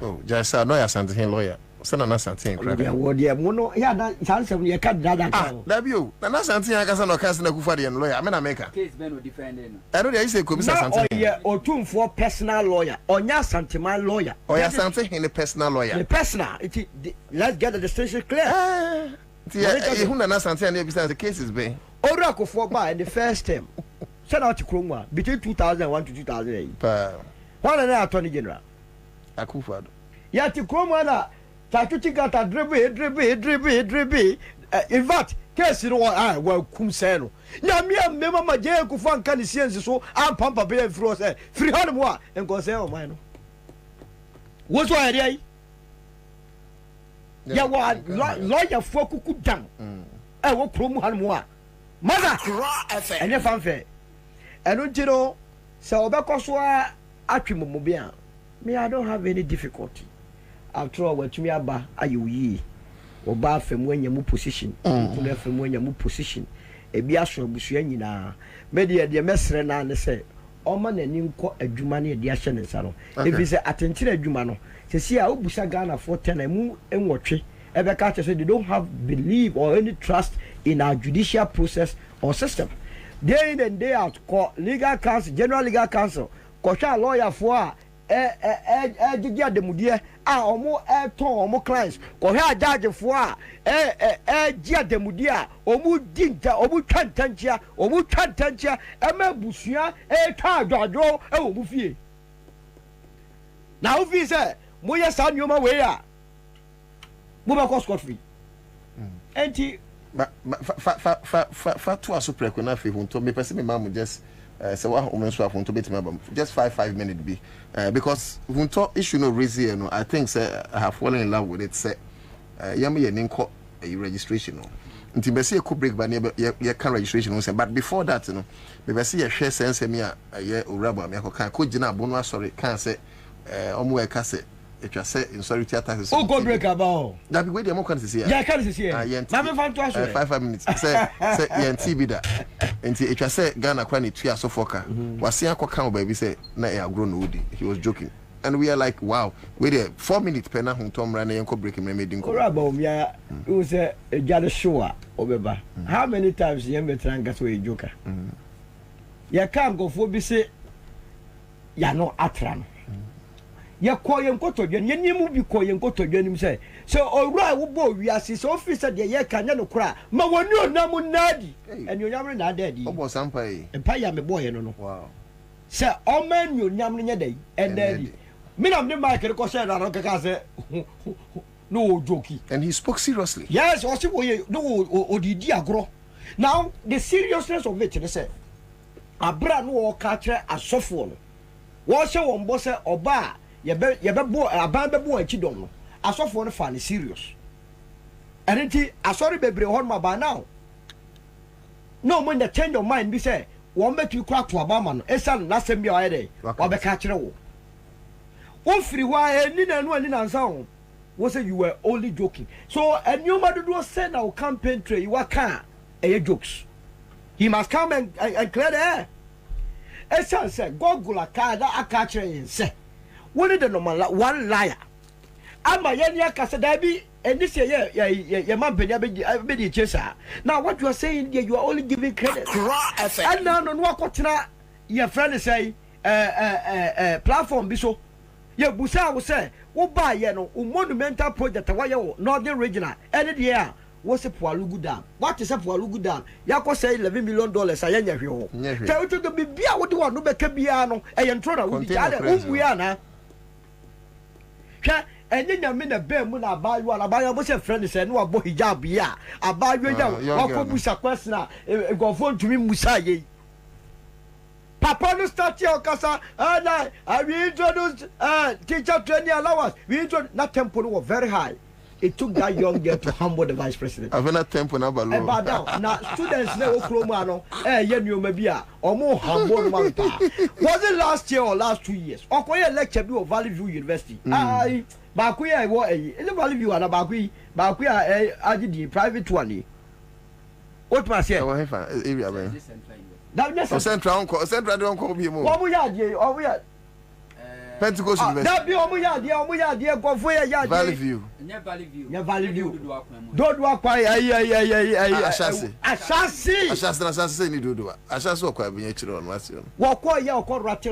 Oh, just no ya something lawyer. Send na something crack. Yeah, what yeah, mono yeah na chance we can that ah that be you na something aka say no case na kufa de lawyer I mean America case ben no defending I know they say ko bisa something oh yeah otumfo personal lawyer onya santiman lawyer oh yeah something in the personal lawyer the personal let's get the distinction clear yeah hu na something na bisa the cases be ora ko for by the first term send out kroma between 2001 to 2008 pa one na attorney general akufa ya ti kroma na tatuti gata dribble in fact case no wa kum say no nya me mama je ku fan kan siensi so am pampa be free say free hard mo en go say o man no wo so area yi ya wa lawyer fo kuku dam wo promo han mo a maza ene fanfe eno ntiro se obekoso a atwemo bi a me I don't have any difficulty after all what me aba ayi oba afem wanya mu position kuna afem wanya mu position ebi aso abusua nyina me de mesre na ne se oma nani nko adwuma ne de ahye ne nsa no ebi se atenkire adwuma no sesi a obusa Ghana for 10 mu enwotwe ebe ka che so they don't have belief or any trust in our judicial process or system day in and day out call legal counsel general legal counsel ko sha lawyer for a gigi ademudie a omo ton omo clients ko he judge for a gigi ademudie a omu dinta omu twantantia ema busua twa adwadwo omu fie na ofi say mo ye sa nyoma we a mo be cost free enti fa to aso preko na fe hunto me pese me mamu just so wa omenso afunto betimi aba just 5 minutes be because hunto issue no raise here no I think say I have fallen in love with it say yam ye ninko registration no nti be say e ko break ba ne ye can registration no say but before that no be say ye hwe sense me a ye owraba me akokan ko gina abono asori kan say omo e ka say etwa say insurity taxes o go break about that be we dey mo kan say ya kan say na me fan to aso 5 minutes say ye nti da enti etwa say Ghana kwa ne tua so foka wase akokan o ba bi say na e agro no odi he was joking and we are like wow we there 4 minutes pe na huntom ra na yenko break me medin ko about me you say e jade show obeba how many times you metranga so e joker ya kan go fo bi say ya no atra no ya koyen kotodwen yenimu bi koyen kotodwen nim say so owura wo bo wiase so officer de ye kanya no kura ma woni onam nadi eni onyam na adadi obo sampa e empa ya me boye no wow say o man ni onyam nya dai endadi me na me market ko say na ro kaka say no joki and he spoke seriously yes o si boye no odidi agro now the seriousness of it say abra no o ka kire asofo no wo hye won bo say oba ye be bo aban be bo achi dom no asofo no fa ne serious enti asori bebre hon ma ba now no mo in the change of mind be say won betu kra to abama no esan na sem bia oyede wa be ka kire wo won free wa eni na no ani na nsa ho wo say you were only joking so anyoma do say na o campaign trail you can jokes he must come and clear the air esan say gogula ka da aka kire yin say one the normal one liar ama yeni akasa da bi and this ye man be the chesa now what you are saying there you are only giving credit and now no akotena your friend say platform bi so ye busa wo say wo ba ye no monumental project wa ye northern regional any there what's a Pualugu Dam? What is a Pualugu Dam? Yako say $11 million. I enya hwe ho. Tell you to be bia what do want no be ka bia no e yentrona wo di ale wo ya na. Hwe enye nyame na be mu na abayo na abayo bo se friend say no abo hijab ya. Abayo ya wa ko busa question e go phone to me musa ye. Papa no start your kasa I we introduce teacher training allowance. We introduce na tempo no very high. It took that young girl to humble the vice president. I've not tempo na balo. But now students na okroma no ye nyoma bia omo humble man pa. Was it last year or last 2 years? Okoye lecture bi o Valley View University. Ai ba ku ya wo ile Valley View ana ba ku ya agidi private one. What must say? Oh hefa area ba. That just central don't call be mo. Omo ya die, omo ya Pentecost University. That be omu ya go for ya. Valley View. Ne Valley View. Dodo akwa ya. Ashasi ni dodo. Ashasi okwa bi nyechiro on wasi on. Wako ya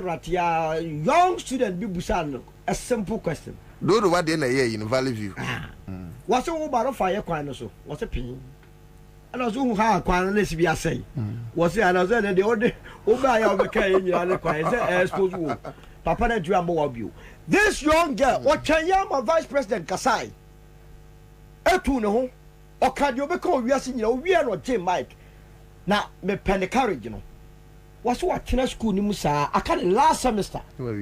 rat ya young student bi busan a simple question. Dodo what dey na here in Valley View. Was wo baro fa ye kwan no so. Was pin. And also who ha kwan na sibi asai. Was and also the ode oba ya obeka ye nyira le kwan say expose wo. Papa na dua mo wa bio. This young girl, what Chanyama Vice President Kasai. Etu ne ho. Okade obeka owiase nyira owie no J Mike. Na me pen carriage no. Was what China school ni musa aka last semester. Wo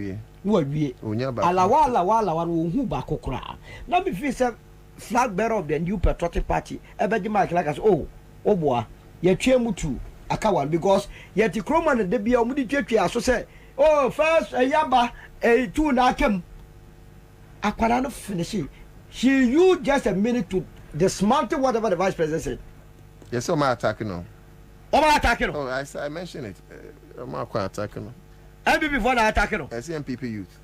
wie. Onya ba. Alawa wo hu ba kokora. Na me feel say flag bearer of the new patriotic party. Ebeji Mike like as boa. Ye twa mutu aka one because ye ti kroma na de bia omudi twetwe aso say first yaba two na kem. Akwara no finish. She used just a minute to dismantle whatever the vice president said. Yes, so my attacking no. Oh, I mentioned it. I'm quite attacking no. And before that attacking no. SMPP youth.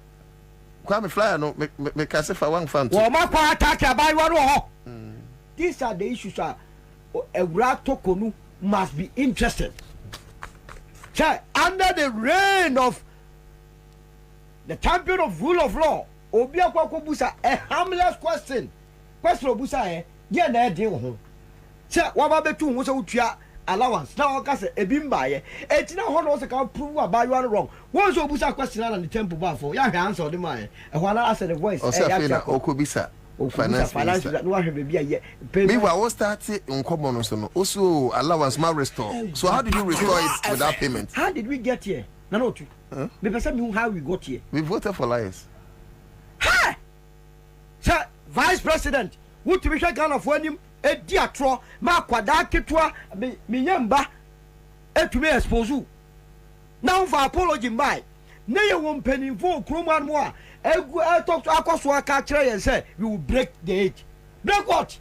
Kwame flyer no me kase for one fan. Well, my quite attack by one. These are the issues a Tokonu must be interested. Under the reign of the champion of rule of law, Obia Busa, a harmless question of Busa, yeah, na deal home. Sir, what about the two who's a allowance? Now, I say, a bimba, it's now what also can prove about you are wrong. What's Obusa question on the temple bar for? Yeah, answer the mind. And while I answer the voice, Okubisa. Finance meanwhile, what started in common also allowance my restore. So how did you restore it without payment? How did we get here? No, how we got here. We voted for liars. Hi, sir, Vice President. What to be Ghana for him? A diatro, Makwada Ketwa, Minyamba, to me expose you. Now for apology, my nay won't penny for Kruman more. I talk to Akoswa catcher and say we will break the age. Break what?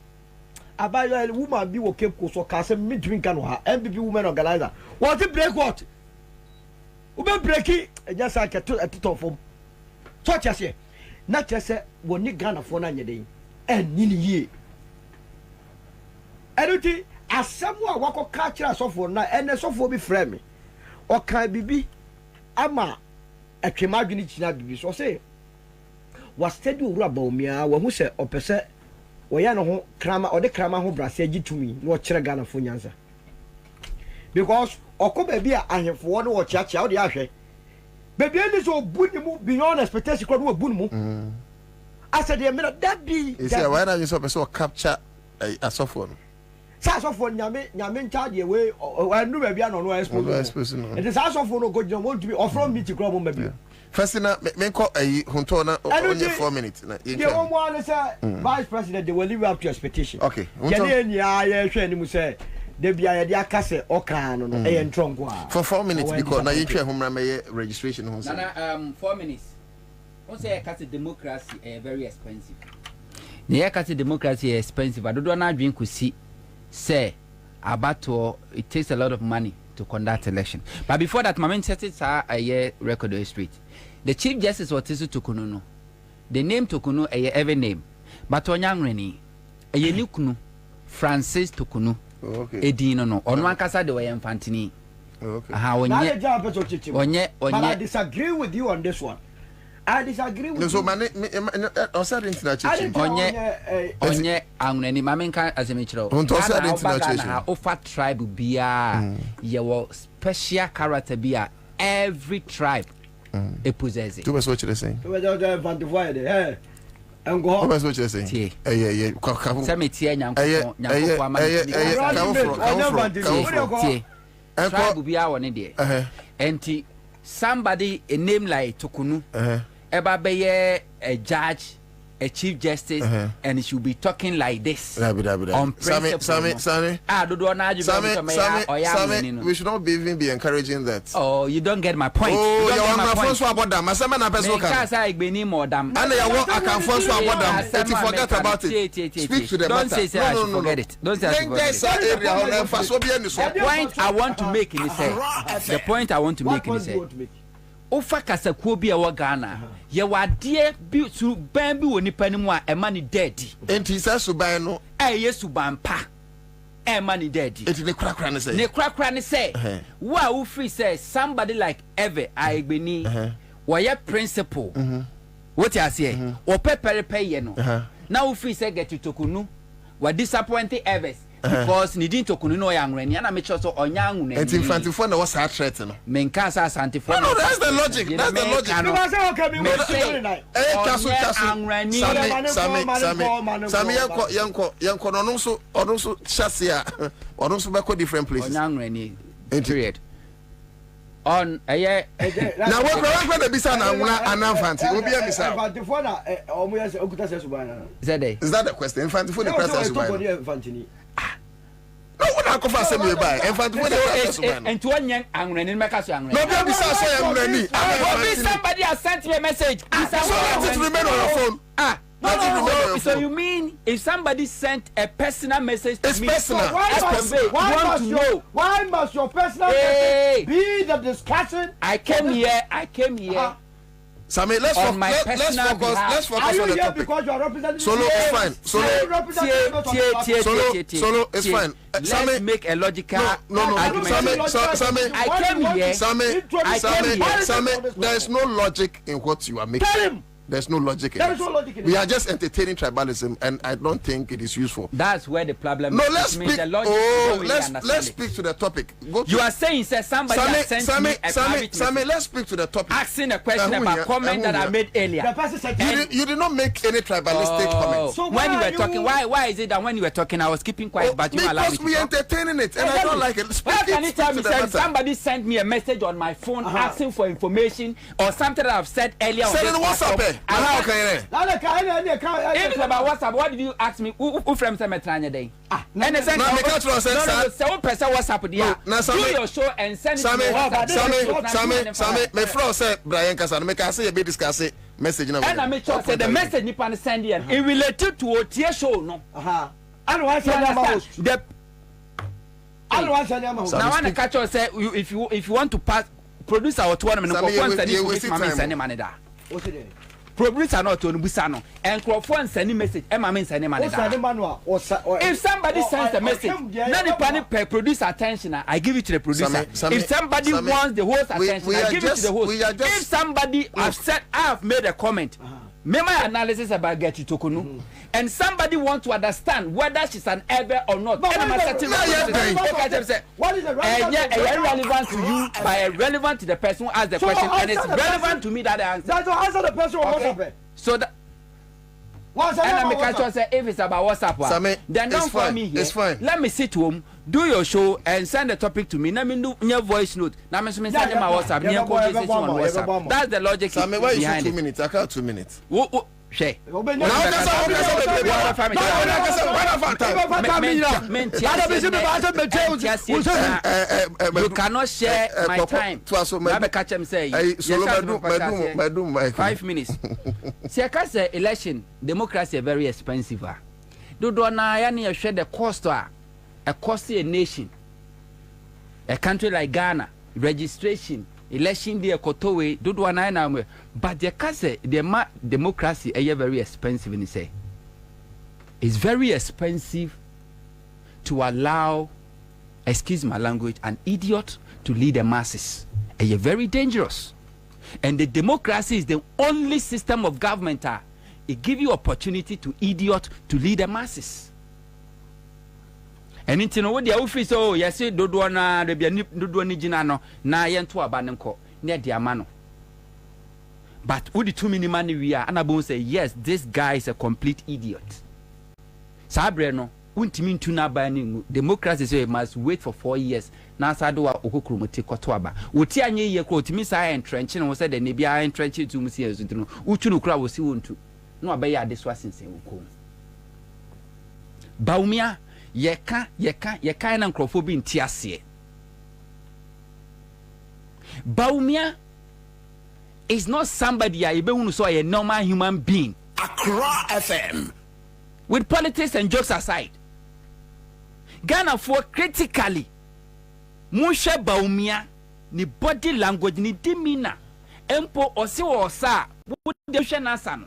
I buy a woman be okay, so Castle mid drink and MPP woman organizer. What it break what? Ube break it just like a top form. Such as ye, not just say when you Ghana for 9 day and nearly ye. Anything as someone walk catcher as of for now and so for be frame or can be ama a Kemagini China be so say. Was steady rubber mea who said or percent or yano crama or the crama who brassagy to me, no Cheragana for Yanza. Because Okobe be I have one or church out the ashe. Baby, this will put you beyond expectation. Boom. I said, that be. Is there why not you so capture a soft one? Sass of one Yamin charge away or I knew maybe I don't know. It is as of one good you want to be offering me to grow maybe. First, me call a Huntona only 4 minutes. The one one is Vice President, they will live up to expectation. Okay, say, they be a cassette or can and trunk for 4 minutes because now you try home registration. 4 minutes. Don't say a cassette democracy very expensive. The cassette democracy is expensive. I don't know drink could see, say, about it takes a lot of money to conduct election. But before that, my main settings are a year record street. The Chief Justice was Tisu Tokuno. The name Tokuno a ever name. But on young Reni, a Yenukunu, Francis Tokuno. Okay. Edino no. On one casa de way infantini. Okay. How I disagree with you on this one. I disagree with you. So my onye angreni mamenka as a mitro. Offer tribe bia your special character bia every tribe a possess it. Do what you're saying. And go what you're saying. Tribe bia one there. And somebody a name like Tokunu. Eba be a judge, a chief justice, and he should be talking like this. On principle. Sammy. We should not even be encouraging that. Oh, you don't get my point. Oh, you want my phone swap about them. I forget about it. Speak to them. Don't say I should forget it. Don't say I should forget it. The point I want to make in this the point I want to make in this ofa kasakuo bi a wa Ghana ye wade bi su ban bi woni panimu a e ma ni daddy enti sa suban no suban pa e ma ni daddy enti ne kura ne say wa wo free say somebody like Eve Aigbeni wo principal what you say o pepere ye no na wo free say get tokunu wa disappointing Evers because ni din tokunu no ya anwrani na me so onya anwrani enti infantifo na was threat no men ka sa santifo no that's the logic you say okay me Sami yanko no so chase a ono so be different places onya anwrani period on na we the bisa na anfanti obi am bisa infantifo na omo yes okuta se subana is that the question infantifo the question subana no una ko fa se me buy infantifo the question subana and to onyen anwrani meka so anwrani no be bisa so anwrani somebody has sent me a message so let it remain on your phone No. So you mean if somebody sent a personal message to me? Personal. Why must your personal message be the discussion? I came here. Sami, let's focus on the topic. Because you are representing Solo is fine. Solo is fine. Let's make a logical argument. Sami, I came here. Sami, there is no logic in what you are making. Tell him. There's no logic in it. We are just entertaining tribalism, and I don't think it is useful. That's where the problem is. No, let's speak. Let's speak to the topic. You are saying, somebody has sent me a private message. Let's speak to the topic. Asking a question about comment that I made earlier. You did not make any tribalistic comments. So when you were talking, why is it that when you were talking, I was keeping quiet, but you allowed me to talk? Because we entertaining it, and I don't like it. How can you tell me somebody sent me a message on my phone asking for information or something that I've said earlier? Send it WhatsApp. If it's about WhatsApp, what did you ask me? Who from Semetranya Day? And the WhatsApp do your show and send it to me. Sami, my friend said Brian Kassan, make us say a bit discuss message. And I make sure the message you can send in. It related to a tier show, no? I don't want to now I want to catch you say if you want to pass produce our tournament, send money there. Producer not on Busano and Crawford sending message. Emma sending money. If somebody sends a message, then the panic produce attention. I give it to the producer. If somebody wants the host attention, I give it to the host. If somebody have said I have made a comment, make my analysis about get you Tokunu, and somebody want to understand whether she's an ever or not. What is irrelevant to you, but irrelevant to the person who asked the question, and it's relevant to me that I answer. That's to answer the person on WhatsApp. So that. And I make say if it's about WhatsApp, then don't call me here. It's fine. Let me sit home, do your show, and send the topic to me. Let me do your voice note. Now me send my WhatsApp. That's the logic behind it. 2 minutes. I got 2 minutes. Share. You cannot share my time. 5 minutes. See, I can say election democracy is very expensive. Do na yani share the cost a costly a nation. A country like Ghana, registration. Election day kotowe dodo na na me but the case the democracy is very expensive in say it's very expensive to allow, excuse my language, an idiot to lead the masses. It's very dangerous, and the democracy is the only system of government it give you opportunity to idiot to lead the masses. And into no the office oh yes dodo na de bia dodo ni gina no na ye nto aba ne nko ne de ama no but who the 2 minimum we are anabo say yes this guy is a complete idiot sabre no untimi ntu na aba ni democracy say must wait for 4 years na sado wa okokromote koto aba woti anye ye ko otimi sa entrench no say de ne bia entrench tu mu si ezudu no utu no kura wo si wontu no aba ya de so asensen wo ko baumia yeka na nkrofo bi ntiase baumia is not somebody you be so a normal human being. Accra FM. With politics and jokes aside, Ghana for critically Musha baumia ni body language ni demeanor empo osi wo sa wo de hwe na asa no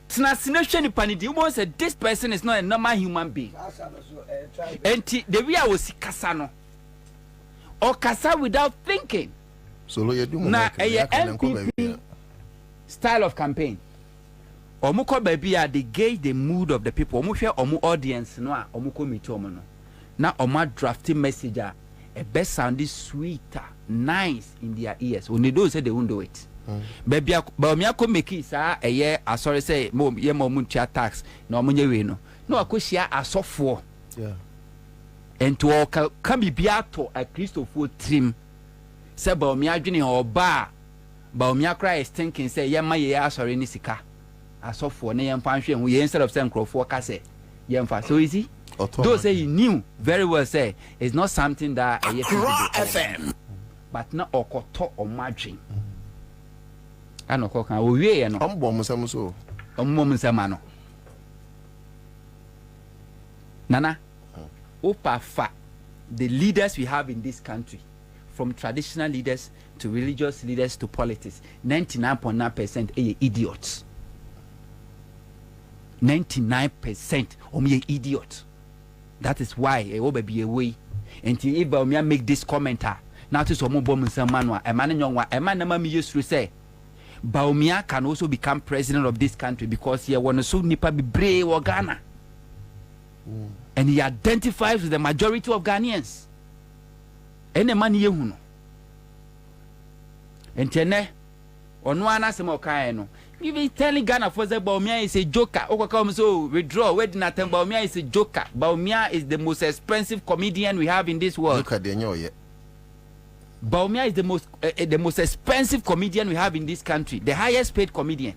tena sinehwe ni panidi wo say this person is not a normal human being enti the way I was kasa no or kasa without thinking so you do na MPP style of campaign omuko baby they gauge the mood of the people omu hwe omu audience no a omu committee omu no na omu drafting message a best sound sweeter nice in their ears when they do say they won't do it baby ba me akomeki sa eye asori say mo ye mo muntua tax na omu nye we no na akohia asofo ento ka bibia to a Christopher trim say ba me adwene oba ba me akra is thinking say ye ma ye asori ni sika asofo na ye mfa hwe hu ye instead of say nkrofo ka say ye mfa so easy those say he knew very well say it's not something that FM but na okoto omadwen ano ko kan owie ye no ombom nsam so ombom nsam ano nana opafa the leaders we have in this country from traditional leaders to religious leaders to politics 99.9% are idiots 99% are idiots. That is why I will be away until if I make this commenter now to some bomb some manual a man young one a man never used to say Baumia can also become president of this country because he want to so nipa be brave or Ghana and he identifies with the majority of Ghanaians any man ye huno ntene ono ana se mo kan no you be telling Ghana for say Baumia is a joker o come so withdraw we did not Baumia is a joker. Baumia is the most expensive comedian we have in this world. Look at the nyoye. Baumia is the most expensive comedian we have in this country, the highest paid comedian.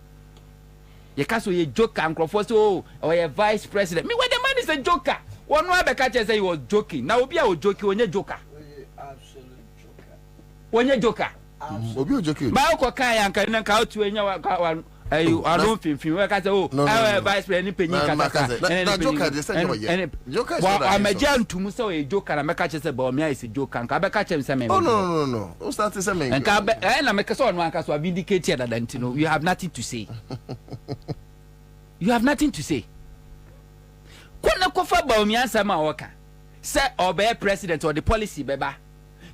You can't say a joker and so or a vice president. Me when the man is a joker. One more catch say he was joking. Now be a joker when you joker. Absolute joker. When you joker. Obi o joking. Ba ko kan yan kan nan ka otu enya wa I don't feel we ka say oh vice president penny kata na joker dey say you joker is not am ajantum say o joker na make say Baumia is a joker kan be ka chem say me oh no o start say me and ka na make say onu aka so vindicate that antino you have nothing to say you have nothing to say kuna ko fa Baumia sama oka say obey president or the policy beba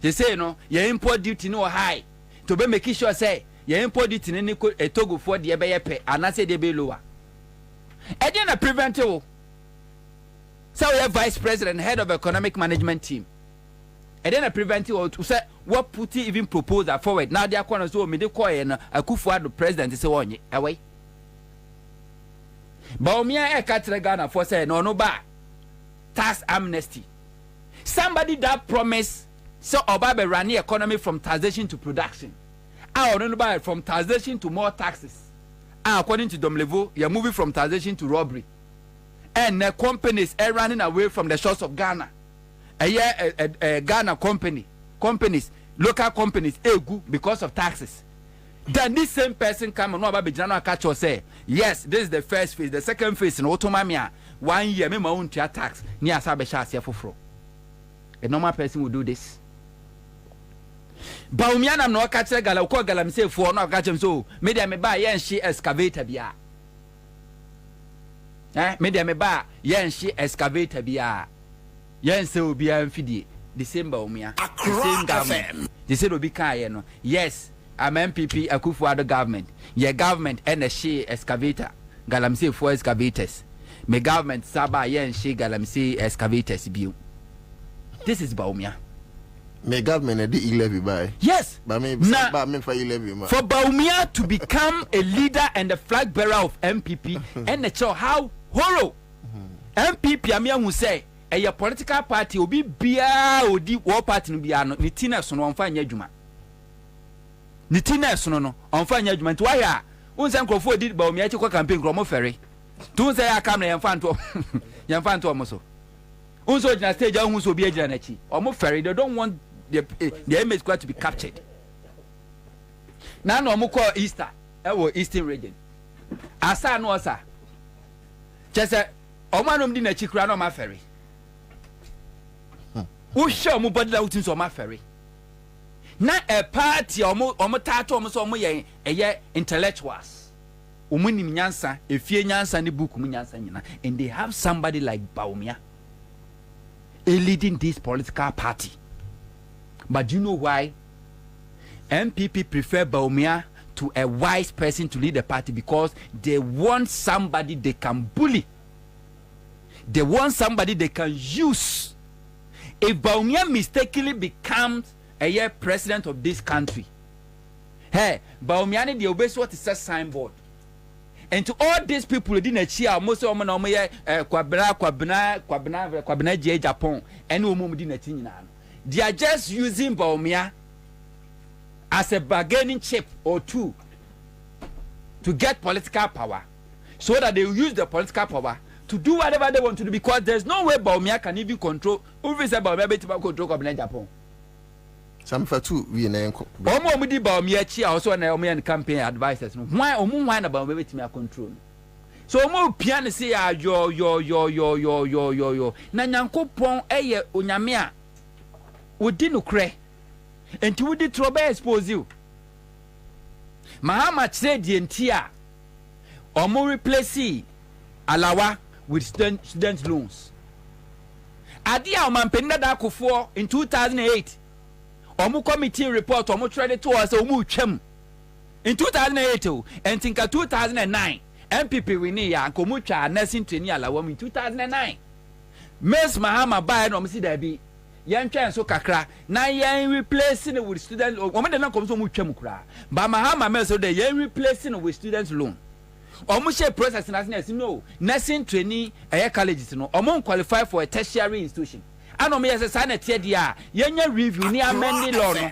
they say no your import duty no high to be make sure say ye import it in any Togo for the ebe pe anase de be lower e dey na prevent you so we have vice president head of economic management team e dey na prevent you to say what put even proposal forward now they are corner so me dey call ye na Akufo-Addo president say wonye away Baumia e ka tere Ghana for say no ba tax amnesty somebody that promise so oba be run the economy from taxation to production from taxation to more taxes. According to Domlevo, you're moving from taxation to robbery. And companies are running away from the shores of Ghana. Ghana companies, local companies, because of taxes. Then this same person come and about Bijano catch or say, yes, this is the first phase. The second phase in Otomamia, 1 year, me my own tax, near Sabesha Siafufro. A normal person will do this. Baumia na no catch gala ko gala mse fo no catch him so media me ba yen she excavator bia media me ba yen she excavator bia yen se obi amfidie the same Baumia the same government they said obi kan ye no yes am MPP Akufo-Addo government your government and she excavator galamse for excavators me government saba yen she galamse excavators bio this is Baumia. My government did 11 by. Yes. But me for 11. For Baumia to become a leader and the flag bearer of MPP and the show how horror MPP amia who say a political party will be bia odi war party no bia no nitina so no onfa nya adwuma. Nitina so no onfa nya adwuma. Why ya? Unsa nkrofo di Baumia chi kwa campaign kromo ferry. Tu say ya kam na yemfa nto yemfa nto omo so. Unso jina stage ahun so bi agina na chi. Omo ferry they don't want the image going to be captured. Now no call Easter. Eastern region. Asa no asa. Just say omanom di na chikura no ma ferry. Who show mu body out into ma ferry. na a party omo tato omo so omo ye intellectuals omo nim nyansa efie nyansa ne book mu nyansa nyina, and they have somebody like Bawumia leading this political party. But do you know why MPP prefer Bawumia to a wise person to lead the party? Because they want somebody they can bully, they want somebody they can use. If Bawumia mistakenly becomes a president of this country, hey, Bawumia need the obey what is a signboard. And to all these people within a chair, most of them are Kwabena Japan, and they are just using Bawumia as a bargaining chip or two to get political power, so that they will use the political power to do whatever they want to do, because there's no way Bawumia can even control. Who is Bawumia to control Kwabena Japan? Some for two we name. Omo mudi Bawumia chia also na omo campaign advisors. Why omo na Bawumia to me control? So omo piano say yo. Na Nyankopon eye onyame a odi no kre. Enti wodi trobe expose you. Mahama say di entia omo replace alawa with student loans. Adia o mampenda da akofo in 2008. Omu committee report omu trade to us omu twem in 2008 and think 2009 MPP wini ya komu twa nursing training alawa in 2009 Miss Mahama buy no msi dabi yan twa so kakra na yan replacing with student omu de na komu so mu twem kra ba Mahama me so de yan replacing with student loan omu share process na no nursing training colleges no omu qualify for a tertiary institution. Ano me yese sa na tie dia yenya review ni amend law no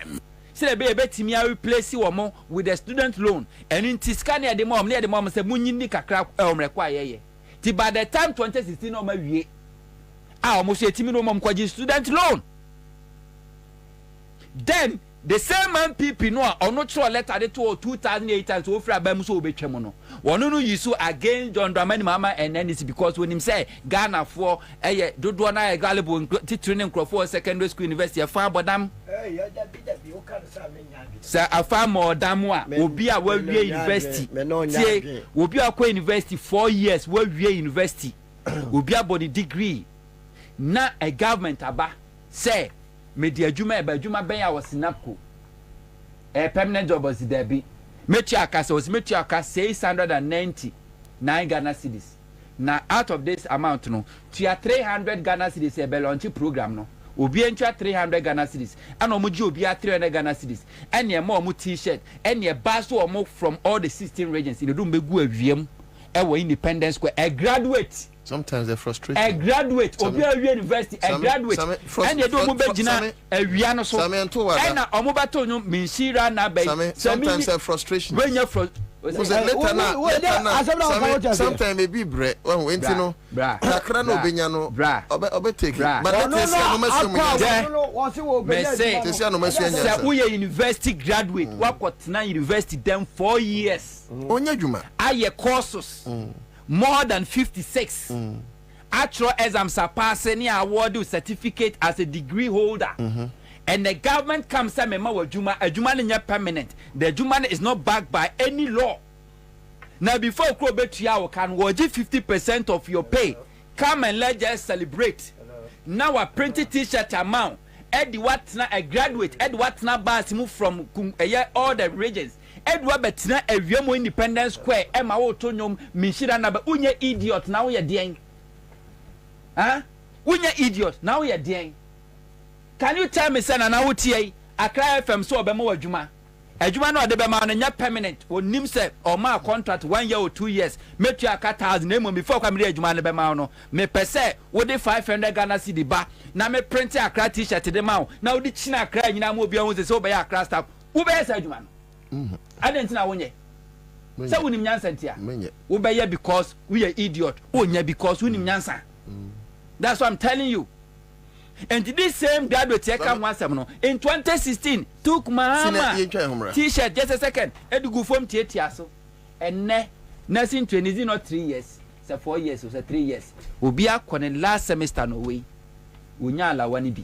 say be betimi a replace wo with the student loan and in tiska na de mom say munyini kakra omreko ayeye ti by the time 2016 no ma wie a omo so etimi no mom kwaji student loan. Then the same MPP no ono tro letter de to 2008 and so fra ba mu so obetwem no wono no yisu against John Dramani Mahama and NDC, because when him say Ghana for dodo na galibo training crofo secondary school university afa bodam sa afa modam a obi a wa wie university tie obi akwa university 4 years wa wie university obi abodi degree na a government aba say media juma ben ya wasinapko permanent job was there be metu akasa was metu akasa 699 Ghana cedis. Now out of this amount no to 300 Ghana cedis e be launch program no obi entua 300 Ghana cedis and omuji obi 300 Ghana cedis and ye mo t-shirt and ye baso omo from all the 16 regions in the room be gu awiem e wo Independence Square a graduate. Sometimes they're frustrated. A graduate of your university, a graduate, and you don't move Gina, a Riano so. And a Omobato Minshira Nabe. Sometimes they're frustration. When you're sometimes maybe bread. Well, when you know, Crano Bignano, Obetake, but we are university graduate, what now university them 4 years. Onyajuma. Aye courses. More than 56 actual exams are passing award certificate as a degree holder. And the government comes and a juma is permanent. The juma is not backed by any law. Now before Krobetia can watch 50% of your pay, come and let's just celebrate. Now a printed t-shirt amount Eddie Watna a graduate Ed Watna bas move from all the regions. Edward Betina a Viamo Independence Square, Emma Otonium, Mishira Naba, Unya idiot, now you're deang. Huh? Unya idiot, now you're deang. Can you tell me, son, and I would say, I cry from so Bemo Juma? A Juma no de Bema and not permanent, or Nimse or my contract 1 year or 2 years. Make your cat has name before coming to Juma Bemano. Me per se, what the 500 Ghana city bar. Now me print a cry t shirt to the mouth. Now the China cry, you know, beyond the so by a class up. Who bears a Juma? I didn't know when ye. So we nyansa tia. We be because we are idiot. Onye because we nyansa. That's what I'm telling you. And this same graduate take one seven in 2016 took Mahama t-shirt just a second. Edugu from tia so. And nursing training is not 3 years. It's 4 years or 3 years. We be a last semester no way. Unya la wani bi.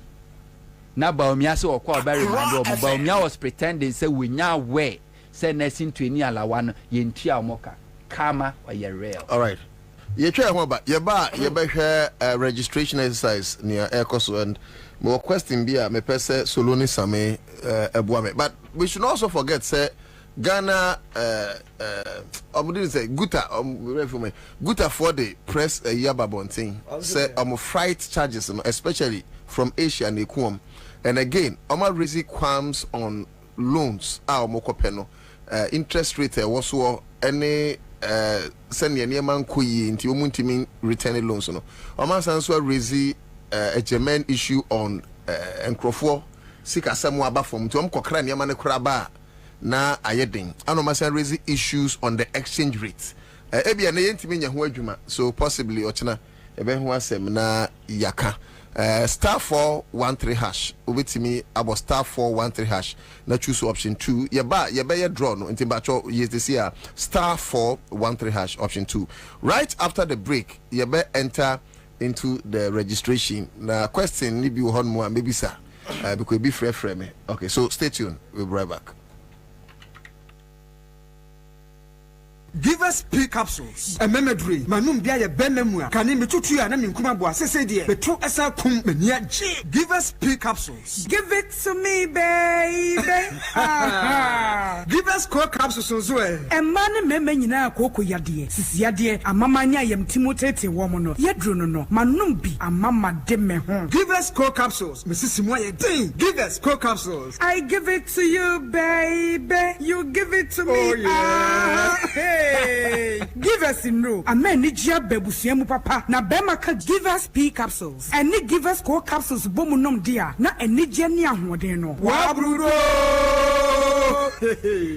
na Baumia se okwa oba remind o Baumia was pretending say we nya we say nursing to any alawa no yentua omoka karma or ye real. All right. You try ho ba ye hwe registration exercise near Ecoso and more question be me pese Soloni Same ebuame. But we should also forget say Ghana say Guta for the press Yababonting say fright charges especially from Asia and Equum. And again, raising qualms on loans mokopeno interest rate was any send your man kui into your returning loans no. Sanso raising a German issue on Encrofor Sika Samuaba from Tom Cochrane Yamane Kraba na ayedin anomasan raise issues on the exchange rate ebia na yentimi nya ho adwuma so possibly ochina ebe ho asem na yaka *413 hash obetimi abo *413 hash na choose option 2 ye draw no ntimbacho yes this year *413 hash option 2 right after the break ye be enter into the registration na question ni bi ho no maybe sir because be free me okay so stay tuned, we'll be right back. Give us P capsules. A memory. Manum bia ye benmua. Kani metutu ya na minkuma bo asese de. Petro esa kum menia G. Give us P capsules. Give it to me, baby. Give us core capsules as well. E man meme nyina akoko yade. Sisi yade amama nya yem timotete wo mo no. Yedro no no. Manum bi amama de me ho. Give us core capsules. Mrs. Moye ding. Give us core capsules. I give it to you, baby. You give it to me. Oh yeah. Hey, give us in no. A man need ya bebusiemu papa. Na bemaka give us P capsules. And ni give us core capsules bomunum dia. Na eni jeni ahwodeno. Wa brudo.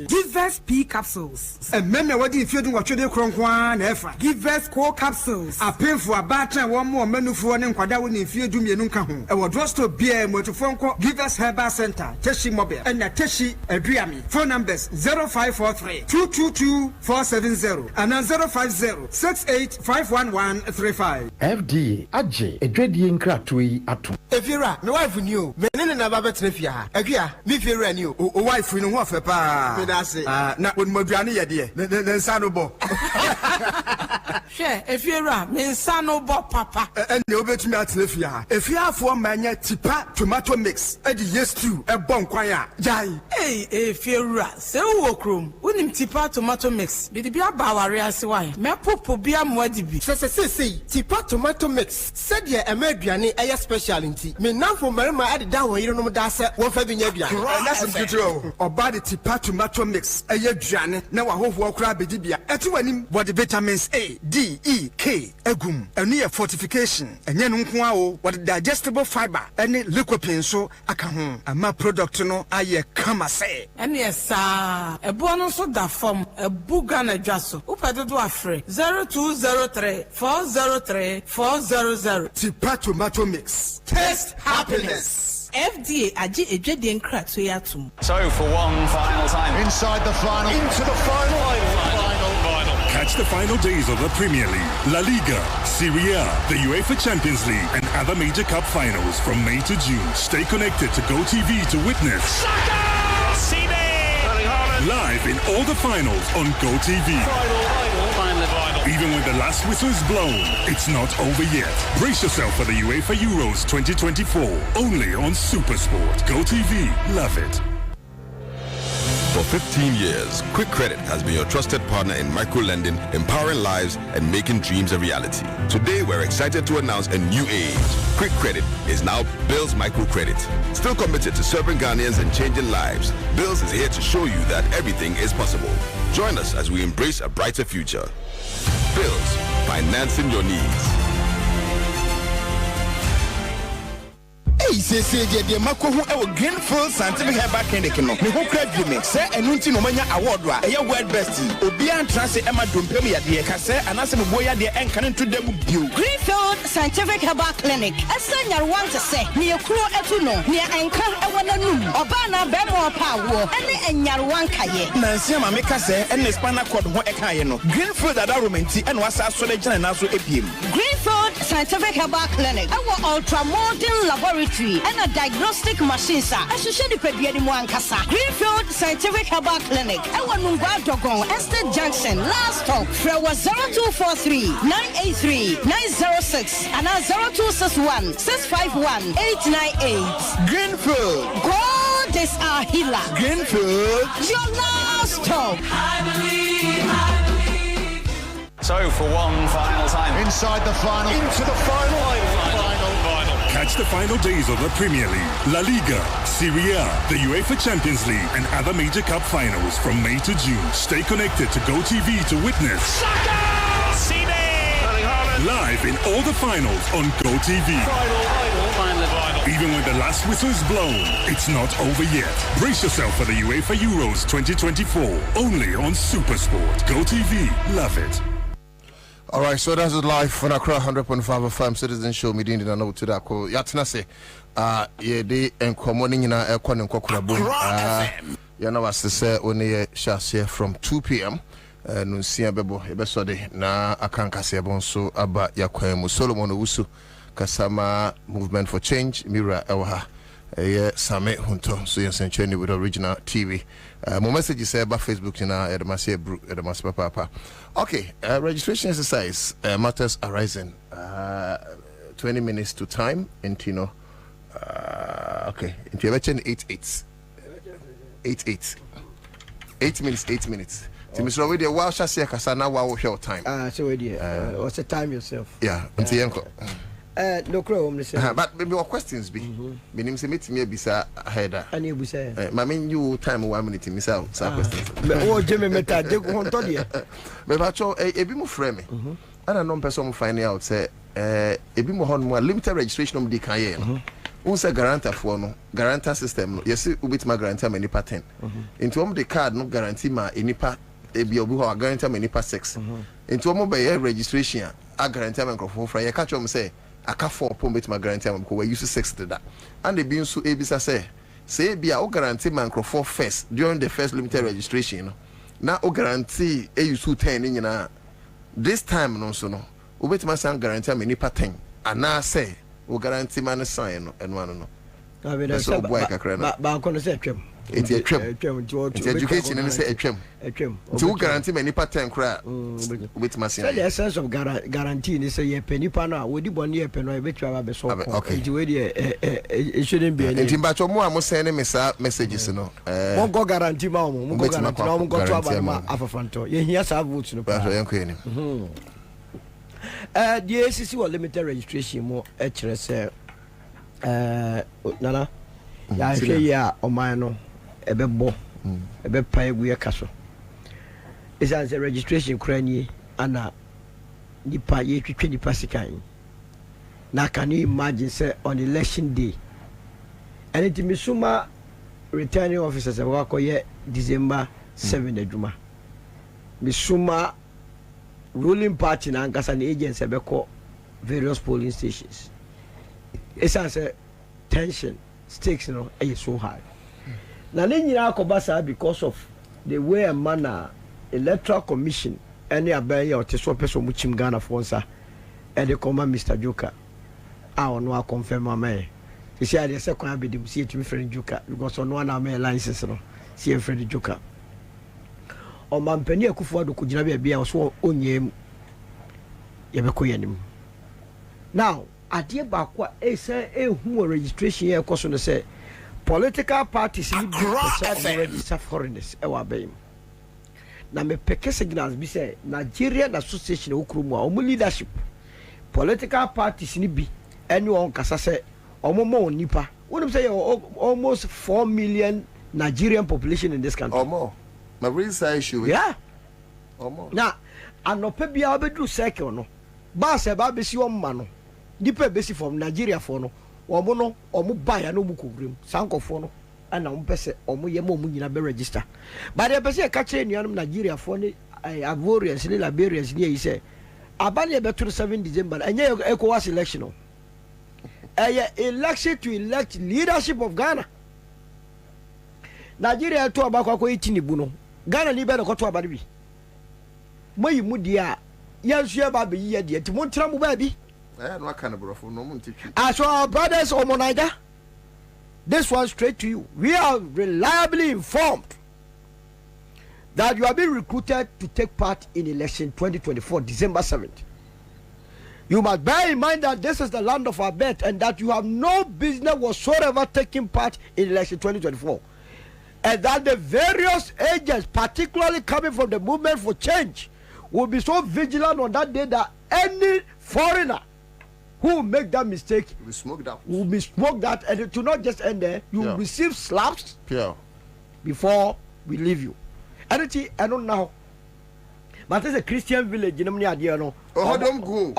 Give us P capsules. And men wadi if you do what you do kronkwa na efa. Give us core capsules. A pay for a batter one more menu for an kwada woni if you do me nunka ho. E wo drugstore beer motofonko give us herbal center. Teshi mobile. And na Teshi Adriami. Phone numbers 0543 222 470 and 050-68-51135. FDA AJ Edwedi nkratui atom. Efira, my wife knew. Me nene na baba trefia. Ekia, me fira ni o wife no ho fepa. Me da se. Na won maduane ye de. Ne nsa no bo. Hwe, efira, me nsa no bo papa. Ene obetumi atrefia. Efia afo manya tipa tomato mix. E di yes stew e bon kwan a. Jai. Hey, efira, se wo krom. Unim tipa tomato mix. Bi di aba ware ase why. Me popo bia moadi bi. Se tipa tomato mix. Said ye amaduane e special nti. Me nanfo marima ade da won yire no da se won fa bi nya bia. That's beautiful. Oba the tipa tomato mix e aduane na wa hoho okra bedi bia. Etu wanim body vitamins A, D, E, K egum. Enu ye fortification. Enye no nko a o. What digestible fiber ene lycopene so aka ho. Ama product no aye kama se. Ene esa ebo no so da form ebuga na dwaso. Upede do afre 0203 403 400. Tipa tomato mix. Taste happiness. FDA aji ejwede nkra so yatum. So for one final time inside the final into the final. Catch the final days of the Premier League, La Liga, Serie A, the UEFA Champions League and other major cup finals from May to June. Stay connected to GoTV to witness live in all the finals on GoTV. Even when the last whistle is blown, it's not over yet. Brace yourself for the UEFA Euros 2024, only on SuperSport. GoTV, love it. For 15 years, Quick Credit has been your trusted partner in micro-lending, empowering lives and making dreams a reality. Today, we're excited to announce a new age. Quick Credit is now Bills Microcredit. Still committed to serving Ghanaians and changing lives, Bills is here to show you that everything is possible. Join us as we embrace a brighter future. Bills, financing your needs. Hey, say the Mako who Greenfield Scientific Herbal Clinic no. Me who credit me say enunti no manya award wa e world best. Obi an transe e ma dompem ya de ka say anase me boya de en kan to dem bio. Greenfield Scientific Herbal Clinic. Asanya want to say me ekuro etu no. Me enka e wona num. Oba na be mo pa wo. Ene enyarwan kaye. Na nsia ma me ka say en spinal cord ho e kaye no. Greenfield adoromenti en wasa so le gina na so epiem. Greenfield Scientific Herbal Clinic. Our ultra modern laboratory laboratory and a diagnostic machine sa ehwehwe ni pedua ni mu ankasa Greenfield Scientific Herbal Clinic ewa Nungwa Dogon Estate Junction last stop fra 0243 983 906 and 0261 651 898 Greenfield, God is our healer. Greenfield, your last stop. I believe. So for one final time, inside the final, into the final. Catch the final days of the Premier League, La Liga, Serie A, the UEFA Champions League, and other major cup finals from May to June. Stay connected to GoTV to witness live in all the finals on GoTV. Even when the last whistle is blown, it's not over yet. Brace yourself for the UEFA Euros 2024, only on SuperSport. GoTV, love it. All right, so that's it live on Accra 100.5 FM Citizen Show. Me didn't know to Darko. Yatina say, ye de enkomo ni nyina ekɔ ne nkɔkora bom. Ya na was say only share from 2 p.m. No nsia bebo ebesode na akankase ebonso aba yakwan mu Solomon Owusu kasama movement for change mira ewa Same Hunto so yen sencheni with original TV. My message is about Facebook na edemase bru edemase papa. Okay, registration exercise matters arising 20 minutes to time into okay into 8 minutes. Mr. With the wow shall kasa na wow short time. So what's the time yourself? Yeah, until yanko. No crow, but maybe your questions be. Meaning say meet me bisa header. And you say, my mean you time 1 minute miss out some questions. Oh, Jimmy Meta, they go on to you. Maybe a bit more frame. I don't know person finding out say a bit more limited registration of the Cayenne. Unsa guarantor for no guarantor system. Yes, ubit ma guarantor many pattern. Into the card no guarantee ma enipa ebi obi ho guarantee ma enipa 6. Into mo be registration a guarantee ma microphone fra ye catch am say aka 4 pom bit ma guarantee ma because we use 6 to that. And the bin so ebisa say bia o guarantee ma microphone first during the first limited registration no. Na o guarantee e use 10 nyina. This time no so no. Ubit ma san guarantee ma enipa 10. Ana say o guarantee man sign no and one no. I mean that's ba kono say twem. It's a education and say a twem. To guarantee many pattern cry with my say the essence of guarantee is say ye penny pana we di boni ye penno e betwa ba so. Okay. It shouldn't be any. Timbacho mo am send me messages no. Mo go guarantee ma mo go guarantee na mo go to aba ma afafanto. Ye hia sa vote no pa. Ba so yenko ni. The ACC was limited registration more HRS Nana ya hwe ya oman no ebebo ebe pa egu ye kaso is as a registration krani ana nipa ye twetwe nipa sikan na can you imagine say on election day and it misuma returning officers e wa koye December 7 adwuma misuma ruling party na ankasa na agents ebeko various polling stations. It's as a tension stakes you know is so high. Na nyina akobasa because of the way and manner electoral commission any abaya or teso person mu chim Ghana for nsa e de koma Mr. Joker a ono a confirm am he say the second abedim see to friend Joker because ono na am license no see friend Joker o mampani akufo ado kugina bia so onyem yebeko yanim now adie ba kwa say ehu registration here koso no say political parties need to register foreigners e wa bayim na me peke signals bi say Nigerian Association okrumu a omu leadership political parties ni bi any on kasa say omo mo nipa wonu say almost 4 million Nigerian population in this country or more. My real issue. Yeah. Now, anope bia obedu circle no. Ba se ba besi o ma no. Dipe besi from Nigeria for no. Omo no, omo ba ya no mu kogrim. Sankofo no. Ana omo pese omo ye mo nyina be register. But the pese ka kire nuanum Nigeria for ni Ivorians ni Liberians ni e say abane be 7 December. Enye ECOWAS election no. Election to elect leadership of Ghana. Nigeria to abakwa ko itinibu no. Ghana ni be no to abade bi. Moyi mu dia yansu ba be ye dia ti mo ntra mu ba bi. No aka na brofo no mo ntitwi. Aso our brothers o Monaija this one straight to you. We are reliably informed that you are being recruited to take part in election 2024, December 7th. You must bear in mind that this is the land of our birth and that you have no business whatsoever taking part in election 2024. And that the various agents, particularly coming from the movement for change, will be so vigilant on that day that any foreigner who will make that mistake will be smoked out, and it will not just end there. You will receive slaps before we leave you. And I don't know. But it's a Christian village in Amnia, no. Oh, don't go.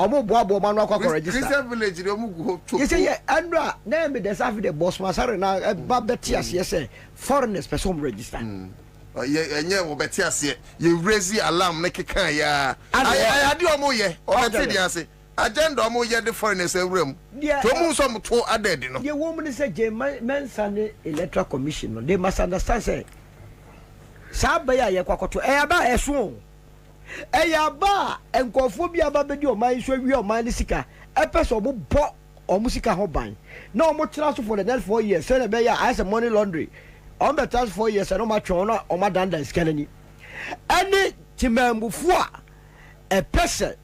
Christian village, you say, Andra, name the Safi the boss, Masarana, Babetias, yes, foreigners, person register. Yeah, Betias, you raise the alarm, make a can, yeah. I do a moye, or I tell you, agenda moye the foreigners a room. Yeah, to move some to a dead, you know. Your woman is a men's electoral commission, they must understand, say, Sabaya, Yaquato, Aba, a swoon. Eyaba enkophobia ba be di o man so wi o man sika epeso mo bo o musika ho ban na o mo tira so for the next 4 years say be ya as a money laundry on the past 4 years no ma twon na o ma danda skanani any timambufu a person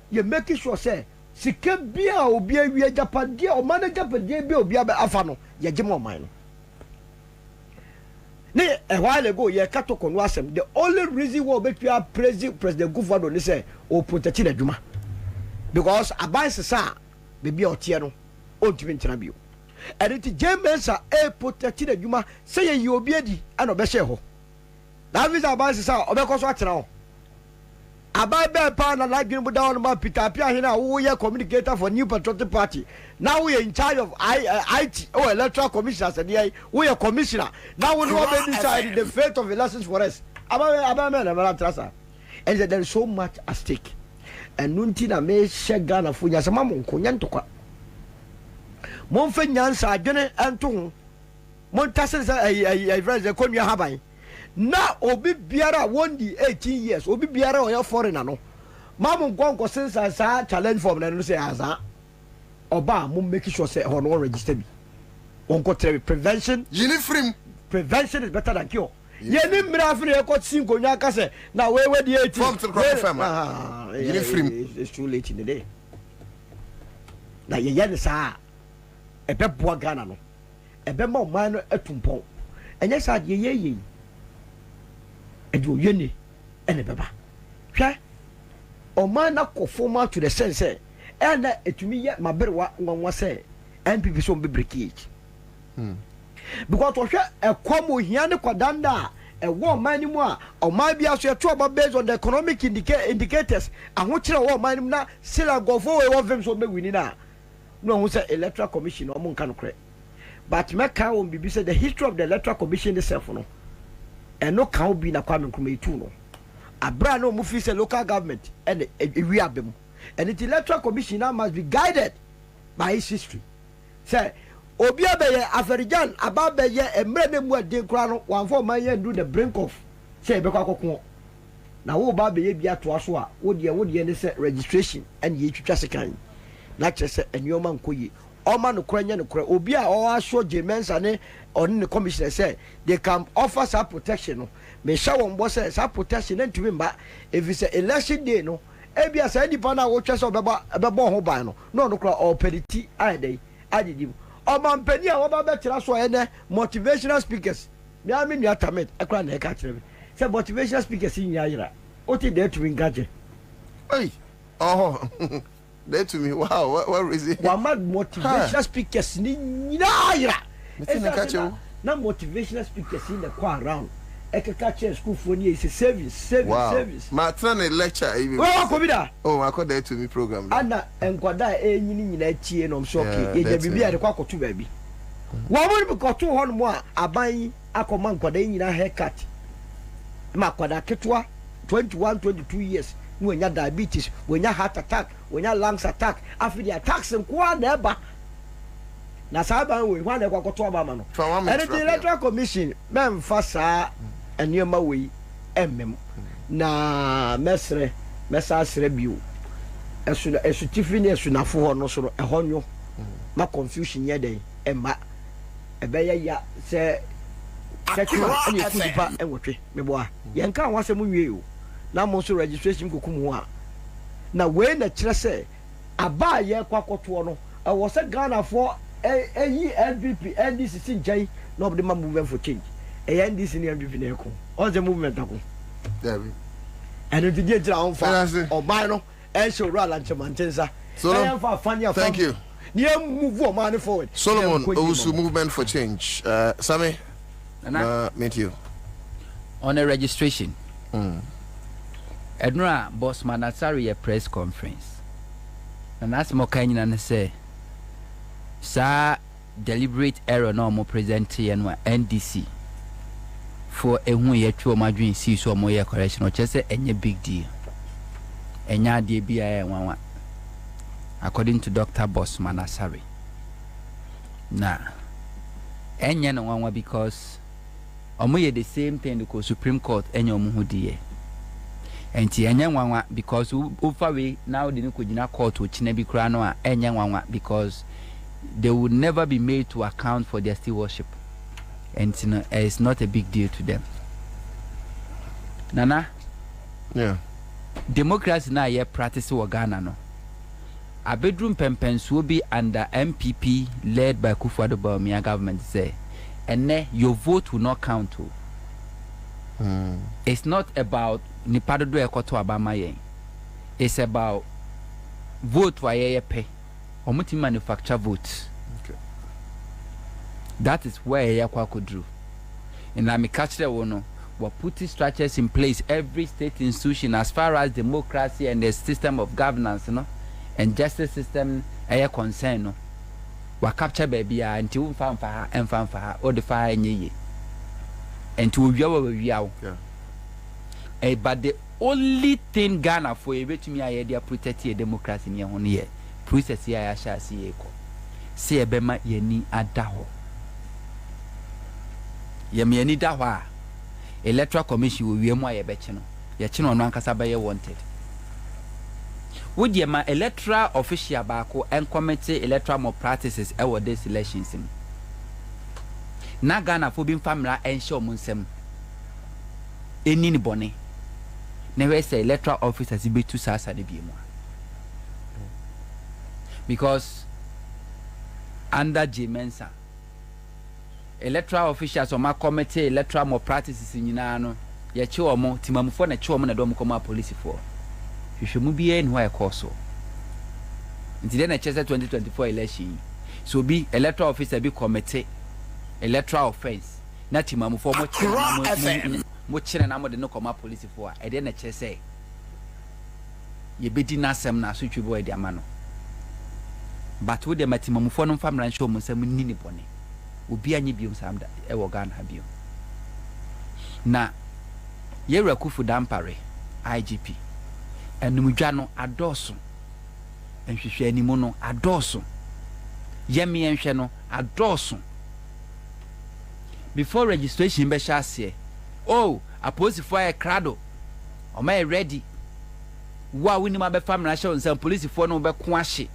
you make sure say sika bia obi awie japade o man japade bia obi afa no ye gemo man no. A while ago, ye kato kono asem. The only reason why we are praising President Gufado ni say o protect the Juma, because abai sesa baby o tie no o ntimi ntena bio. And it James a protect the Juma say ye obi adi and obehye ho. That means abai sesa obekoso atena ho. Abai be pa na lagin bu down ma Peter Pia hina wo ye communicator for New Patriotic Party. Now we are in charge of IT or electoral commission as a we are commissioner. Now we know they decide the fate of elections for us. And there is so much at stake. And Nuntina may share Ghana for Yasamam Kunyantoka. Monfe Nyansa, Jenny Anton Montasses, I read the Konya Habai. Now, Obi Biara won the 18 years. Obi Biara or your foreigner. No, Mamma Gonko since I saw challenge for me and say, Aza. Oba mo make sure say on all register me. On got prevention. Prevention is better than cure. Ye ni mra fi e ko tin ko nya ka say na we the 18. Form to confirm. It's too late in the day. Na ye ye sa e be boa Ghana no. E be ma o man no atumpon. Enye sa ye ye. E do ye ni ene beba. Hwe o man na ko formal to the sense say and etumi ye maberwa nwanwa say NPP so be breakage because to hwe ekomo hia ne kwadanda e wo man ni mu a o man bia so eto oba based on the economic indicators aho kire wo man ni na sila gofo we wo vim so be wini na no hu say electoral commission o mo nka no kre but meka won bibi say the history of the electoral commission itself no and no can be na kwame nkrumah itu no abra no mu fi say local government and we abem. And the electoral commission now must be guided by its history. Say, Obia Beye Aferijan, Ababeye, and Mredemu de Crown, 1 4 million do the brink of say Bekako. Now, Obabe Bia to Aswa, would ye registration and ye Chassakan. Not just a new man Kuyi. Oman Ukrainian Obia or show Jamens and on the commissioner say they can offer some protection. May show on boss some protection and to him, but if it's an election day, no. Ebia say di pana wo twese obebo ho ban no no kra opediti ade adidi o man pani a wo ba betira so ene motivational speakers me ami nua tamet ekra na e ka kire say motivational speakers yin yira o ti there to engage hey oh there to me wow what is it wa motivational speakers ni yira na motivational speakers in the car around Eka school for you is a service. My turn lecture even. Oh, I call that to me program. Anna and Quada any tea and I'm shocking. You be at the quack to baby. Why would we got 200 more? I buy a command Quada in a haircut. Maquada Ketua 21, 22 years. When you diabetes, when you heart attack, when your lungs attack, after the attacks and quad never. Nasaba we want to go to Abamano. And the electoral commission, mem fasa. And your way, na mesre mesasre biu esu tifini esu na fo no so ehonyo ma confusion ye den emma ɛbɛyɛ ya sɛ kɛkɛma ɛne ɛku nipa ɛwɔtwe meboa yɛnka ho asɛm nwie o na mo nso registration kokum ho a na wei na kyerɛ sɛ aba a yɛkɔ akɔtoɔ no ɛwɔ sɛ ghanafoɔ ɛyi NPP NDC si nkyɛn na ɔbɛde ma movement for change ɛyɛ NDC ne NPP na ɛko ɔnsɛ movement ako ɛno nti deɛ nkyerɛ ɔmfa ɔban no ɛnhyɛ owura alankyɛmante nsa ɛyɛmfa afane afa thank you ne yɛmove ɔma forward Solomon Owusu movement for change Sammy meet you on a registration Ednura boss Manasari a press conference and that's more kind than say sa deliberate error no more present and NDC for a who yet to my dream see so more correction or just any big deal enya de bia one according to Dr. Boss Manasari na enya no one because omo the same thing the Supreme Court enya omo hu die enti enya nwanwa because over we now the kugina court o china bi kura no a enya nwanwa because they would never be made to account for their stewardship and you know, it's not a big deal to them. Nana, yeah, democracy na ye practice wa Ghana no a bedroom pempens will be under MPP led by Kufuor Bawumia government say and then your vote will not count. It's not about Nipado do ekoto abama yen. It's about vote wa ye pay. Omuti manufacture votes. Okay. That is where ye could do. And I catch the one we're putting structures in place every state institution as far as democracy and the system of governance, you know, and justice system are concerned. No, we capture baby until we found for her and found for her or the fire ye. And to we are. But the only thing Ghana for a to me I idea protect your democracy in your own year. Process ya shall see echo. See a bema ye ni adaho. Ye me ni dawa. Electoral Commission will be a more betchino. Ye chino no ankasa ye wanted. Would ye ma electoral official bako and committee electoral more practices our this elections him. Na Ghana for being family and show munsem. Eni boni. Never say electoral officers be too sasa de be more. Because under J Mensa electoral officials or my committee electoral more practices in Yinano ye chew mo timamfo na chew mo na dom come police for you should move in where course so until then 2024 election so be electoral officer be committee electoral offense na timamfo mo chere na mo de no come police for e dey na chese ye bedi na asem na so twibo e di amano but with the maximum for no family show mo sam ni bone obi anyi biom samda e wo Ghana biom na ye rakufu dampare IGP enumdwa no adoso enhwehwe animu no adoso yemi enhwe no adoso before registration be shase oh apposi for a crado o may ready wa wini ma be family show sam police for no be ko ahye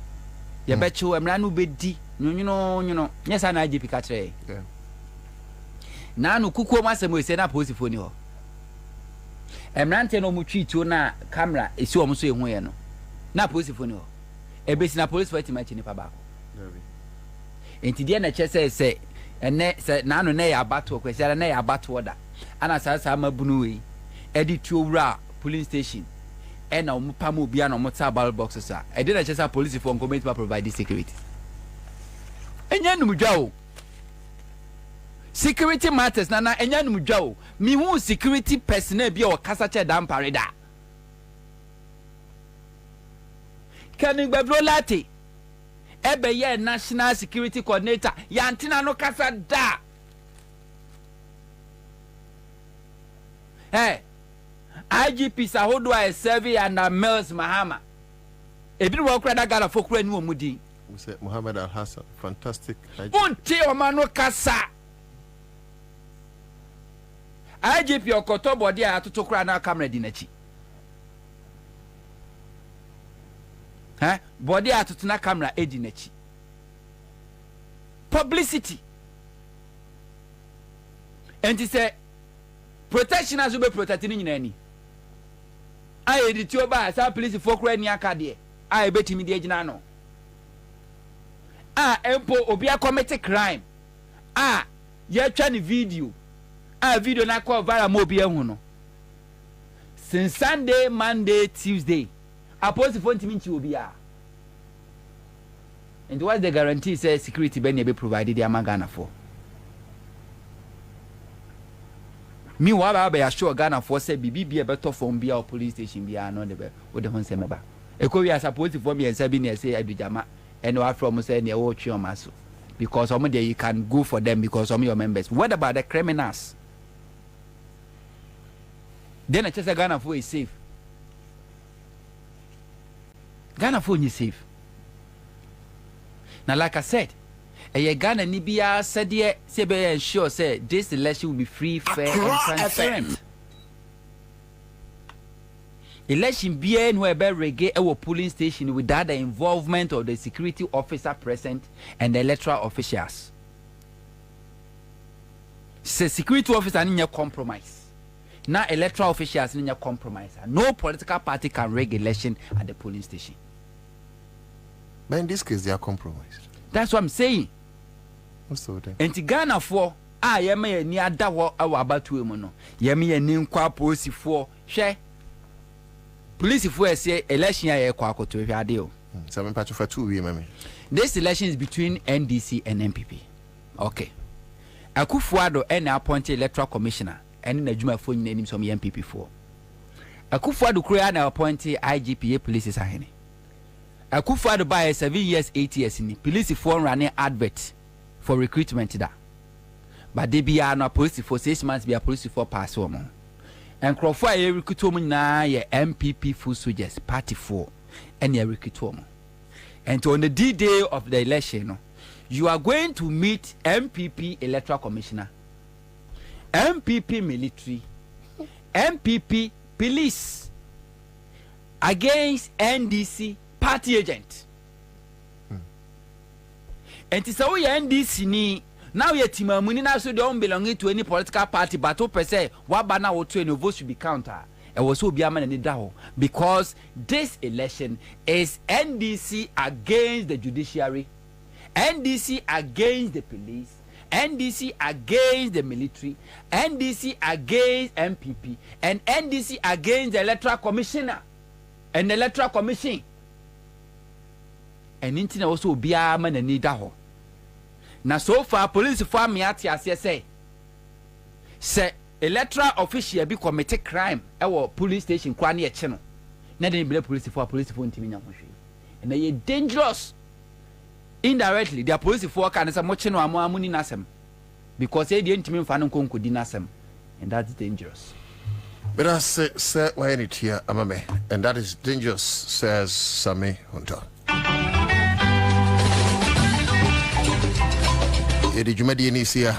ye becho emra no bedi nyuno nyesa na IGP ka kire na no kukuo masem we se na police for ni ho emrante no mu twituo na camera esi o mo so ehu ye no na police for ni ho ebesi na police for timachi ni pa ba ko enti die na chese se ene se na no na ya abato kwesi na ya abato da ana sasa mabunu we edi tuowura police station ena o mpa mo bia na o mota ballot boxes a edi na chese police for community to provide security enya numdwa o security matters na enya numdwa o mi hu security personnel bia o kasa che dan pareda kani gbabro lati ebe ye national security coordinator yantina no kasa da IGP sahodo a serve and Mills Mahama ebi wo kra da gara fokura ni omudi we say Muhammad Al Hassan fantastic unti o manu kasa IGP okoto body a atoto kra na camera di nachi body atoto na camera edi nachi publicity And he said, protection as we be protecting in any. I did your by some police for crying yakadi. I bet him the age nano. Empo Obia committed crime. You're trying video. Video na call via mobile huno. Since Sunday, Monday, Tuesday, I post the phone to me to Obia. And what's the guarantee says security be provided the Amagana for? Meanwhile, I be assure Ghana for say be a better phone be our police station be no the with the Honsemeba. Eko we are supposed to for me and Sabine say I do jama and no from say near watch your muscle. Because some of you can go for them because some of your members. What about the criminals? Then I just say Ghana for is safe. Ghana for is safe. Now, like I said, Ghana Nibia said, yeah, say, sure, say this election will be free, fair, and transparent. Election being where reggae our polling station without the involvement of the security officer present and the electoral officials. Say security officer in your compromise. Now electoral officials in your compromise. No political party can rig election at the polling station. But in this case, they are compromised. That's what I'm saying. What's the matter? And Ghana for yeme ni adawo awa abatu emu no. Yeme ni nkwa police for hwe. Police for say election ya kwa akoto hwe ade o. So me patch for 2 weeks mama. This election is between NDC and NPP. Okay. Akufo-Addo and appointed electoral commissioner and na adwuma fo nyina nim som NPP for. Akufo-Addo kura na appointed IGPA police ahene. Akufo-Addo by 7 years 8 years in police for running advert for recruitment da. But they be no police for 6 months be a police for pass omo. And Crawford a recruit omo na ye MPP full soldiers party 4 and ye recruit omo. And on the D-day of the election you are going to meet MPP electoral commissioner, MPP military, MPP police against NDC party agent. And it's all your NDC ni now your team money now so don't belong to any political party but per se what banner or to any vote should be counter. It was so be a man and daho because this election is NDC against the judiciary, NDC against the police, NDC against the military, NDC against MPP, and NDC against the electoral commissioner and the electoral commission. And internet also be a man and need daho. Now so far police for me at say electoral official be committed crime our police station kwa na eche no na dey be police for ntimi nya hwehwe and they dangerous indirectly their police for can say mo che no amuni nasem because they dey ntimi mfa no konkodi nasem and that's dangerous. But I say why any here amame and that is dangerous says Sami Hunter. Edi jumadi ni sia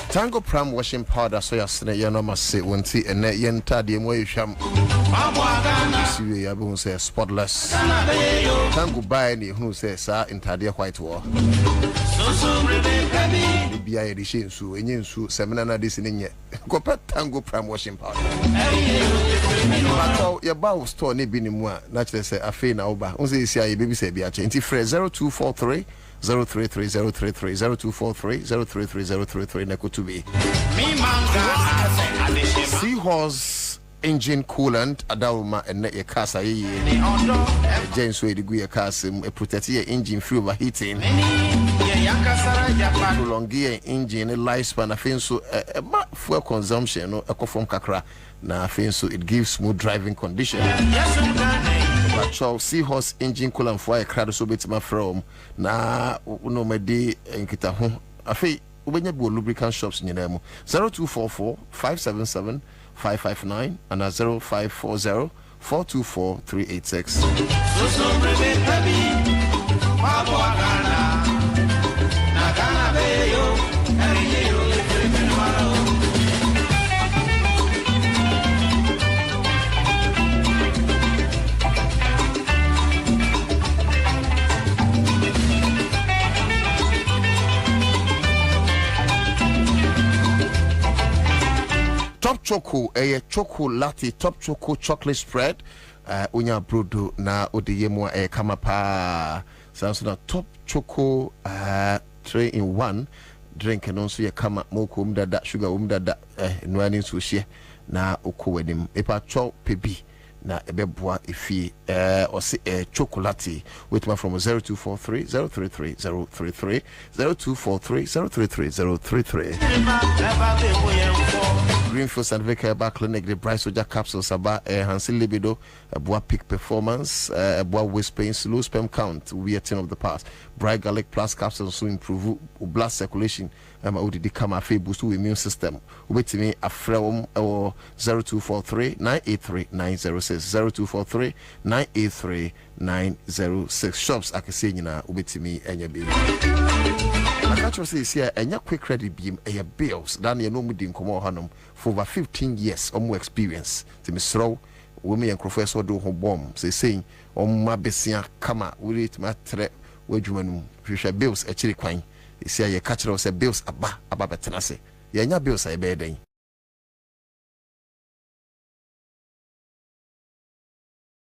Tango Pram washing powder so yasne ya no mase wonti ene yenta de mo yhwam siwe ya bu say spotless Tango buy ni hunu say sa intade white war bia ye de shensu enye nsu semina na de sinye ko pet Tango Pram washing powder but ya ba store ne bi ni mu a na kire say afi na oba on say isi aye baby say bia che nti free 0243 033033 0243 neko to be Seahorse engine coolant adawuma ene ye kasa ye James we degu ye kasa protect your engine from overheating prolong your engine lifespan afenso fuel consumption no ekofom kakra na afenso it gives smooth driving condition. Actual Seahorse engine coolant for a crowd so betima from na no medi enkita ho afi ubenya bo lubricant shops nyina mu 0244 577 559 and 0540 424 386 choco chocolate top choco chocolate spread unya brodo na odeye mo kama pa sounds na top choco 3-in-1 drink no so ye kama moko umdada sugar umdada nuani so hye na okowanim epa cho pebi na ebeboa efi ose chocolate with my from 0243 033 033 0243 033 033 Greenfield Cervical Back Clinic, the Bright Soja capsules about Hansi libido, a boa peak performance, a boa waist pain, low sperm count, we are 10 of the past. Bright Garlic Plus capsules to improve blood circulation, ODD Kama Fe boost to immune system. Wait to me a from 0243 983 906 0243 983 906 shops I can see you now wait to me and your baby. I can't say here and your quick credit beam a bills than you know me didn't come on for over 15 years or more experience to me throw women and professor do home bomb saying on my besia kama will it my threat where you future bills actually quine you see your catcher say bills about tenacity yeah bills I bear day